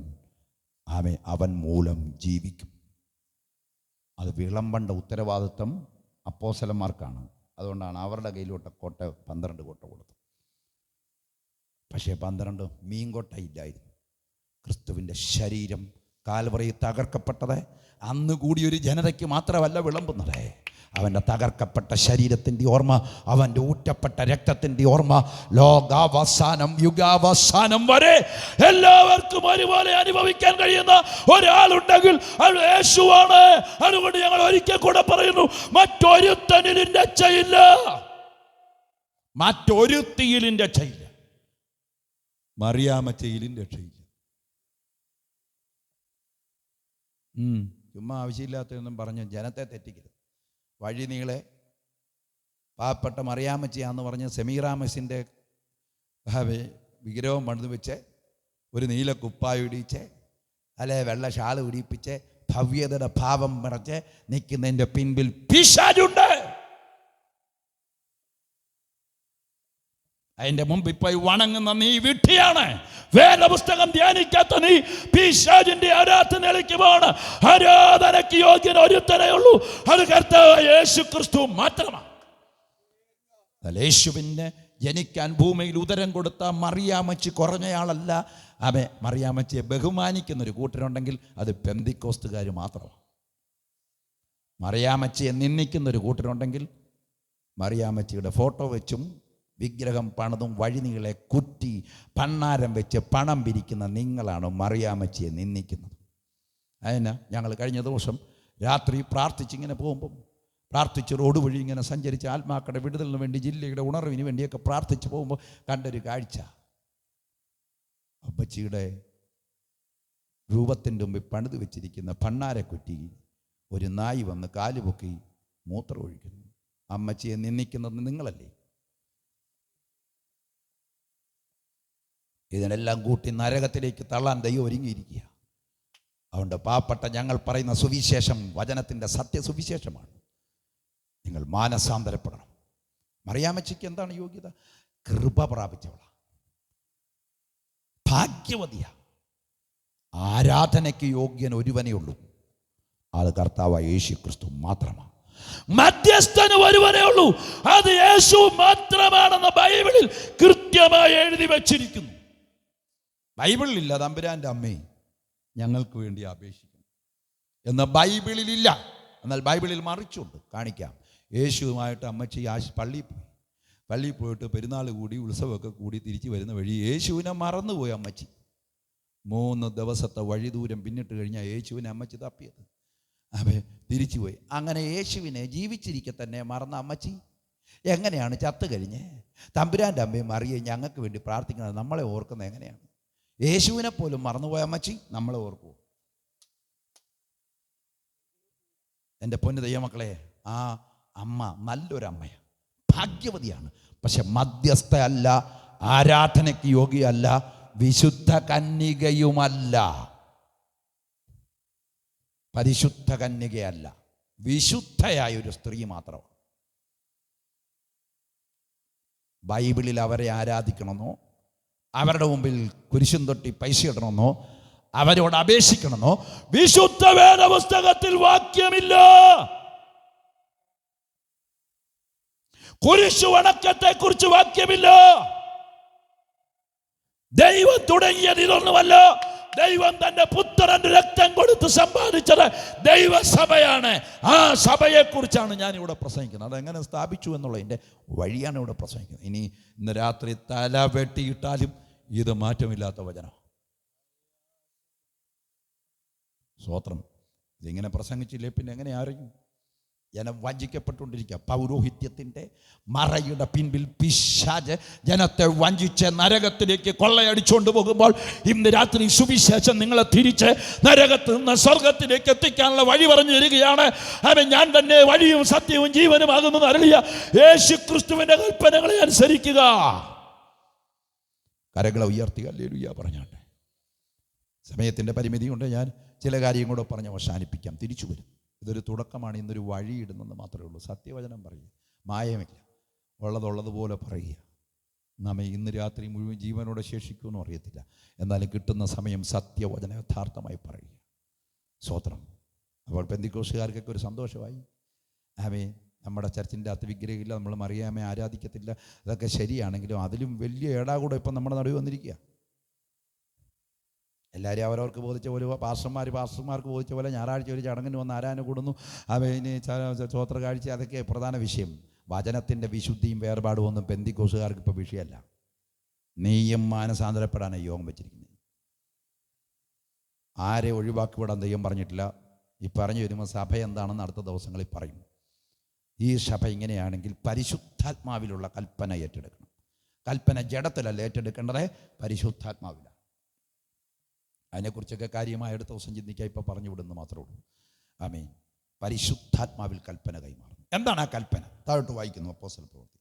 അവൻ മൂലം ജീവിക്കും. അത് വിളമ്പേണ്ട ഉത്തരവാദിത്വം അപ്പോസ്തലന്മാർക്കാണ്. അതുകൊണ്ടാണ് അവരുടെ കയ്യിലോട്ട് 12 കൊട്ട കൊടുത്തത്. പക്ഷേ 12 മീൻകൊട്ട ഇല്ലായിരുന്നു. ക്രിസ്തുവിൻ്റെ ശരീരം കാൽവറിയിൽ തകർക്കപ്പെട്ടത് അന്ന് കൂടി ഒരു ജനതയ്ക്ക് മാത്രമല്ല വിളമ്പുന്നത്. അവൻ്റെ തകർക്കപ്പെട്ട ശരീരത്തിൻ്റെ ഓർമ്മ, അവൻ്റെ ഊറ്റപ്പെട്ട രക്തത്തിൻ്റെ ഓർമ്മ ലോകാവസാനം, യുഗാവസാനം വരെ എല്ലാവർക്കും ഒരുപോലെ അനുഭവിക്കാൻ കഴിയുന്ന ഒരാളുണ്ടെങ്കിൽ അത് യേശുവാണ്. അതുകൊണ്ട് ഞങ്ങൾ ഒരിക്കൽ കൂടെ പറയുന്നു, മറ്റൊരുത്തനിലും രക്ഷയില്ല, മറ്റൊരുത്തിയിലും രക്ഷയില്ല, മറിയാമ്മച്ചിയിലും രക്ഷയില്ല. ചുമ്മാ ആവശ്യമില്ലാത്തതൊന്നും പറഞ്ഞ് ജനത്തെ തെറ്റിക്കരുത്. വഴി നീളെ പാവപ്പെട്ട മറിയാമ്മച്ചിയാന്ന് പറഞ്ഞ് സെമീറാമസിൻ്റെ വിഗ്രഹം പണിത് വെച്ച് ഒരു നീല കുപ്പായ ഇടിച്ച് അല്ലെ വെള്ള ഷാള് പിടിപ്പിച്ച് ഭവ്യതയുടെ ഭാവം മറച്ച് നിൽക്കുന്നതിൻ്റെ പിൻപിൽ പിശാചുണ്ട്. അതിൻ്റെ മുമ്പ് പോയി വണങ്ങുന്ന നീ വിഡ്ഢിയാണ്. വേദപുസ്തകം ധ്യാനിക്കാത്ത നീ പിശാചിന്റെ ആരാധനയിലേക്ക് പോണ്. ആരാധനയ്ക്ക് യോഗ്യൻ ഒരുത്തനേ ഉള്ളൂ, അത് കർത്താവായ യേശു ക്രിസ്തു മാത്രമാണ്. യേശുവിന് ജനിക്കാൻ ഭൂമിയിൽ ഉദരം കൊടുത്ത മറിയാമ്മച്ചി കുറഞ്ഞയാളല്ല. മറിയാമ്മച്ചിയെ ബഹുമാനിക്കുന്നൊരു കൂട്ടരുണ്ടെങ്കിൽ അത് പെന്തിക്കോസ്തുകാർ മാത്രമാണ്. മറിയാമ്മച്ചിയെ നിന്ദിക്കുന്നൊരു കൂട്ടരുണ്ടെങ്കിൽ മറിയാമ്മച്ചിയുടെ ഫോട്ടോ വെച്ചും വിഗ്രഹം പണിതും വഴിനീളെ കുറ്റി പണ്ണാരം വെച്ച് പണം പിരിക്കുന്ന നിങ്ങളാണ് മറിയാമ്മച്ചിയെ നിന്ദിക്കുന്നത്. അതിന് ഞങ്ങൾ കഴിഞ്ഞ ദിവസം രാത്രി പ്രാർത്ഥിച്ചിങ്ങനെ പോകുമ്പം, പ്രാർത്ഥിച്ച് റോഡ് വഴി ഇങ്ങനെ സഞ്ചരിച്ച് ആത്മാക്കളുടെ വിടുതലിന് വേണ്ടി, ജില്ലയുടെ ഉണർവിന് വേണ്ടിയൊക്കെ പ്രാർത്ഥിച്ച് പോകുമ്പോൾ കണ്ടൊരു കാഴ്ച, അമ്മച്ചിയുടെ രൂപത്തിൻ്റെ മുമ്പിൽ പണിത് വെച്ചിരിക്കുന്ന ഭണ്ണാരക്കുറ്റി ഒരു നായി വന്ന് കാലുപൊക്കി മൂത്രം ഒഴിക്കുന്നു. അമ്മച്ചിയെ നിന്ദിക്കുന്നത് നിങ്ങളല്ലേ? ഇതിനെല്ലാം കൂട്ടി നരകത്തിലേക്ക് തള്ളാൻ ദൈവം ഒരുങ്ങിയിരിക്കുക. അതുകൊണ്ട് പാവപ്പെട്ട ഞങ്ങൾ പറയുന്ന സുവിശേഷം വചനത്തിൻ്റെ സത്യസുവിശേഷമാണ്. നിങ്ങൾ മാനസാന്തരപ്പെടണം. മറിയാമ്മച്ചിക്ക് എന്താണ് യോഗ്യത? കൃപ പ്രാപിച്ചവള, ഭാഗ്യവതിയ. ആരാധനയ്ക്ക് യോഗ്യൻ ഒരുവനേ ഉള്ളൂ, അത് കർത്താവായ യേശു ക്രിസ്തു മാത്രമാണ്. മധ്യസ്ഥന് ഒരുവനേ ഉള്ളൂ, അത് യേശു മാത്രമാണെന്ന് ബൈബിളിൽ കൃത്യമായി എഴുതി വച്ചിരിക്കുന്നു. ബൈബിളിലില്ല തമ്പുരാൻ്റെ അമ്മേ ഞങ്ങൾക്ക് വേണ്ടി അപേക്ഷിക്കുന്നു എന്ന് ബൈബിളിലില്ല. എന്നാൽ ബൈബിളിൽ മറിച്ചുണ്ട്. കാണിക്കാം. യേശുവുമായിട്ട് അമ്മച്ചി പള്ളിയിൽ പോയിട്ട് പെരുന്നാൾ കൂടി ഉത്സവമൊക്കെ കൂടി തിരിച്ചു വരുന്ന വഴി യേശുവിനെ മറന്നുപോയി അമ്മച്ചി. 3 ദിവസത്തെ വഴി ദൂരം പിന്നിട്ട് കഴിഞ്ഞാൽ യേശുവിനെ അമ്മച്ചി തപ്പിയത്. തിരിച്ചുപോയി. അങ്ങനെ യേശുവിനെ ജീവിച്ചിരിക്കെ തന്നെ മറന്ന അമ്മച്ചി എങ്ങനെയാണ് ചത്തു കഴിഞ്ഞ് തമ്പുരാൻ്റെ അമ്മയും മറിയെ ഞങ്ങൾക്ക് വേണ്ടി പ്രാർത്ഥിക്കുന്നത്? നമ്മളെ ഓർക്കുന്നത് എങ്ങനെയാണ്? യേശുവിനെ പോലും മറന്നുപോയ അമ്മച്ചി നമ്മളെ ഓർക്കുമോ? എൻ്റെ പൊന്നു ദൈവമക്കളെ, ആ അമ്മ നല്ലൊരമ്മയാണ്, ഭാഗ്യവതിയാണ്. പക്ഷെ മധ്യസ്ഥ അല്ല, ആരാധനയ്ക്ക് യോഗ്യയല്ല, വിശുദ്ധ കന്യകയുമല്ല. പരിശുദ്ധ കന്യകയല്ല, വിശുദ്ധയായ ഒരു സ്ത്രീ മാത്രമാണ്. ബൈബിളിൽ അവരെ ആരാധിക്കണമെന്നോ അവരുടെ മുമ്പിൽ കുരിശും തൊട്ടി പൈസ ഇടണമെന്നോ അവരോട് അപേക്ഷിക്കണമെന്നോ വിശുദ്ധ വേദപുസ്തകത്തിൽ വാക്യമില്ല. കുരിശു വണക്കത്തെ കുറിച്ച് വാക്യമില്ല. ദൈവം തുടങ്ങിയത് ഇതൊന്നുമല്ല. ദൈവം തന്റെ പുത്രന്റെ രക്തം കൊടുത്ത് സമ്പാദിച്ചത് ദൈവസഭയാണ്. ആ സഭയെ കുറിച്ചാണ് ഞാൻ ഇവിടെ പ്രസംഗിക്കുന്നത്. അതെങ്ങനെ സ്ഥാപിച്ചു എന്നുള്ളതിൻ്റെ വഴിയാണ് ഇവിടെ പ്രസംഗിക്കുന്നത്. ഇന്ന് രാത്രി തല വെട്ടിയിട്ടാലും ഇത് മാറ്റമില്ലാത്ത വചനം. സ്തോത്രം. ഇതിങ്ങനെ പ്രസംഗിച്ചില്ലേ പിന്നെ എങ്ങനെ അറിയും? ജനം വഞ്ചിക്കപ്പെട്ടുകൊണ്ടിരിക്കുക. പൗരോഹിത്യത്തിൻ്റെ മറയുടെ പിൻപിൽ പിശാച് ജനത്തെ വഞ്ചിച്ച് നരകത്തിലേക്ക് കൊള്ളയടിച്ചുകൊണ്ട് പോകുമ്പോൾ ഇന്ന് രാത്രി സുവിശേഷം നിങ്ങളെ തിരിച്ച് നരകത്തിൽ നിന്ന് സ്വർഗത്തിലേക്ക് എത്തിക്കാനുള്ള വഴി പറഞ്ഞു തരികയാണ്. അവൻ ഞാൻ തന്നെ വഴിയും സത്യവും ജീവനുമാകുന്നു അരുളിയ യേശു ക്രിസ്തുവിൻ്റെ കൽപ്പനകളെ അനുസരിക്കുക. കരങ്ങളെ ഉയർത്തി ഹല്ലേലൂയ പറഞ്ഞാട്ടെ. സമയത്തിൻ്റെ പരിമിതി കൊണ്ട് ഞാൻ ചില കാര്യം കൂടെ പറഞ്ഞ് അവസാനിപ്പിക്കാം. തിരിച്ചു വരും. ഇതൊരു തുടക്കമാണ്. ഇന്നൊരു വഴിയിടുന്നെന്ന് മാത്രമേ ഉള്ളൂ. സത്യവചനം പറയുക, മായമില്ല, ഉള്ളതുള്ളതുപോലെ പറയുക. നമ്മെ ഇന്ന് രാത്രി മുഴുവൻ ജീവനോടെ ശേഷിക്കുമെന്നും അറിയത്തില്ല. എന്നാലും കിട്ടുന്ന സമയം സത്യവചനം യഥാർത്ഥമായി പറയുക. സ്തോത്രം. അപ്പോൾ പെന്തിക്കോസുകാർക്കൊക്കെ ഒരു സന്തോഷമായി. ആമേൻ. നമ്മുടെ ചർച്ചിൻ്റെ അകത്ത് വിഗ്രഹമില്ല, നമ്മൾ മറിയാമേ ആരാധിക്കത്തില്ല, അതൊക്കെ ശരിയാണെങ്കിലും അതിലും വലിയ ഏടാകൂടെ ഇപ്പം നമ്മുടെ നടുവ് വന്നിരിക്കുക. എല്ലാവരും അവരവർക്ക് ബോധിച്ച പോലെ പാസ്റ്റർമാർക്ക് ബോധിച്ച പോലെ ഞായറാഴ്ച ഒരു ചടങ്ങിന് വന്ന് ആരാധന കൂടുന്നു, അവന് സ്തോത്ര കാഴ്ച, അതൊക്കെ പ്രധാന വിഷയം. വചനത്തിൻ്റെ വിശുദ്ധിയും വേർപാടും ഒന്നും പെന്തിക്കോസുകാർക്ക് ഇപ്പോൾ വിഷയമല്ല. നീയും മാനസാന്തരപ്പെടാനാണ് യോഗം വെച്ചിരിക്കുന്നത്. ആരെ ഒഴിവാക്കിവിടാൻ ദൈവം പറഞ്ഞിട്ടില്ല. ഈ പറഞ്ഞു വരുമ്പോൾ സഭ എന്താണെന്ന് അടുത്ത ദിവസങ്ങളിൽ പറയും. ഈ സഭ ഇങ്ങനെയാണെങ്കിൽ പരിശുദ്ധാത്മാവിലുള്ള കൽപ്പന ഏറ്റെടുക്കണം. കൽപ്പന ജഡത്തിലല്ല ഏറ്റെടുക്കേണ്ടത്, പരിശുദ്ധാത്മാവിലാണ്. അതിനെക്കുറിച്ചൊക്കെ കാര്യമായി അടുത്ത ദിവസം ചിന്തിക്കാൻ ഇപ്പോൾ പറഞ്ഞു വിടുന്നു മാത്രമേ ഉള്ളൂ. ആമേൻ. പരിശുദ്ധാത്മാവിൽ കൽപ്പന കൈമാറുന്നു. എന്താണ് ആ കൽപ്പന? താഴോട്ട് വായിക്കുന്നു. അപ്പോസ്തല പ്രവൃത്തി.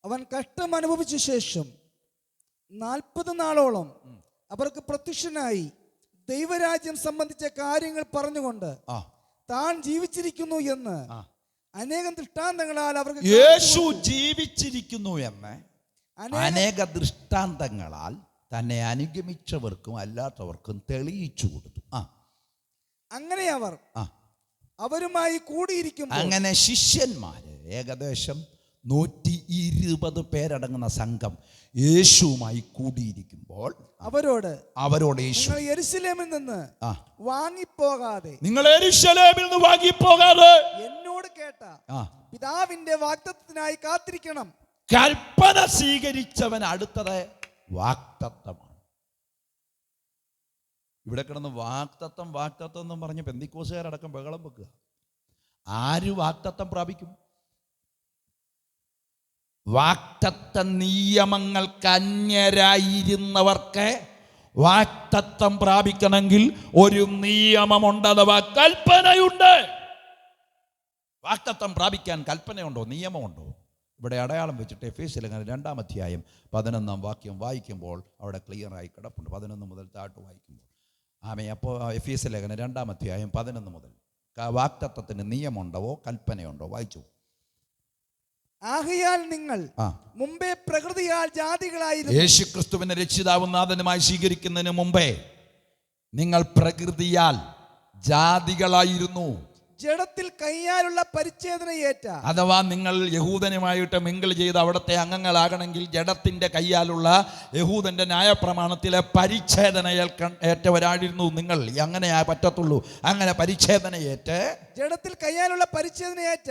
അവൻ കഷ്ടം അനുഭവിച്ച ശേഷം 40 നാളോളം അവർക്ക് പ്രത്യക്ഷനായി ദൈവരാജ്യം സംബന്ധിച്ച കാര്യങ്ങൾ പറഞ്ഞുകൊണ്ട് താൻ ജീവിച്ചിരിക്കുന്നു എന്ന് അനേകം ദൃഷ്ടാന്തങ്ങളാൽ അവർക്ക് യേശു ജീവിച്ചിരിക്കുന്നു എന്ന് അനേക ദൃഷ്ടാന്തങ്ങളാൽ തന്നെ അനുഗമിച്ചവർക്കും അല്ലാത്തവർക്കും തെളിയിച്ചു കൊടുത്തു. അങ്ങനെ അവർ അവരുമായി കൂടിയിരിക്കും. അങ്ങനെ ശിഷ്യന്മാര് ഏകദേശം 120 പേരടങ്ങുന്ന സംഘം യേശുവുമായി കൂടിയിരിക്കുമ്പോൾ അവരോട് യേശു യെരൂശലേമിൽ നിന്ന് വാങ്ങിപ്പോകാതെ എന്നോട് കേട്ട പിതാവിന്റെ വാഗ്ദത്തത്തിനായി കാത്തിരിക്കണം. കൽപ്പന സ്വീകരിച്ചവൻ അടുത്തത് വാഗ്ദത്തമാണ്. ഇവിടെ കിടന്ന് വാഗ്ദത്തം എന്നും പറഞ്ഞ് പെന്തിക്കോസുകാരടക്കം ബഹളം വെക്കുക. ആര് വാഗ്ദത്തം പ്രാപിക്കും? വാഗ്ദത്ത നിയമങ്ങൾക്ക് അന്യരായിരുന്നവർക്ക് വാഗ്ദത്തം പ്രാപിക്കണമെങ്കിൽ ഒരു നിയമമുണ്ട്, അഥവാ കൽപ്പനയുണ്ട്. വാഗ്ദത്തം പ്രാപിക്കാൻ കൽപ്പനയുണ്ടോ? നിയമമുണ്ടോ? ഇവിടെ അടയാളം വെച്ചിട്ട് എഫേസ്യ ലേഖനം 2-ാം അധ്യായം 11-ാം വാക്യം വായിക്കുമ്പോൾ അവിടെ ക്ലിയറായി കിടപ്പുണ്ട്. 11 മുതൽ താഴോട്ട് വായിക്കുമ്പോൾ അപ്പോൾ എഫേസ്യ ലേഖനം 2-ാം അധ്യായം 11 മുതൽ വാഗ്ദത്തത്തിന് നിയമമുണ്ടോ കൽപ്പനയുണ്ടോ? വായിച്ചു. ആകയാൽ നിങ്ങൾ മുമ്പേ പ്രകൃതിയാൽ ജാതികളായിരുന്നു. യേശുക്രിസ്തുവിനെ രക്ഷിതാവും നാഥനുമായി സ്വീകരിക്കുന്നതിന് മുമ്പേ നിങ്ങൾ പ്രകൃതിയാൽ ജാതികളായിരുന്നു. ജഡത്തിൽ കയ്യാലുള്ള പരിച്ഛേദനയേറ്റ, അഥവാ നിങ്ങൾ യഹൂദനുമായിട്ട് മിങ്കിൾ ചെയ്ത് അവിടുത്തെ അംഗങ്ങളാകണമെങ്കിൽ ജഡത്തിന്റെ കയ്യാലുള്ള യഹൂദന്റെ ന്യായപ്രമാണത്തിലെ പരിച്ഛേദന ഏറ്റവരായിരുന്നു നിങ്ങൾ. അങ്ങനെ പറ്റത്തുള്ളൂ. അങ്ങനെ പരിച്ഛേദനയേറ്റ് ജഡത്തിൽ കയ്യാലുള്ള പരിച്ഛേദനയേറ്റ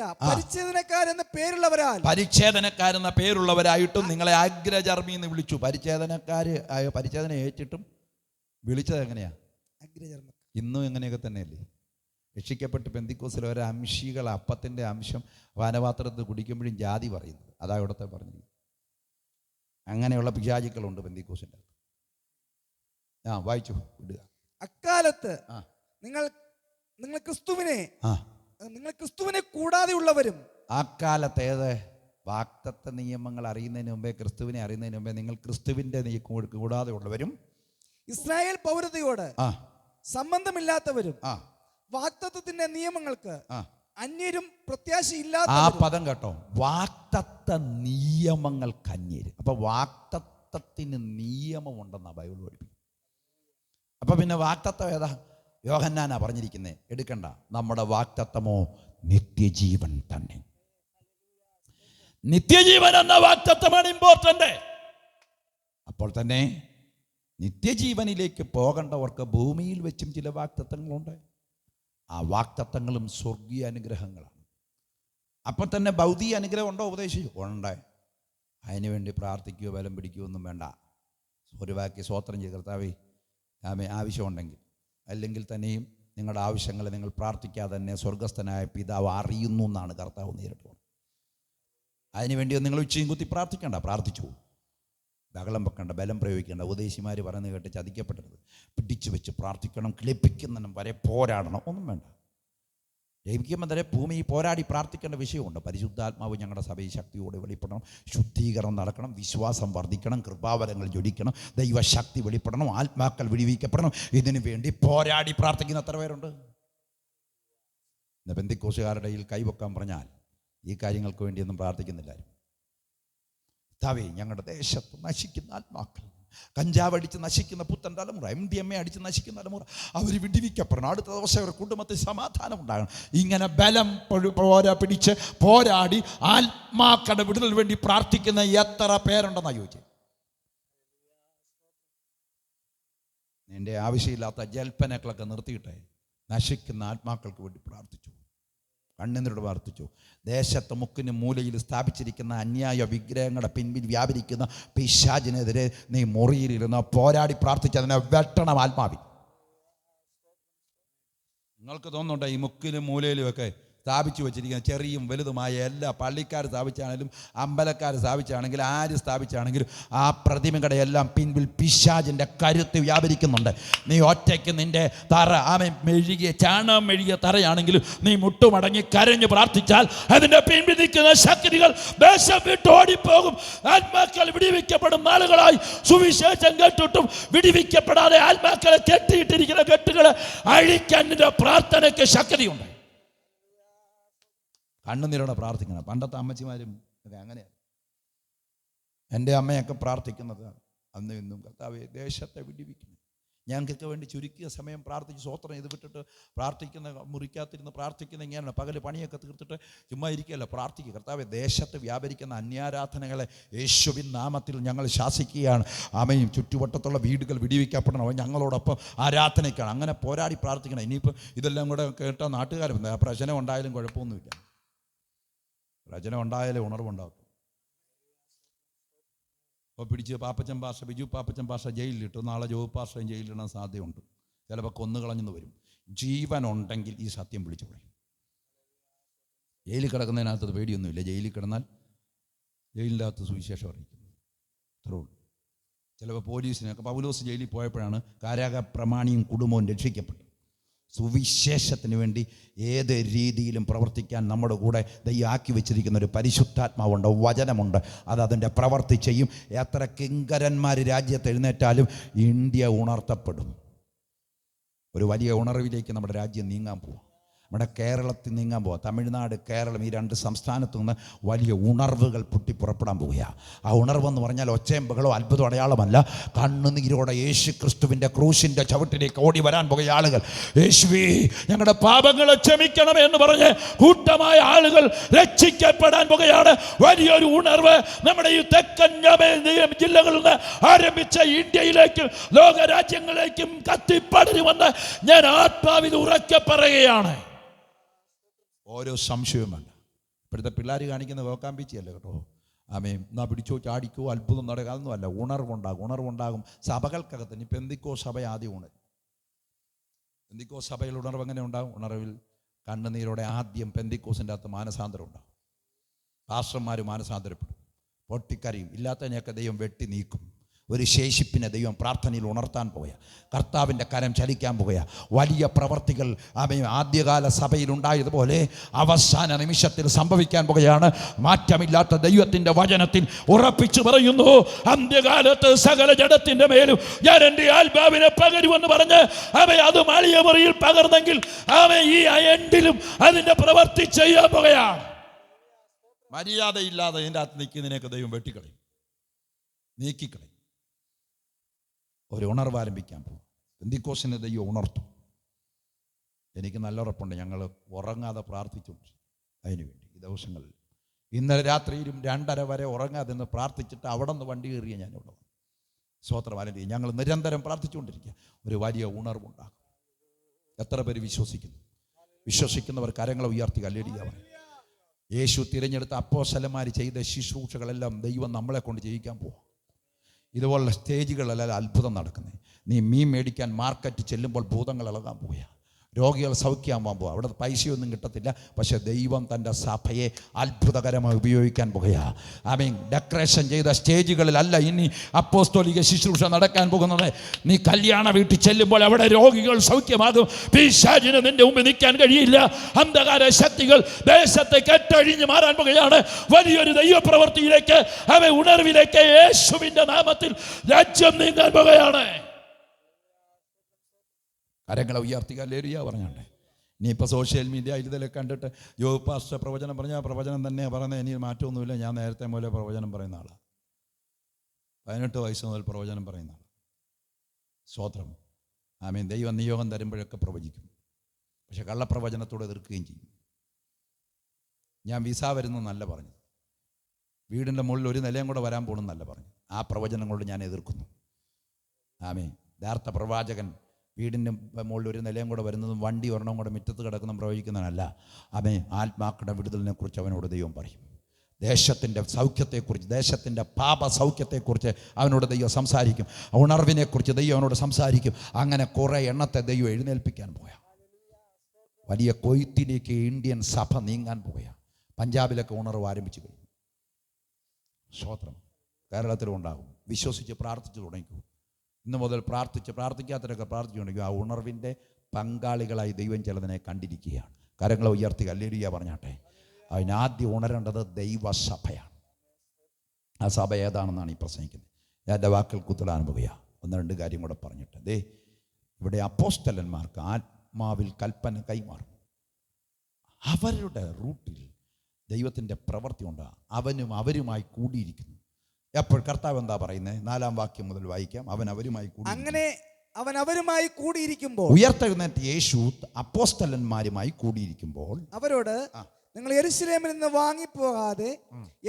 പരിച്ഛേദനക്കാരെന്ന പേരുള്ളവരായിട്ടും നിങ്ങളെ അഗ്രചർമ്മി എന്ന് വിളിച്ചു. പരിച്ഛേദന ഏറ്റിട്ടും വിളിച്ചത് എങ്ങനെയാ? അഗ്രചർമ്മ. ഇന്നും എങ്ങനെയൊക്കെ തന്നെയല്ലേ? രക്ഷിക്കപ്പെട്ട് പെന്തിക്കോസിൽ ഒരു അംശികൾ അപ്പത്തിൻ്റെ അംശം പാനപാത്രത്തിൽ കുടിക്കുമ്പോഴും ജാതി പറയുന്നത്. അതാ ഇവിടുത്തെ പറഞ്ഞത്. അങ്ങനെയുള്ള പിശാചുക്കളുണ്ട് പെന്തിക്കോസിൻ്റെ അകത്ത്. വായിച്ചു വിടുക. അക്കാലത്ത് നിങ്ങൾ ക്രിസ്തുവിനെ കൂടാതെ ഉള്ളവരും. അക്കാലത്ത് ഏത്? വാഗ്ദത്ത നിയമങ്ങൾ അറിയുന്നതിന് മുമ്പേ, ക്രിസ്തുവിനെ അറിയുന്നതിന് മുമ്പേ നിങ്ങൾ ക്രിസ്തുവിൻ്റെ കൂടാതെ ഉള്ളവരും, ഇസ്രായേൽ പൗരതയോട് സംബന്ധമില്ലാത്തവരും, വാഗ്ദത്തത്തിന്റെ നിയമങ്ങൾക്ക് അന്യരും പ്രത്യാശയില്ലാത്ത. ആ പദം കേട്ടോ, വാഗ്ദത്ത നിയമങ്ങൾക്ക് അന്യരും. അപ്പൊ വാഗ്ദത്തത്തിന് നിയമമുണ്ടെന്നാ ബൈബിൾ പഠിപ്പിക്കും. അപ്പൊ പിന്നെ വാഗ്ദത്തം ഏതാ? യോഹന്നാനാ പറഞ്ഞിരിക്കുന്നത്. എടുക്കണ്ട. നമ്മുടെ വാഗ്ദത്തമോ നിത്യജീവൻ തന്നെ. നിത്യജീവൻ എന്ന വാഗ്ദത്തമാണ് ഇമ്പോർട്ടന്റ്. അപ്പോൾ തന്നെ നിത്യജീവനിലേക്ക് പോകേണ്ടവർക്ക് ഭൂമിയിൽ വെച്ചും ചില വാഗ്ദത്തങ്ങളുണ്ട്. ആ വാഗ്ദത്തങ്ങളും സ്വർഗീയ അനുഗ്രഹങ്ങളാണ്. അപ്പം തന്നെ ഭൗതിക അനുഗ്രഹം ഉണ്ടോ? ഉപദേശിച്ചു ഉണ്ട്. അതിനുവേണ്ടി പ്രാർത്ഥിക്കുകയോ ബലം പിടിക്കുകയോ ഒന്നും വേണ്ട. ഒരു വാക്യ സ്വോത്രം ചെയ്ത് കർത്താവേ ആവശ്യമുണ്ടെങ്കിൽ, അല്ലെങ്കിൽ തന്നെയും നിങ്ങളുടെ ആവശ്യങ്ങളെ നിങ്ങൾ പ്രാർത്ഥിക്കാതെ തന്നെ സ്വർഗസ്ഥനായ പിതാവ് അറിയുന്നു എന്നാണ് കർത്താവ് നേരിട്ട് പറഞ്ഞത്. അതിനുവേണ്ടി നിങ്ങൾ ഉച്ചയും കുത്തി പ്രാർത്ഥിക്കേണ്ട. പ്രാർത്ഥിച്ചു. ബഹളം വെക്കേണ്ട, ബലം പ്രയോഗിക്കേണ്ട. ഉപദേശിമാർ പറയുന്നത് കേട്ട് ചതിക്കപ്പെട്ടത്. പിടിച്ചു വെച്ച് പ്രാർത്ഥിക്കണം, കിളിപ്പിക്കുന്നതിനും വരെ പോരാടണം. ഒന്നും വേണ്ട. ജയിക്കുമ്പോൾ വരെ ഭൂമി പോരാടി പ്രാർത്ഥിക്കേണ്ട വിഷയമുണ്ട്. പരിശുദ്ധാത്മാവ് ഞങ്ങളുടെ സഭയിൽ ശക്തിയോടെ വെളിപ്പെടണം. ശുദ്ധീകരണം നടക്കണം. വിശ്വാസം വർദ്ധിക്കണം. കൃപാവരങ്ങൾ ജ്വലിക്കണം. ദൈവശക്തി വെളിപ്പെടണം. ആത്മാക്കൾ വിടുവിക്കപ്പെടണം. ഇതിനു വേണ്ടി പോരാടി പ്രാർത്ഥിക്കുന്ന എത്ര പേരുണ്ട്? ഇന്ന് പെന്തിക്കോസുകാരുടെ കൈവെക്കാൻ പറഞ്ഞാൽ ഈ കാര്യങ്ങൾക്ക് വേണ്ടിയൊന്നും പ്രാർത്ഥിക്കുന്നില്ല. താവേ, ഞങ്ങളുടെ ദേശത്ത് നശിക്കുന്ന ആത്മാക്കൾ, കഞ്ചാവ് അടിച്ച് നശിക്കുന്ന പുത്തൻ തലമുറ, MDMA അടിച്ച് നശിക്കുന്ന തലമുറ, അവർ വിടുവിക്കപ്പെടണം. അടുത്ത ദിവസം അവരുടെ കുടുംബത്തിൽ സമാധാനം ഉണ്ടാകണം. ഇങ്ങനെ ബലം പിടിച്ച് പോരാടി ആത്മാക്കളുടെ വിടുതൽ വേണ്ടി പ്രാർത്ഥിക്കുന്ന എത്ര പേരുണ്ടെന്നാ ചോദിച്ചത്. നിന്റെ ആവശ്യമില്ലാത്ത ജൽപ്പനകളൊക്കെ നിർത്തിയിട്ടെ നശിക്കുന്ന ആത്മാക്കൾക്ക് വേണ്ടി പ്രാർത്ഥിച്ചു. കണ്ണുനീരോട് പ്രാർത്ഥിച്ചു. ദേശത്ത് മുക്കിന് മൂലയിൽ സ്ഥാപിച്ചിരിക്കുന്ന അന്യായ വിഗ്രഹങ്ങളുടെ പിൻപിൽ വ്യാപരിക്കുന്ന പിശാചിനെതിരെ നീ മുറിയിലിരുന്ന് പോരാടി പ്രാർത്ഥിച്ച് അതിനെ വെട്ടണം ആത്മാവി. നിങ്ങൾക്ക് തോന്നുന്നുണ്ടോ ഈ മുക്കിലും മൂലയിലും ഒക്കെ സ്ഥാപിച്ചു വെച്ചിരിക്കുന്ന ചെറിയും വലുതുമായ എല്ലാ പള്ളിക്കാർ സ്ഥാപിച്ചാണെങ്കിലും അമ്പലക്കാർ സ്ഥാപിച്ചാണെങ്കിലും ആര് സ്ഥാപിച്ചാണെങ്കിലും ആ പ്രതിമകളുടെ എല്ലാം പിൻപിൽ പിശാചിൻ്റെ കരുത്ത് വ്യാപരിക്കുന്നുണ്ട്. നീ ഒറ്റയ്ക്ക് നിൻ്റെ തറ മെഴുകിയ ചാണം മെഴുകിയ തറയാണെങ്കിലും നീ മുട്ടുമടങ്ങി കരഞ്ഞ് പ്രാർത്ഥിച്ചാൽ അതിൻ്റെ പിൻപിൽ നിൽക്കുന്ന ശക്തികൾ ദേശം വിട്ട് ഓടിപ്പോകും. ആത്മാക്കൾ വിടിവിക്കപ്പെടും. നാളുകളായി സുവിശേഷം കേട്ടിട്ടും വിടിവിക്കപ്പെടാതെ ആത്മാക്കളെ കെട്ടിയിട്ടിരിക്കുന്ന കെട്ടുകളെ അഴിക്കാൻ നിന്റെ പ്രാർത്ഥനയ്ക്ക് ശക്തിയുണ്ട്. കണ്ണുനീരോടെ പ്രാർത്ഥിക്കണം. പണ്ടത്തെ അമ്മച്ചിമാരും അങ്ങനെയാണ്. എൻ്റെ അമ്മയൊക്കെ പ്രാർത്ഥിക്കുന്നത് അന്നും ഇന്നും, കർത്താവേ ദേശത്തെ വിടിവിക്കണം. ഞങ്ങൾക്കൊക്കെ വേണ്ടി ചുരുക്കിയ സമയം പ്രാർത്ഥിച്ച് സ്വോത്രം ചെയ്ത് വിട്ടിട്ട് പ്രാർത്ഥിക്കുന്ന, മുറിക്കാത്തിരുന്ന് പ്രാർത്ഥിക്കുന്ന ഇങ്ങനെയാണ്. പകൽ പണിയൊക്കെ തീർത്തിട്ട് ചുമ്മാ ഇരിക്കുകയല്ല, പ്രാർത്ഥിക്കുക. കർത്താവേ, ദേശത്ത് വ്യാപരിക്കുന്ന അന്യാരാധനകളെ യേശുവിൻ നാമത്തിൽ ഞങ്ങൾ ശാസിക്കുകയാണ്. ആമേൻ. ചുറ്റുവട്ടത്തുള്ള വീടുകൾ വിടിവിക്കപ്പെടണം. ഞങ്ങളോടൊപ്പം ആരാധനയ്ക്കാണ്. അങ്ങനെ പോരാടി പ്രാർത്ഥിക്കണം. ഇനിയിപ്പോൾ ഇതെല്ലാം കൂടെ കേട്ട നാട്ടുകാരും പ്രശ്നം ഉണ്ടായാലും കുഴപ്പമൊന്നുമില്ല. പ്രചനം ഉണ്ടായാലേ ഉണർവുണ്ടാകും. അപ്പോൾ പിടിച്ച് പാപ്പച്ചൻ പാഷ, ബിജു പാപ്പച്ചൻ പാഷ ജയിലിലിട്ടു. നാളെ ജോബ് പാഷയും ജയിലിടാൻ സാധ്യതയുണ്ട്. ചിലപ്പോൾ കൊന്നുകളഞ്ഞെന്ന് വരും. ജീവനുണ്ടെങ്കിൽ ഈ സത്യം വിളിച്ചു പറയും. ജയിലിൽ കിടക്കുന്നതിനകത്ത് പേടിയൊന്നുമില്ല. ജയിലിൽ കിടന്നാൽ ജയിലിൻ്റെ അകത്ത് സുവിശേഷം അറിയിക്കുന്നു. അത്രേ ഉള്ളൂ. ചിലപ്പോൾ പോലീസിനൊക്കെ പൗലോസ് ജയിലിൽ പോയപ്പോഴാണ് കാരാഗ പ്രമാണിയും കുടുംബവും രക്ഷിക്കപ്പെട്ടത്. സുവിശേഷത്തിന് വേണ്ടി ഏത് രീതിയിലും പ്രവർത്തിക്കാൻ നമ്മുടെ കൂടെ ദൈവമാക്കി വെച്ചിരിക്കുന്ന ഒരു പരിശുദ്ധാത്മാവുണ്ട്, വചനമുണ്ട്. അത് അതിൻ്റെ പ്രവർത്തി ചെയ്യും. എത്ര കിങ്കരന്മാർ രാജ്യത്ത് എഴുന്നേറ്റാലും ഇന്ത്യ ഉണർത്തപ്പെടും. ഒരു വലിയ ഉണർവിലേക്ക് നമ്മുടെ രാജ്യം നീങ്ങാൻ പോകും. നമ്മുടെ കേരളത്തിൽ നീങ്ങാൻ പോവുക. തമിഴ്നാട്, കേരളം, ഈ രണ്ട് സംസ്ഥാനത്തു നിന്ന് വലിയ ഉണർവുകൾ പൊട്ടിപ്പുറപ്പെടാൻ പോവുകയാണ്. ആ ഉണർവെന്ന് പറഞ്ഞാൽ ഒച്ചയും ബഹളോ അത്ഭുതം അടയാളമല്ല. കണ്ണുനീരോടെ യേശു ക്രിസ്തുവിൻ്റെ ക്രൂശിൻ്റെ ചവിട്ടിലേക്ക് ഓടി വരാൻ പോകുന്ന ആളുകൾ, യേശുവേ ഞങ്ങളുടെ പാപങ്ങളെ ക്ഷമിക്കണമേ എന്ന് പറഞ്ഞ് കൂട്ടമായ ആളുകൾ രക്ഷിക്കപ്പെടാൻ പോകുകയാണ്. വലിയൊരു ഉണർവ് നമ്മുടെ ഈ തെക്കൻ ജില്ലകളിൽ നിന്ന് ആരംഭിച്ച ഇന്ത്യയിലേക്കും ലോകരാജ്യങ്ങളിലേക്കും കത്തിപ്പടരുമെന്ന് ഞാൻ ആത്മാവിൽ ഉറക്കെ പറയുകയാണ്. ഓരോ സംശയവും വേണ്ട. ഇപ്പോഴത്തെ പിള്ളേർ കാണിക്കുന്ന വേക്കാമ്പിച്ചല്ല കേട്ടോ. ആമേൻ, എന്നാ പിടിച്ചോ ചാടിക്കോ അത്ഭുതം നടക്കുക, അതൊന്നുമല്ല. ഉണർവുണ്ടാകും സഭകൾക്കകത്ത്. ഇനി പെന്തിക്കോ സഭ ആദ്യം ഉണരും. പെന്തിക്കോ സഭയിൽ ഉണർവ് എങ്ങനെ ഉണ്ടാകും? ഉണർവിൽ കണ്ണുനീരോടെ ആദ്യം പെന്തിക്കോസിൻ്റെ അകത്ത് മാനസാന്തരം ഉണ്ടാകും. പാസ്റ്റർമാർ മാനസാന്തരപ്പെടും, പൊട്ടിക്കരയും. ഇല്ലാത്തതിനെയൊക്കെ ദൈവം വെട്ടി നീക്കും. ഒരു ശേഷിപ്പിനെ ദൈവം പ്രാർത്ഥനയിൽ ഉണർത്താൻ പോകുക. കർത്താവിൻ്റെ കരം ചലിക്കാൻ പോകുക. വലിയ പ്രവർത്തികൾ ആദ്യകാല സഭയിലുണ്ടായതുപോലെ അവസാന നിമിഷത്തിൽ സംഭവിക്കാൻ പോകുകയാണ്. മാറ്റമില്ലാത്ത ദൈവത്തിൻ്റെ വചനത്തിൽ ഉറപ്പിച്ചു പറയുന്നു, അന്ത്യകാലത്ത് സകല ജഡത്തിൻ്റെ മേലും ഞാൻ എൻ്റെ ആത്മാവിനെ പകരുമെന്ന് പറഞ്ഞ് അത് മാളിയ മുറിയിൽ പകർന്നെങ്കിൽ ഈ എൻഡിലും അതിൻ്റെ പ്രവർത്തി ചെയ്യാൻ പോകുകയാണ്. മര്യാദയില്ലാതെ ഇതിൻ്റെ അകത്ത് നിൽക്കുന്നതിനൊക്കെ ദൈവം വെട്ടിക്കളയും, നീക്കിക്കളയും. ഒരു ഉണർവ് ആരംഭിക്കാൻ പോകും. പെന്തിക്കോസിനെ ദൈവം ഉണർത്തും. എനിക്ക് നല്ല ഉറപ്പുണ്ട്. ഞങ്ങൾ ഉറങ്ങാതെ പ്രാർത്ഥിച്ചുകൊണ്ട് അതിനുവേണ്ടി ഈ ദിവസങ്ങളിൽ ഇന്നലെ രാത്രിയിലും 2:30 വരെ ഉറങ്ങാതെ നിന്ന് പ്രാർത്ഥിച്ചിട്ട് അവിടെ നിന്ന് വണ്ടി കയറിയ ഞാനുള്ളത്. സ്തോത്രം. ഞങ്ങൾ നിരന്തരം പ്രാർത്ഥിച്ചുകൊണ്ടിരിക്കുക. ഒരു വലിയ ഉണർവുണ്ടാകും. എത്ര പേര് വിശ്വസിക്കുന്നു? വിശ്വസിക്കുന്നവർ കരങ്ങളെ ഉയർത്തി ഹല്ലേലൂയ പറയും. യേശു തിരഞ്ഞെടുത്ത അപ്പോസ്തലന്മാർ ചെയ്ത ശുശ്രൂഷകളെല്ലാം ദൈവം നമ്മളെ കൊണ്ട് ചെയ്യിക്കാൻ പോകും. ഇതുപോലുള്ള സ്റ്റേജുകളല്ല അത്ഭുതം നടക്കുന്നത്. നീ മീൻ മേടിക്കാൻ മാർക്കറ്റ് ചെല്ലുമ്പോൾ ഭൂതങ്ങൾ ഇളകാൻ പോവുക, രോഗികൾ സൗഖ്യമാകാൻ പോവുക. അവിടെ പൈസയൊന്നും കിട്ടത്തില്ല, പക്ഷെ ദൈവം തൻ്റെ സഭയെ അത്ഭുതകരമായി ഉപയോഗിക്കാൻ പോകുക. ആമേൻ. ഡെക്കറേഷൻ ചെയ്ത സ്റ്റേജുകളിലല്ല ഇനി അപ്പോസ്തോലിക ശുശ്രൂഷ നടക്കാൻ പോകുന്നത്. നീ കല്യാണ വീട്ടിൽ ചെല്ലുമ്പോൾ അവിടെ രോഗികൾ സൗഖ്യമാകും. പിശാചിന് നിന്റെ മുമ്പിൽ നിൽക്കാൻ കഴിയില്ല. അന്ധകാര ശക്തികൾ ദേശത്തെ കെട്ടഴിഞ്ഞ് മാറാൻ പോകുകയാണ്. വലിയൊരു ദൈവപ്രവൃത്തിയിലേക്ക്, ഉണർവിലേക്ക് യേശുവിൻ്റെ നാമത്തിൽ രാജ്യം നീങ്ങാൻ പോകുകയാണ്. കരങ്ങളെ ഉയർത്തി ഹല്ലേലൂയ പറഞ്ഞാണ്ടേ. ഇനിയിപ്പോൾ സോഷ്യൽ മീഡിയ ഇതിലൊക്കെ കണ്ടിട്ട് ജോബ് പാസ്റ്റർ പ്രവചനം പറഞ്ഞാൽ പ്രവചനം തന്നെയാണ് പറയുന്നത്. ഇനി മാറ്റമൊന്നുമില്ല. ഞാൻ നേരത്തെ മുതലേ പ്രവചനം പറയുന്ന ആളാണ്. 18 വയസ്സ് മുതൽ പ്രവചനം പറയുന്ന ആളാണ്. സ്തോത്രം. ആമേൻ. ദൈവം നിയോഗം തരുമ്പോഴൊക്കെ പ്രവചിക്കും, പക്ഷെ കള്ളപ്രവചനത്തോടെ എതിർക്കുകയും ചെയ്യും. ഞാൻ വിസ വരുന്നെന്നല്ല പറഞ്ഞു, വീടിൻ്റെ മുകളിൽ ഒരു നിലയും കൂടെ വരാൻ പോകണമെന്നല്ല പറഞ്ഞു. ആ പ്രവചനം കൊണ്ട് ഞാൻ എതിർക്കുന്നു. ആമേൻ. യഥാർത്ഥ പ്രവാചകൻ വീടിൻ്റെ മുകളിൽ ഒരു നിലയും കൂടെ വരുന്നതും വണ്ടി ഒരെണ്ണം കൂടെ മുറ്റത്ത് കിടക്കുന്നതും പ്രവചിക്കുന്നതിനല്ല. അവൻ ആത്മാക്കളുടെ വിടുതലിനെ കുറിച്ച് അവനോട് ദൈവം പറയും. ദേശത്തിൻ്റെ സൗഖ്യത്തെക്കുറിച്ച്, ദേശത്തിൻ്റെ പാപ സൗഖ്യത്തെക്കുറിച്ച് അവനോട് ദൈവം സംസാരിക്കും. ഉണർവിനെക്കുറിച്ച് ദൈവം അവനോട് സംസാരിക്കും. അങ്ങനെ കുറേ എണ്ണത്തെ ദൈവം എഴുന്നേൽപ്പിക്കാൻ പോയ വലിയ കൊയ്ത്തിലേക്ക് ഇന്ത്യൻ സഭ നീങ്ങാൻ പോയ. പഞ്ചാബിലൊക്കെ ഉണർവ് ആരംഭിച്ചു കഴിഞ്ഞു. സ്തോത്രം. കേരളത്തിലും ഉണ്ടാകും. വിശ്വസിച്ച് പ്രാർത്ഥിച്ചു തുടങ്ങിക്കൂ. ഇന്ന് മുതൽ പ്രാർത്ഥിക്കാത്തവരൊക്കെ പ്രാർത്ഥിച്ചുകൊണ്ടിരിക്കും. ആ ഉണർവിൻ്റെ പങ്കാളികളായി ദൈവം ചിലതിനെ കണ്ടിരിക്കുകയാണ്. കരങ്ങളെ ഉയർത്തി ഹല്ലേലൂയ പറഞ്ഞാട്ടെ. അതിനാദ്യം ഉണരേണ്ടത് ദൈവസഭയാണ്. ആ സഭ ഏതാണെന്നാണ് ഈ പ്രസംഗിക്കുന്നത്. എൻ്റെ വാക്കിൽ കുത്തലാൻ പോകുക. 1-2 കാര്യം കൂടെ പറഞ്ഞിട്ട് ഇവിടെ അപ്പോസ്തലന്മാർക്ക് ആത്മാവിൽ കൽപ്പന കൈമാറും. അവരുടെ റൂട്ടിൽ ദൈവത്തിൻ്റെ പ്രവൃത്തി ഉണ്ട്. അവരുമായി കൂടിയിരിക്കുന്നു. അപ്പോൾ കർത്താവ് എന്താ പറയുന്നത്? 4-ാം വാക്യം മുതൽ വായിക്കാം. അവരുമായി കൂടി, അങ്ങനെ അവരുമായി കൂടിയിരിക്കുമ്പോൾ, ഉയർത്തെഴുന്നേറ്റ യേശു അപ്പോസ്തലന്മാരുമായി കൂടിയിരിക്കുമ്പോൾ അവരോട്, നിങ്ങൾ യെരൂശലേമിൽ നിന്ന് വാങ്ങിപ്പോകാതെ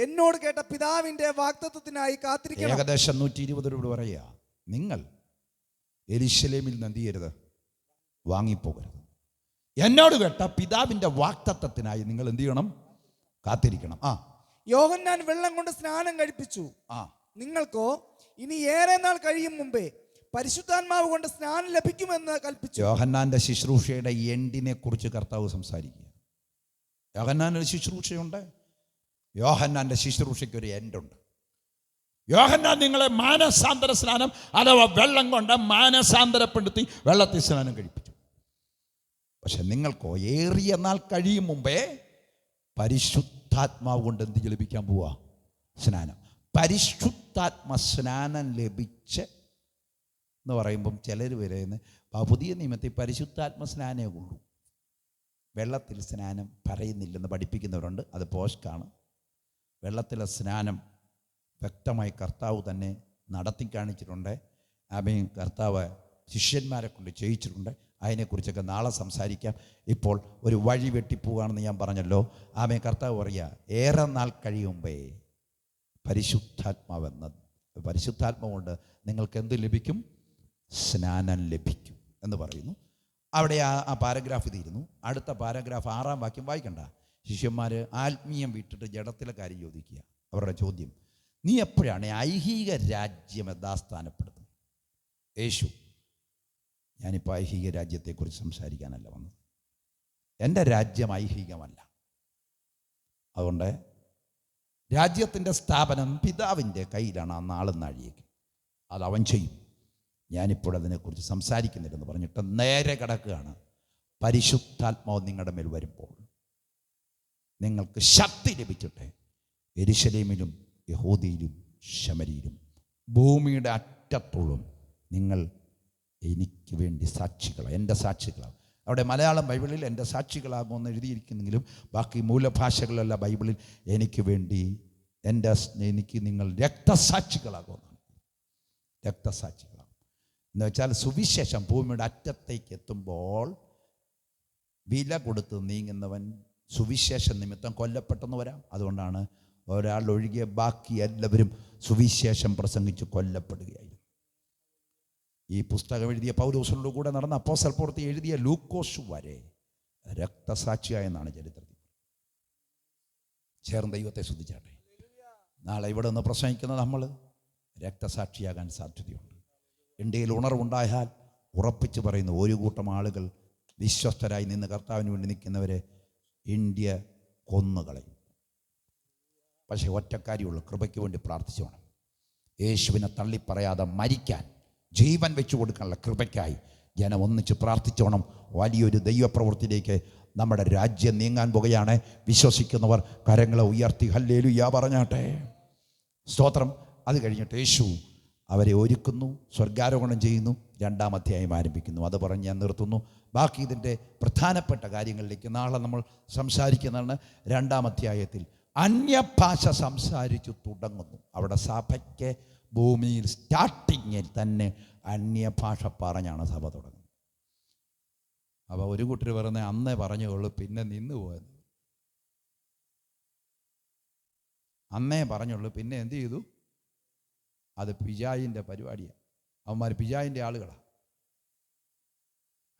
എന്നോട് കേട്ട പിതാവിന്റെ വാഗ്ദത്തത്തിനായി കാത്തിരിക്കണം. ഏകദേശം 120 രൂപ പറയുക. നിങ്ങൾ യെരൂശലേമിൽ നിന്ന് എന്ത് ചെയ്യരുത്? വാങ്ങിപ്പോകരുത്. എന്നോട് കേട്ട പിതാവിന്റെ വാഗ്ദത്തത്തിനായി നിങ്ങൾ എന്ത് ചെയ്യണം? കാത്തിരിക്കണം. യോഹന്നാൻ വെള്ളം കൊണ്ട് സ്നാനം കഴിപ്പിച്ചു. നിങ്ങൾക്കോ ഇനി ഏറെ നാൾ കഴിയും മുമ്പേ പരിശുദ്ധാത്മാവ് കൊണ്ട് സ്നാനം ലഭിക്കുമെന്ന് കൽപ്പിച്ചു. യോഹന്നാന്റെ ശുശ്രൂഷയുടെ എൻഡിനെ കുറിച്ച് കർത്താവ് സംസാരിക്കുക. യോഹന്നാനൊരു ശുശ്രൂഷയുണ്ട്. യോഹന്നാന്റെ ശുശ്രൂഷയ്ക്ക് ഒരു എൻഡുണ്ട്. യോഹന്നാൻ നിങ്ങളെ മാനസാന്തര സ്നാനം അഥവാ വെള്ളം കൊണ്ട് മാനസാന്തരപ്പെടുത്തി വെള്ളത്തിൽ സ്നാനം കഴിപ്പിച്ചു. പക്ഷെ നിങ്ങൾക്കോ ഏറിയ നാൾ കഴിയും മുമ്പേ പരിശുദ്ധാത്മാവ് കൊണ്ട് എന്ത് ലഭിക്കാൻ പോവാ? സ്നാനം. പരിശുദ്ധാത്മ സ്നാനം ലഭിച്ച് എന്ന് പറയുമ്പം ചിലർ വരുന്നത് പുതിയ നിയമത്തിൽ പരിശുദ്ധാത്മ സ്നാനമേ ഉള്ളൂ, വെള്ളത്തിൽ സ്നാനം പറയുന്നില്ലെന്ന് പഠിപ്പിക്കുന്നവരുണ്ട്. അത് പോസ്റ്റാണ്. വെള്ളത്തിലെ സ്നാനം വ്യക്തമായി കർത്താവ് തന്നെ നടത്തി കാണിച്ചിട്ടുണ്ട്. ആമേൻ. കർത്താവ് ശിഷ്യന്മാരെ കൊണ്ട് ചെയ്യിച്ചിട്ടുണ്ട്. അതിനെക്കുറിച്ചൊക്കെ നാളെ സംസാരിക്കാം. ഇപ്പോൾ ഒരു വഴി വെട്ടിപ്പോവുകയാണെന്ന് ഞാൻ പറഞ്ഞല്ലോ. ആമേൻ. കർത്താവ് പറയുക, ഏറെ നാൾ കഴിയുമ്പേ പരിശുദ്ധാത്മാവ് കൊണ്ട് നിങ്ങൾക്ക് എന്ത് ലഭിക്കും? സ്നാനം ലഭിക്കും എന്ന് പറയുന്നു. അവിടെ ആ പാരഗ്രാഫ് തീരുന്നു. അടുത്ത പാരഗ്രാഫ് 6-ാം വാക്യം വായിക്കണ്ട. ശിഷ്യന്മാർ ആത്മീയം വിട്ടിട്ട് ജഡത്തിലെ കാര്യം ചോദിക്കുക. അവരുടെ ചോദ്യം, നീ എപ്പോഴാണ് ഐഹിക രാജ്യം യഥാസ്ഥാനപ്പെടുന്നത്? യേശു, ഞാനിപ്പോൾ ഐഹിക രാജ്യത്തെക്കുറിച്ച് സംസാരിക്കാനല്ല വന്നത്. എൻ്റെ രാജ്യം ഐഹികമല്ല. അതുകൊണ്ട് രാജ്യത്തിൻ്റെ സ്ഥാപനം പിതാവിൻ്റെ കയ്യിലാണ്. ആ നാളും നാഴികയ്ക്ക് അതവൻ ചെയ്യും. ഞാനിപ്പോൾ അതിനെക്കുറിച്ച് സംസാരിക്കുന്നില്ലെന്ന് പറഞ്ഞിട്ട് നേരെ കിടക്കുകയാണ്. പരിശുദ്ധാത്മാവ് നിങ്ങളുടെ മേൽ വരുമ്പോൾ നിങ്ങൾക്ക് ശക്തി ലഭിച്ചിട്ടെ യെരൂശലേമിലും യഹൂദയിലും ശമരിയിലും ഭൂമിയുടെ അറ്റത്തോളം നിങ്ങൾ എനിക്ക് വേണ്ടി സാക്ഷികളാണ്, എൻ്റെ സാക്ഷികളാണ്. അവിടെ മലയാളം ബൈബിളിൽ എൻ്റെ സാക്ഷികളാകുമെന്ന് എഴുതിയിരിക്കുന്നെങ്കിലും ബാക്കി മൂലഭാഷകളിലല്ല ബൈബിളിൽ എനിക്ക് വേണ്ടി എനിക്ക് നിങ്ങൾ രക്തസാക്ഷികളാകുമെന്നാണ്. രക്തസാക്ഷികളാകും എന്ന് വെച്ചാൽ സുവിശേഷം ഭൂമിയുടെ അറ്റത്തേക്ക് എത്തുമ്പോൾ വില കൊടുത്ത് നീങ്ങുന്നവൻ സുവിശേഷ നിമിത്തം കൊല്ലപ്പെട്ടെന്ന് വരാം. അതുകൊണ്ടാണ് ഒരാൾ ഒഴികെ ബാക്കി എല്ലാവരും സുവിശേഷം പ്രസംഗിച്ച് കൊല്ലപ്പെടുകയായിരുന്നു. ഈ പുസ്തകം എഴുതിയ പൗലോസിനോട് കൂടെ നടന്ന അപ്പോസ്തല പ്രവൃത്തി എഴുതിയ ലൂക്കോസ് വരെ രക്തസാക്ഷിയായെന്നാണ് ചരിത്രത്തിൽ. ചേർന്ന് ദൈവത്തെ സ്തുതിച്ചാട്ടെ. നാളെ ഇവിടെ നിന്ന് പ്രസംഗിക്കുന്ന നമ്മൾ രക്തസാക്ഷിയാകാൻ സാധ്യതയുണ്ട്. ഇന്ത്യയിൽ ഉണർവുണ്ടായാൽ ഉറപ്പിച്ച് പറയുന്നു, ഒരു കൂട്ടം ആളുകൾ വിശ്വസ്തരായി നിന്ന് കർത്താവിന് വേണ്ടി നിൽക്കുന്നവരെ ഇന്ത്യ കൊന്നുകളയും. പക്ഷേ ഒറ്റക്കാരിയുള്ളൂ, കൃപയ്ക്ക് വേണ്ടി പ്രാർത്ഥിച്ചു വേണം. യേശുവിനെ തള്ളിപ്പറയാതെ മരിക്കാൻ, ജീവൻ വെച്ചു കൊടുക്കാനുള്ള കൃപയ്ക്കായി ജനം ഒന്നിച്ച് പ്രാർത്ഥിച്ചോണം. വലിയൊരു ദൈവപ്രവൃത്തിയിലേക്ക് നമ്മുടെ രാജ്യം നീങ്ങാൻ പോകുകയാണ്. വിശ്വസിക്കുന്നവർ കരങ്ങളെ ഉയർത്തി ഹല്ലേലൂയ പറഞ്ഞാട്ടെ. സ്തോത്രം. അത് കഴിഞ്ഞിട്ട് യേശു അവരെ ഒരുക്കുന്നു, സ്വർഗാരോഹണം ചെയ്യുന്നു, 2-ാം അധ്യായം ആരംഭിക്കുന്നു. അത് പറഞ്ഞ് ഞാൻ നിർത്തുന്നു. ബാക്കി ഇതിൻ്റെ പ്രധാനപ്പെട്ട കാര്യങ്ങളിലേക്ക് നാളെ നമ്മൾ സംസാരിക്കുന്നതാണ്. 2-ാം അധ്യായത്തിൽ അന്യഭാഷ സംസാരിച്ചു തുടങ്ങുന്നു. അവിടെ സഭയ്ക്ക് ഭൂമിയിൽ സ്റ്റാർട്ടിങ്ങിൽ തന്നെ അന്യഭാഷ പറഞ്ഞാണ് സഭ തുടങ്ങുന്നത്. അപ്പോൾ ഒരു കൂട്ടർ പറയുന്നത് അന്നേ പറഞ്ഞുള്ളൂ, പിന്നെ നിന്ന് പോയത്. അന്നേ പറഞ്ഞുള്ളൂ, പിന്നെ എന്ത് ചെയ്തു? അത് പിജായിൻ്റെ പരിപാടിയാണ്. അവന്മാർ പിജായിൻ്റെ ആളുകളാണ്.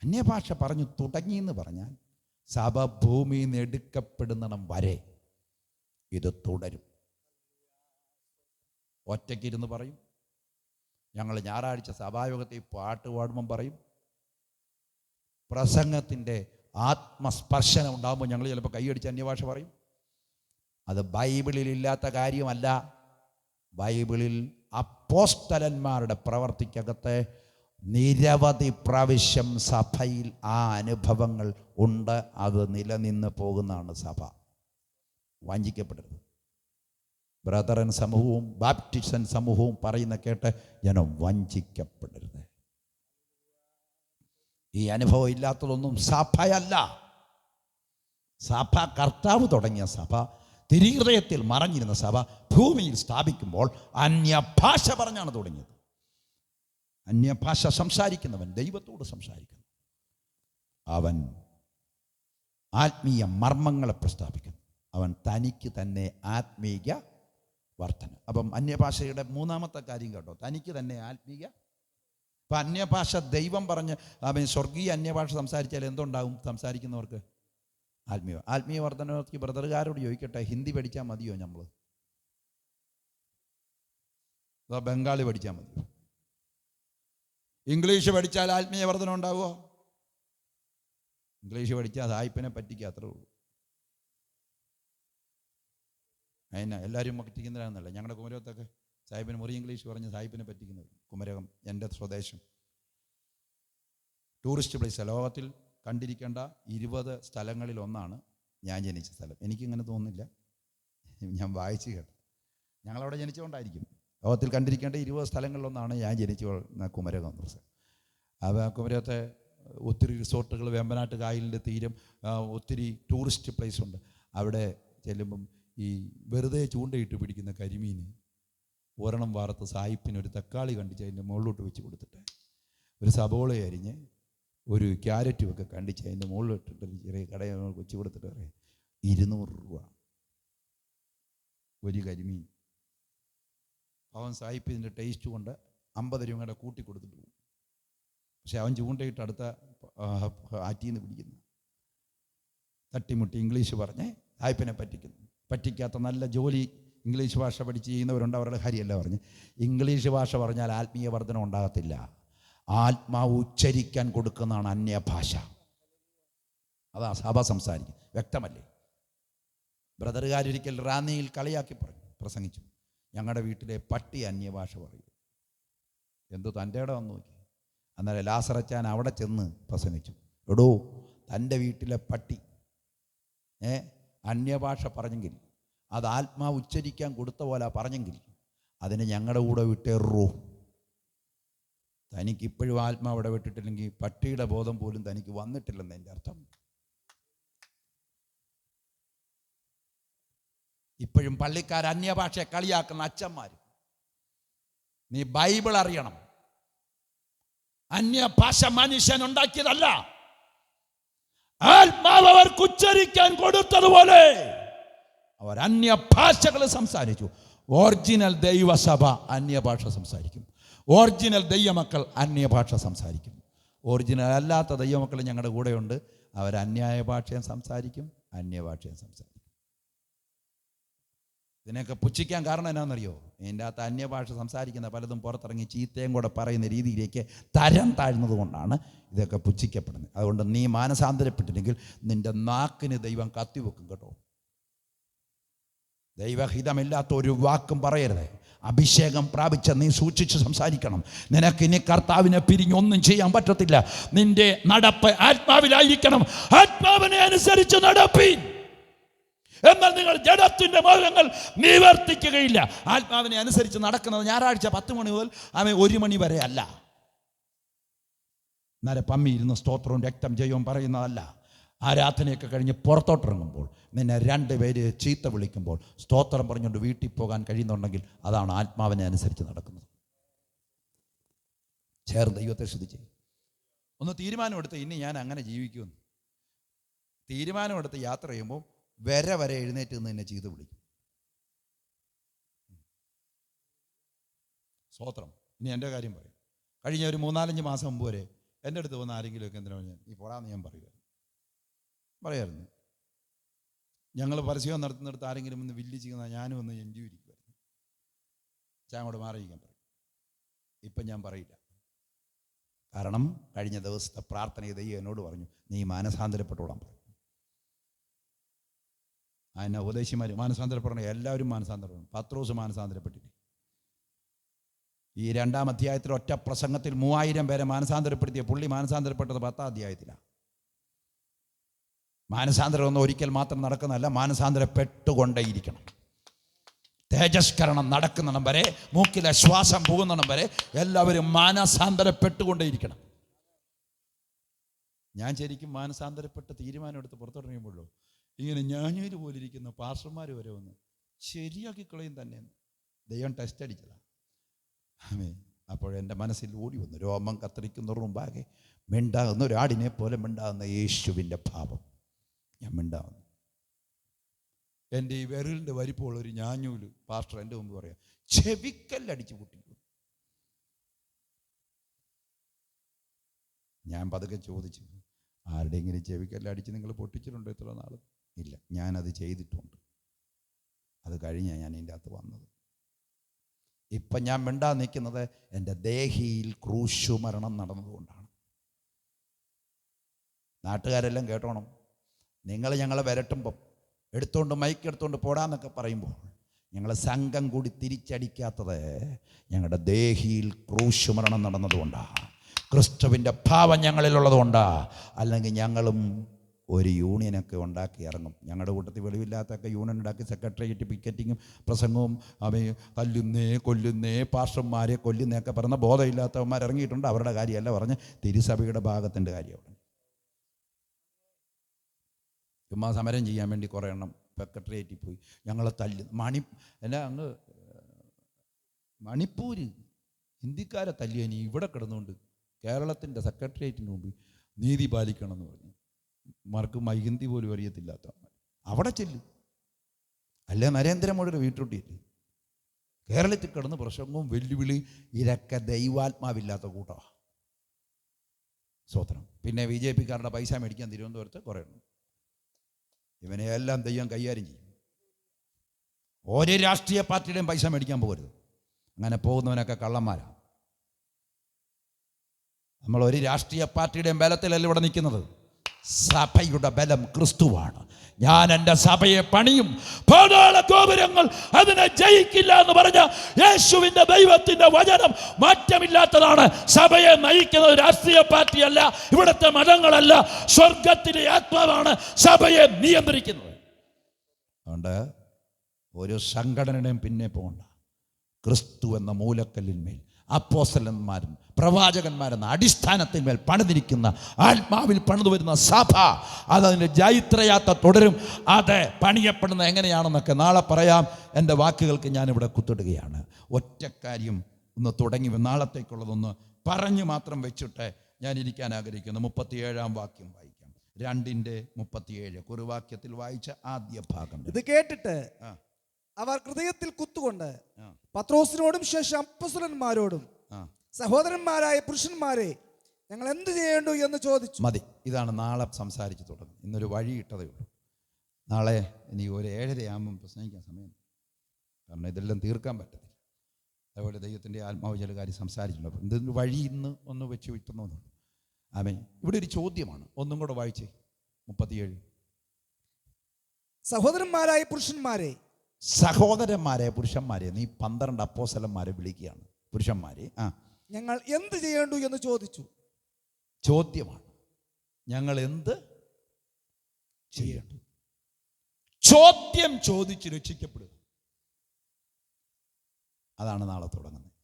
അന്യഭാഷ പറഞ്ഞു തുടങ്ങിയെന്ന് പറഞ്ഞാൽ സഭ ഭൂമിയിൽ നിന്ന് എടുക്കപ്പെടുന്നിടം വരെ ഇത് തുടരും. ഒറ്റയ്ക്കിരുന്ന് പറയും. ഞങ്ങൾ ഞായറാഴ്ച സഭായോഗത്തിൽ പാട്ട് പാടുമ്പം പറയും. പ്രസംഗത്തിൻ്റെ ആത്മസ്പർശനം ഉണ്ടാകുമ്പോൾ ഞങ്ങൾ ചിലപ്പോൾ കൈയടിച്ച് അന്യഭാഷ പറയും. അത് ബൈബിളിൽ ഇല്ലാത്ത കാര്യമല്ല. ബൈബിളിൽ അപ്പോസ്തലന്മാരുടെ പ്രവർത്തിക്കകത്ത് നിരവധി പ്രാവശ്യം സഭയിൽ ആ അനുഭവങ്ങൾ ഉണ്ട്. അത് നിലനിന്ന് പോകുന്നതാണ് സഭ. വഞ്ചിക്കപ്പെടരുത്. ബ്രദറൻ സമൂഹവും ബാപ്റ്റിസ്റ്റൻ സമൂഹവും പറയുന്ന കേട്ട് ജനം വഞ്ചിക്കപ്പെടരുത്. ഈ അനുഭവം ഇല്ലാത്തതൊന്നും സഭയല്ല. സഭ കർത്താവ് തുടങ്ങിയ സഭ, തിരുഹൃദയത്തിൽ മറഞ്ഞിരുന്ന സഭ ഭൂമിയിൽ സ്ഥാപിക്കുമ്പോൾ അന്യഭാഷ പറഞ്ഞാണ് തുടങ്ങിയത്. അന്യഭാഷ സംസാരിക്കുന്നവൻ ദൈവത്തോട് സംസാരിക്കുന്നു. അവൻ ആത്മീയ മർമ്മങ്ങളെ പ്രസ്താവിക്കുന്നു. അവൻ തനിക്ക് തന്നെ ആത്മീയ വർധന. അപ്പം അന്യഭാഷയുടെ 3-ാമത്തെ കാര്യം കേട്ടോ, തനിക്ക് തന്നെ ആത്മീയ. അപ്പം അന്യഭാഷ ദൈവം പറഞ്ഞ് അവൻ സ്വർഗീയ അന്യഭാഷ സംസാരിച്ചാൽ എന്തുണ്ടാകും? സംസാരിക്കുന്നവർക്ക് ആത്മീയ വർധനയ്ക്ക് ബ്രദറുകാരോട് ചോദിക്കട്ടെ, ഹിന്ദി പഠിച്ചാൽ മതിയോ? നമ്മൾ അതോ ബംഗാളി പഠിച്ചാൽ മതിയോ? ഇംഗ്ലീഷ് പഠിച്ചാൽ ആത്മീയ വർധന ഉണ്ടാവുമോ? ഇംഗ്ലീഷ് പഠിച്ചാൽ സായിപ്പിനെ പറ്റിക്കുക, അത്രേ ഉള്ളൂ. അതിനാ എല്ലാവരും പറ്റിക്കുന്നതാണെന്നല്ല. ഞങ്ങളുടെ കുമരകത്തൊക്കെ സാഹിബിന് മുറി ഇംഗ്ലീഷ് പറഞ്ഞ് സാഹിബിനെ പറ്റിക്കുന്നത്. കുമരകം എൻ്റെ സ്വദേശം, ടൂറിസ്റ്റ് പ്ലേസ്. ലോകത്തിൽ കണ്ടിരിക്കേണ്ട 20 സ്ഥലങ്ങളിലൊന്നാണ് ഞാൻ ജനിച്ച സ്ഥലം. എനിക്കിങ്ങനെ തോന്നുന്നില്ല, ഞാൻ വായിച്ചു കേട്ടു. ഞങ്ങളവിടെ ജനിച്ചുകൊണ്ടായിരിക്കും. ലോകത്തിൽ കണ്ടിരിക്കേണ്ട 20 സ്ഥലങ്ങളിലൊന്നാണ് ഞാൻ ജനിച്ചു കുമരകം. അപ്പോൾ കുമരകത്തെ ഒത്തിരി റിസോർട്ടുകൾ, വേമ്പനാട്ട് കായലിൻ്റെ തീരം, ഒത്തിരി ടൂറിസ്റ്റ് പ്ലേസ് ഉണ്ട്. അവിടെ ചെല്ലുമ്പം ഈ വെറുതെ ചൂണ്ടയിട്ട് പിടിക്കുന്ന കരിമീൻ ഒരെണ്ണം വാർത്ത് സായിപ്പിനൊരു തക്കാളി കണ്ടിച്ച് അതിൻ്റെ മുകളിലോട്ട് വെച്ച് കൊടുത്തിട്ട്, ഒരു സബോള അരിഞ്ഞ് ഒരു ക്യാരറ്റും ഒക്കെ കണ്ടിച്ച് അതിൻ്റെ മുകളിലിട്ടിട്ട് ചെറിയ കടയിൽ വെച്ച് കൊടുത്തിട്ട് പറയും 200 രൂപ ഒരു കരിമീൻ. അവൻ സായിപ്പ് ഇതിൻ്റെ ടേസ്റ്റ് കൊണ്ട് 50 രൂപയുടെ കൂട്ടി കൊടുത്തിട്ട് പോകും. പക്ഷെ അവൻ ചൂണ്ടയിട്ട് അടുത്ത ആറ്റിന്ന് പിടിക്കുന്നു. തട്ടിമുട്ടി ഇംഗ്ലീഷ് പറഞ്ഞ് സായിപ്പിനെ പറ്റിക്കാത്ത നല്ല ജോലി ഇംഗ്ലീഷ് ഭാഷ പഠിച്ച് ചെയ്യുന്നവരുണ്ട്. അവരുടെ കാര്യമല്ല പറഞ്ഞ്, ഇംഗ്ലീഷ് ഭാഷ പറഞ്ഞാൽ ആത്മീയ വർധനം ഉണ്ടാകത്തില്ല. ആത്മാവ് ഉച്ചരിക്കാൻ കൊടുക്കുന്നതാണ് അന്യഭാഷ. അതാ സഭ സംസാരിക്കും. വ്യക്തമല്ലേ? ബ്രദറുകാരൊരിക്കൽ റാന്നിയിൽ കളിയാക്കി പ്രസംഗിച്ചു, ഞങ്ങളുടെ വീട്ടിലെ പട്ടി അന്യഭാഷ പറയും. എന്തു തൻ്റെ ഇടം വന്ന് നോക്കി. അന്നേരം ലാസറച്ചാൻ അവിടെ ചെന്ന് പ്രസംഗിച്ചു, എടോ തൻ്റെ വീട്ടിലെ പട്ടി അന്യഭാഷ പറഞ്ഞെങ്കിൽ, അത് ആത്മാവ് ഉച്ചരിക്കാൻ കൊടുത്ത പോലെ പറഞ്ഞെങ്കിൽ അതിനെ ഞങ്ങളുടെ കൂടെ വിട്ടേറൂ. തനിക്കിപ്പോഴും ആത്മാവ് അവിടെ വിട്ടിട്ടില്ലെങ്കിൽ പട്ടിയുടെ ബോധം പോലും തനിക്ക് വന്നിട്ടില്ലെന്ന് എൻ്റെ അർത്ഥം. ഇപ്പോഴും പള്ളിക്കാർ അന്യഭാഷയെ കളിയാക്കുന്ന അച്ഛന്മാർ, നീ ബൈബിൾ അറിയണം. അന്യഭാഷ മനുഷ്യൻ ഉണ്ടാക്കിയതല്ല, ആത്മാവ് അവർക്ക് ഉച്ചരിക്കാൻ കൊടുത്തതുപോലെ അവർ അന്യഭാഷകൾ സംസാരിച്ചു. ഒറിജിനൽ ദൈവസഭ അന്യഭാഷ സംസാരിക്കും. ഒറിജിനൽ ദൈവമക്കൾ അന്യഭാഷ സംസാരിക്കും. ഒറിജിനൽ അല്ലാത്ത ദൈവമക്കൾ ഞങ്ങളുടെ കൂടെയുണ്ട്. അവർ അന്യായ ഭാഷയും സംസാരിക്കും, അന്യഭാഷയും സംസാരിക്കും. ഇതിനൊക്കെ പുച്ഛിക്കാൻ കാരണം എന്നാണെന്നറിയോ? ഇതിൻ്റെ അകത്ത് അന്യഭാഷ സംസാരിക്കുന്ന പലതും പുറത്തിറങ്ങി ചീത്തയും കൂടെ പറയുന്ന രീതിയിലേക്ക് തരം താഴ്ന്നത് കൊണ്ടാണ് ഇതൊക്കെ പുച്ഛിക്കപ്പെടുന്നത്. അതുകൊണ്ട് നീ മാനസാന്തരപ്പെട്ടില്ലെങ്കിൽ നിൻ്റെ നാക്കിന് ദൈവം കത്തിവെക്കും കേട്ടോ. ദൈവഹിതമില്ലാത്ത ഒരു വാക്കും പറയരുത്. അഭിഷേകം പ്രാപിച്ച നീ സൂക്ഷിച്ച് സംസാരിക്കണം. നിനക്കിനി കർത്താവിനെ പിരിഞ്ഞൊന്നും ചെയ്യാൻ പറ്റത്തില്ല. നിന്റെ നടപ്പ് ആത്മാവിലായിരിക്കണം. ആത്മാവിനെ അനുസരിച്ച് നടപ്പീൻ, എന്നാൽ നിങ്ങൾ ജഡത്തിന്റെ മോഹങ്ങൾ നിവർത്തിക്കുകയില്ല. ആത്മാവിനെ അനുസരിച്ച് നടക്കുന്നത് ഞായറാഴ്ച 10 മണി മുതൽ 1 മണി വരെ അല്ല. നേരെ പമ്മി ഇരുന്ന് സ്തോത്രവും രക്തം ജയവും പറയുന്നതല്ല. ആരാധനയൊക്കെ കഴിഞ്ഞ് പുറത്തോട്ടിറങ്ങുമ്പോൾ നിന്നെ 2 പേര് ചീത്ത വിളിക്കുമ്പോൾ സ്തോത്രം പറഞ്ഞുകൊണ്ട് വീട്ടിൽ പോകാൻ കഴിയുന്നുണ്ടെങ്കിൽ അതാണ് ആത്മാവിനെ അനുസരിച്ച് നടക്കുന്നത്. ചേർന്ന് ദൈവത്തെ സ്തുതിച്ച് ഒന്ന് തീരുമാനമെടുത്ത് ഇനി ഞാൻ അങ്ങനെ ജീവിക്കുമെന്ന് തീരുമാനമെടുത്ത് യാത്ര ചെയ്യുമ്പോൾ വരെ എഴുന്നേറ്റ് നിന്ന് എന്നെ ചീത്ത വിളിക്കും. സ്തോത്രം. ഇനി എൻ്റെ കാര്യം പറയും. കഴിഞ്ഞ ഒരു 3-4 മാസം മുമ്പ് വരെ എൻ്റെ അടുത്ത് വന്ന് ആരെങ്കിലുമൊക്കെ എന്തിനാ ഞാൻ ഈ പോടാന്ന് ഞാൻ പറയായിരുന്നു. ഞങ്ങൾ പരസ്യം നടത്തുന്നിടത്ത് ആരെങ്കിലും ഒന്ന് വില്ല് ചെയ്യുന്ന ഞാനും ഒന്ന് എൻജോയിരിക്കുമായിരുന്നു. അങ്ങോട്ട് മാറിയിരിക്കാൻ പറയും. ഇപ്പം ഞാൻ പറയില്ല. കാരണം കഴിഞ്ഞ ദിവസത്തെ പ്രാർത്ഥന ദൈവം എന്നോട് പറഞ്ഞു, നീ മാനസാന്തരപ്പെട്ടോളാൻ പറഞ്ഞു. അതിനെ ഉപദേശിമാർ മാനസാന്തരപ്പെടണം. എല്ലാവരും മാനസാന്തരപ്പെടണം. പത്രോസ് മാനസാന്തരപ്പെട്ടില്ലേ? ഈ 2-ാം അധ്യായത്തിൽ ഒറ്റ പ്രസംഗത്തിൽ 3000 പേരെ മാനസാന്തരപ്പെടുത്തിയ പുള്ളി മാനസാന്തരപ്പെട്ടത് 10-ാം അധ്യായത്തിലാണ്. മാനസാന്തരം ഒന്നും ഒരിക്കൽ മാത്രം നടക്കുന്നതല്ല, മാനസാന്തരപ്പെട്ടുകൊണ്ടേയിരിക്കണം. തേജസ്കരണം നടക്കുന്നിടം വരെ, മൂക്കിലെ ശ്വാസം പോകുന്നിടം വരെ എല്ലാവരും മാനസാന്തരപ്പെട്ടുകൊണ്ടേയിരിക്കണം. ഞാൻ ശരിക്കും മാനസാന്തരപ്പെട്ട് തീരുമാനമെടുത്ത് പുറത്തിറങ്ങിയപ്പോഴോ ഇങ്ങനെ ഞാഞ്ഞൂര് പോലിരിക്കുന്ന പാസ്റ്റർമാർ വരെ വന്ന് ശരിയാക്കി കളയും തന്നെ. ദൈവം ടെസ്റ്റ് അടിച്ചതാണ്. അപ്പോഴെൻ്റെ മനസ്സിൽ ഓടി വന്നു, രോമം കത്തിരിക്കുന്നവരുടെ മുമ്പാകെ മിണ്ടാകുന്ന ഒരാടിനെ പോലെ മിണ്ടാകുന്ന യേശുവിൻ്റെ ഭാവം. ഞാൻ മിണ്ടാവുന്നു. എൻ്റെ ഈ വിരലിൻ്റെ വലിപ്പമുള്ളൊരു ഞാഞ്ഞൂല് പാസ്റ്റർ എൻ്റെ മുമ്പ് പറയാം, ചെവിക്കല്ലടിച്ച് പൊട്ടിക്കും. ഞാൻ പതുക്കെ ചോദിച്ചു, ആരുടെയെങ്കിലും ചെവിക്കല്ലടിച്ച് നിങ്ങൾ പൊട്ടിച്ചിട്ടുണ്ടോ ഇത്ര നാൾ? ഇല്ല, ഞാനത് ചെയ്തിട്ടുണ്ട്. അത് കഴിഞ്ഞാണ് ഞാൻ ഇതിൻ്റെ അകത്ത് വന്നത്. ഇപ്പം ഞാൻ മിണ്ടാ നിൽക്കുന്നത് എൻ്റെ ദേഹിയിൽ ക്രൂശു മരണം നടന്നതുകൊണ്ടാണ്. നാട്ടുകാരെല്ലാം കേട്ടോണം. നിങ്ങൾ ഞങ്ങളെ വരട്ടുമ്പം എടുത്തോണ്ട് മൈക്ക് എടുത്തോണ്ട് പോടാന്നൊക്കെ പറയുമ്പോൾ ഞങ്ങൾ സംഘം കൂടി തിരിച്ചടിക്കാത്തത് ഞങ്ങളുടെ ദേഹിയിൽ ക്രൂശു മരണം നടന്നതുകൊണ്ടാണ്. ക്രിസ്തുവിൻ്റെ ഭാവം ഞങ്ങളിലുള്ളതുകൊണ്ടാ. അല്ലെങ്കിൽ ഞങ്ങളും ഒരു യൂണിയനൊക്കെ ഉണ്ടാക്കി ഇറങ്ങും. ഞങ്ങളുടെ കൂട്ടത്തിൽ വെളിവില്ലാത്തൊക്കെ യൂണിയൻ ഉണ്ടാക്കി സെക്രട്ടേറിയറ്റ് പിക്കറ്റിങ്ങും പ്രസംഗവും തല്ലുന്നേ കൊല്ലുന്നേ പാസ്റ്റർമാരെ കൊല്ലുന്നേക്കെ പറഞ്ഞ ബോധമില്ലാത്തവന്മാർ ഇറങ്ങിയിട്ടുണ്ട്. അവരുടെ കാര്യമല്ല പറഞ്ഞ് തിരുസഭയുടെ ഭാഗത്തിൻ്റെ കാര്യമാണ്. ചുമ്മാ സമരം ചെയ്യാൻ വേണ്ടി കുറേ എണ്ണം സെക്രട്ടേറിയറ്റിൽ പോയി ഞങ്ങളെ അങ്ങ് മണിപ്പൂര് ഹിന്ദിക്കാരെ തല്ലിയനി ഇവിടെ കിടന്നുകൊണ്ട് കേരളത്തിൻ്റെ സെക്രട്ടേറിയറ്റിന് മുമ്പിൽ നീതി പാലിക്കണം എന്ന് പറഞ്ഞു. മാർക്ക് ഹിന്ദി പോലും അറിയത്തില്ലാത്തവന്മാർ അവിടെ ചെല്ലും. അല്ലേ നരേന്ദ്രമോദിയുടെ വീട്ടുണ്ടിയല്ലേ കേരളത്തിൽ കിടന്ന് പ്രസംഗവും വെല്ലുവിളി. ഇതൊക്കെ ദൈവാത്മാവില്ലാത്ത കൂട്ടമാണ്. സ്വത്രം. പിന്നെ BJP-കാരുടെ പൈസ മേടിക്കാൻ തിരുവനന്തപുരത്ത് കുറേ എണ്ണം. ഇവനെയെല്ലാം ദൈവം കൈകാര്യം ചെയ്യും. ഒരു രാഷ്ട്രീയ പാർട്ടിയുടെയും പൈസ മേടിക്കാൻ പോകരുത്. അങ്ങനെ പോകുന്നവനൊക്കെ കള്ളന്മാരാണ്. നമ്മൾ ഒരു രാഷ്ട്രീയ പാർട്ടിയുടെയും ബലത്തിലല്ല ഇവിടെ നിൽക്കുന്നത്. സഭയുടെ ബലം ക്രിസ്തുവാണ്. ഞാൻ എൻ്റെ സഭയെ പണിയും, പാതാള ഗോപുരങ്ങൾ അതിനെ ജയിക്കില്ല എന്ന് പറഞ്ഞ യേശുവിൻ്റെ ദൈവത്തിൻ്റെ വചനം മാറ്റമില്ലാത്തതാണ്. സഭയെ നയിക്കുന്നത് രാഷ്ട്രീയ പാർട്ടിയല്ല, ഇവിടുത്തെ മതങ്ങളല്ല, സ്വർഗത്തിലെ ആത്മാവാണ് സഭയെ നിയന്ത്രിക്കുന്നത്. അതുകൊണ്ട് ഒരു സംഘടനയുടെയും പിന്നെ പോകണ്ട. ക്രിസ്തു എന്ന മൂലക്കല്ലിന്മേൽ അപ്പോസ്തലന്മാരും പ്രവാചകന്മാരെന്ന അടിസ്ഥാനത്തിന്മേൽ പണിതിരിക്കുന്ന ആത്മാവിൽ പണിതു വരുന്ന സഭ അതതിൻ്റെ ജൈത്രയാത്ര തുടരും. അത് പണിയപ്പെടുന്നത് എങ്ങനെയാണെന്നൊക്കെ നാളെ പറയാം. എൻ്റെ വാക്കുകൾക്ക് ഞാനിവിടെ കുത്തിടുകയാണ്. ഒറ്റക്കാര്യം ഒന്ന് തുടങ്ങി നാളത്തേക്കുള്ളതൊന്ന് പറഞ്ഞു മാത്രം വെച്ചിട്ട് ഞാൻ ഇരിക്കാൻ ആഗ്രഹിക്കുന്നു. 37-ാം വാക്യം വായിക്കാം. 2:37 കുറുവാക്യത്തിൽ വായിച്ച ആദ്യ ഭാഗം. ഇത് കേട്ടിട്ട് അവർ ഹൃദയത്തിൽ കുത്തുകൊണ്ട് പത്രോസിനോടും ശേഷം അപ്പോസ്തലന്മാരോടും സഹോദരന്മാരായ പുരുഷന്മാരെ ഞങ്ങൾ എന്ത് ചെയ്യേണ്ടു എന്ന് ചോദിച്ചു. മതി, ഇതാണ് നാളെ സംസാരിച്ച് തുടങ്ങും. ഇന്നൊരു വഴി ഇട്ടതേ ഉള്ളൂ. നാളെ ഇനി ഒരു 7:30 പ്രസംഗിക്കാൻ സമയം, കാരണം ഇതെല്ലാം തീർക്കാൻ പറ്റത്തില്ല. അതുപോലെ ദൈവത്തിൻ്റെ ആത്മാവ് ചില കാര്യം സംസാരിച്ചിട്ടുണ്ട്. അപ്പം ഇതിന് വഴി ഇന്ന് ഒന്ന് വെച്ച് വിട്ടുന്നു. ആമേൻ. ഇവിടെ ഒരു ചോദ്യമാണ്, ഒന്നും കൂടെ വായിച്ചേ. 37. സഹോദരന്മാരായ പുരുഷന്മാരെ നീ 12 അപ്പോസ്തലന്മാരെ വിളിക്കുകയാണ്. പുരുഷന്മാരെ ഞങ്ങൾ എന്ത് ചെയ്യേണ്ടു എന്ന് ചോദിച്ചു. ചോദ്യമാണ്, ഞങ്ങൾ എന്ത് ചെയ്യേണ്ടു? ചോദ്യം ചോദിച്ച് രക്ഷിക്കപ്പെടുക. അതാണ് നാളെ തുടങ്ങുന്നത്.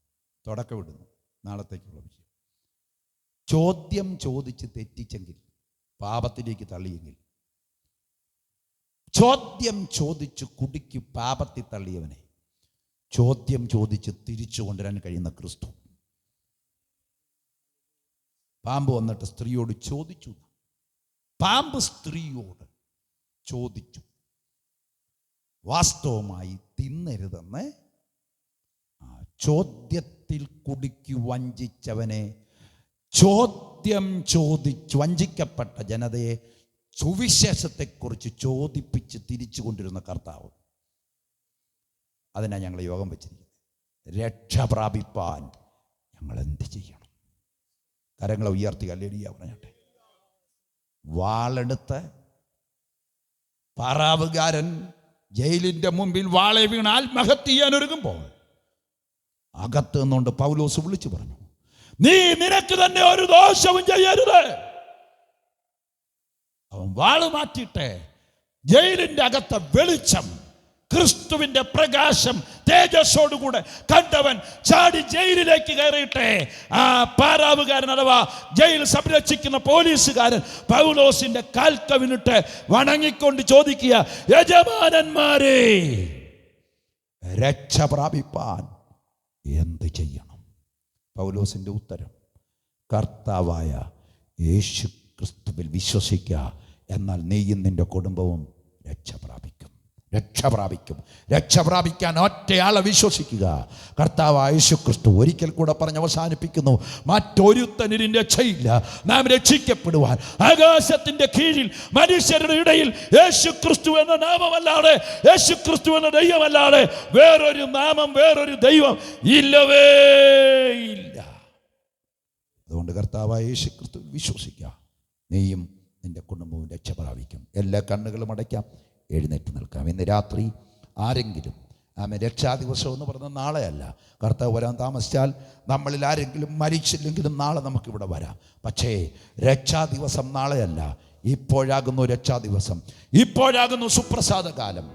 തുടക്കമിടുന്നു നാളത്തേക്കുള്ള വിഷയം. ചോദ്യം ചോദിച്ച് തെറ്റിച്ചെങ്കിൽ, പാപത്തിലേക്ക് തള്ളിയെങ്കിൽ, ചോദ്യം ചോദിച്ച് കുടുക്കി പാപത്തിൽ തള്ളിയവനെ ചോദ്യം ചോദിച്ച് തിരിച്ചു കൊണ്ടുവരാൻ കഴിയുന്ന ക്രിസ്തു. പാമ്പ് വന്നിട്ട് സ്ത്രീയോട് ചോദിച്ചു. പാമ്പ് സ്ത്രീയോട് ചോദിച്ചു, വാസ്തവമായി തിന്നരുതെന്ന്. ചോദ്യത്തിൽ കുടുക്കി വഞ്ചിച്ചവനെ, ചോദ്യം ചോദിച്ച് വഞ്ചിക്കപ്പെട്ട ജനതയെ സുവിശേഷത്തെക്കുറിച്ച് ചോദിപ്പിച്ച് തിരിച്ചു കൊണ്ടിരുന്ന കർത്താവ്. അതിനാണ് ഞങ്ങൾ യോഗം വെച്ചിരിക്കുന്നത്. രക്ഷ പ്രാപിപ്പാൻ ഞങ്ങൾ എന്ത് ചെയ്യണം? കരങ്ങളെ ഉയർത്തി ഹല്ലേലൂയ പറഞ്ഞാട്ടെ. വാളെടുത്ത് പാറാവുകാരൻ ജയിലിൻ്റെ മുമ്പിൽ വാളെ വീണ് ആത്മഹത്യ ചെയ്യാൻ ഒരുങ്ങുമ്പോൾ അകത്ത് നിന്നുകൊണ്ട് പൗലോസ് വിളിച്ചു പറഞ്ഞു, നീ നിനക്ക് തന്നെ ഒരു ദോഷവും ചെയ്യരുത്. അവൻ വാള് മാറ്റിയിട്ട് ജയിലിൻ്റെ അകത്തെ വെളിച്ചം, ക്രിസ്തുവിന്റെ പ്രകാശം തേജസ്സോടുകൂടെ കണ്ടവൻ ചാടി ജയിലിലേക്ക് കയറിയിട്ടെ ആ പാറാവുകാരൻ അഥവാ ജയിൽ സംരക്ഷിക്കുന്ന പോലീസുകാരൻ പൗലോസിന്റെ കാൽക്കവിനിട്ട് വണങ്ങിക്കൊണ്ട് ചോദിക്കുക, യജമാനന്മാരെ, രക്ഷ പ്രാപിപ്പാൻ എന്ത് ചെയ്യണം? പൗലോസിന്റെ ഉത്തരം, കർത്താവായ യേശു ക്രിസ്തുവിൽ വിശ്വസിക്കുക, എന്നാൽ നീയും നിന്റെ കുടുംബവും രക്ഷ പ്രാപിക്കും. രക്ഷ പ്രാപിക്കാൻ ഒറ്റയാളെ വിശ്വസിക്കുക, കർത്താവായ യേശു ക്രിസ്തു. ഒരിക്കൽ കൂടെ പറഞ്ഞ് അവസാനിപ്പിക്കുന്നു, മറ്റൊരുത്തനും രക്ഷയില്ല. നാം രക്ഷിക്കപ്പെടുവാൻ ആകാശത്തിന്റെ കീഴിൽ മനുഷ്യരുടെ ഇടയിൽ യേശു ക്രിസ്തു എന്ന നാമമല്ലാതെ, യേശു ക്രിസ്തു എന്ന ദൈവമല്ലാതെ വേറൊരു നാമം, വേറൊരു ദൈവം ഇല്ലവേ ഇല്ല. അതുകൊണ്ട് കർത്താവായ യേശു ക്രിസ്തു വിശ്വസിക്കുക, നീയും നിന്റെ കുടുംബവും രക്ഷ പ്രാപിക്കും. എല്ലാ കണ്ണുകളും അടയ്ക്കാം, എഴുന്നേറ്റ് നിൽക്കാം. ഇന്ന് രാത്രി ആരെങ്കിലും ആമേൻ. രക്ഷാദിവസം എന്ന് പറഞ്ഞാൽ നാളെയല്ല. കർത്താവ് വരാൻ താമസിച്ചാൽ നമ്മളിൽ ആരെങ്കിലും മരിച്ചില്ലെങ്കിലും നാളെ നമുക്കിവിടെ വരാം. പക്ഷേ രക്ഷാദിവസം നാളെയല്ല, ഇപ്പോഴാകുന്നു രക്ഷാദിവസം, ഇപ്പോഴാകുന്നു സുപ്രസാദ കാലം.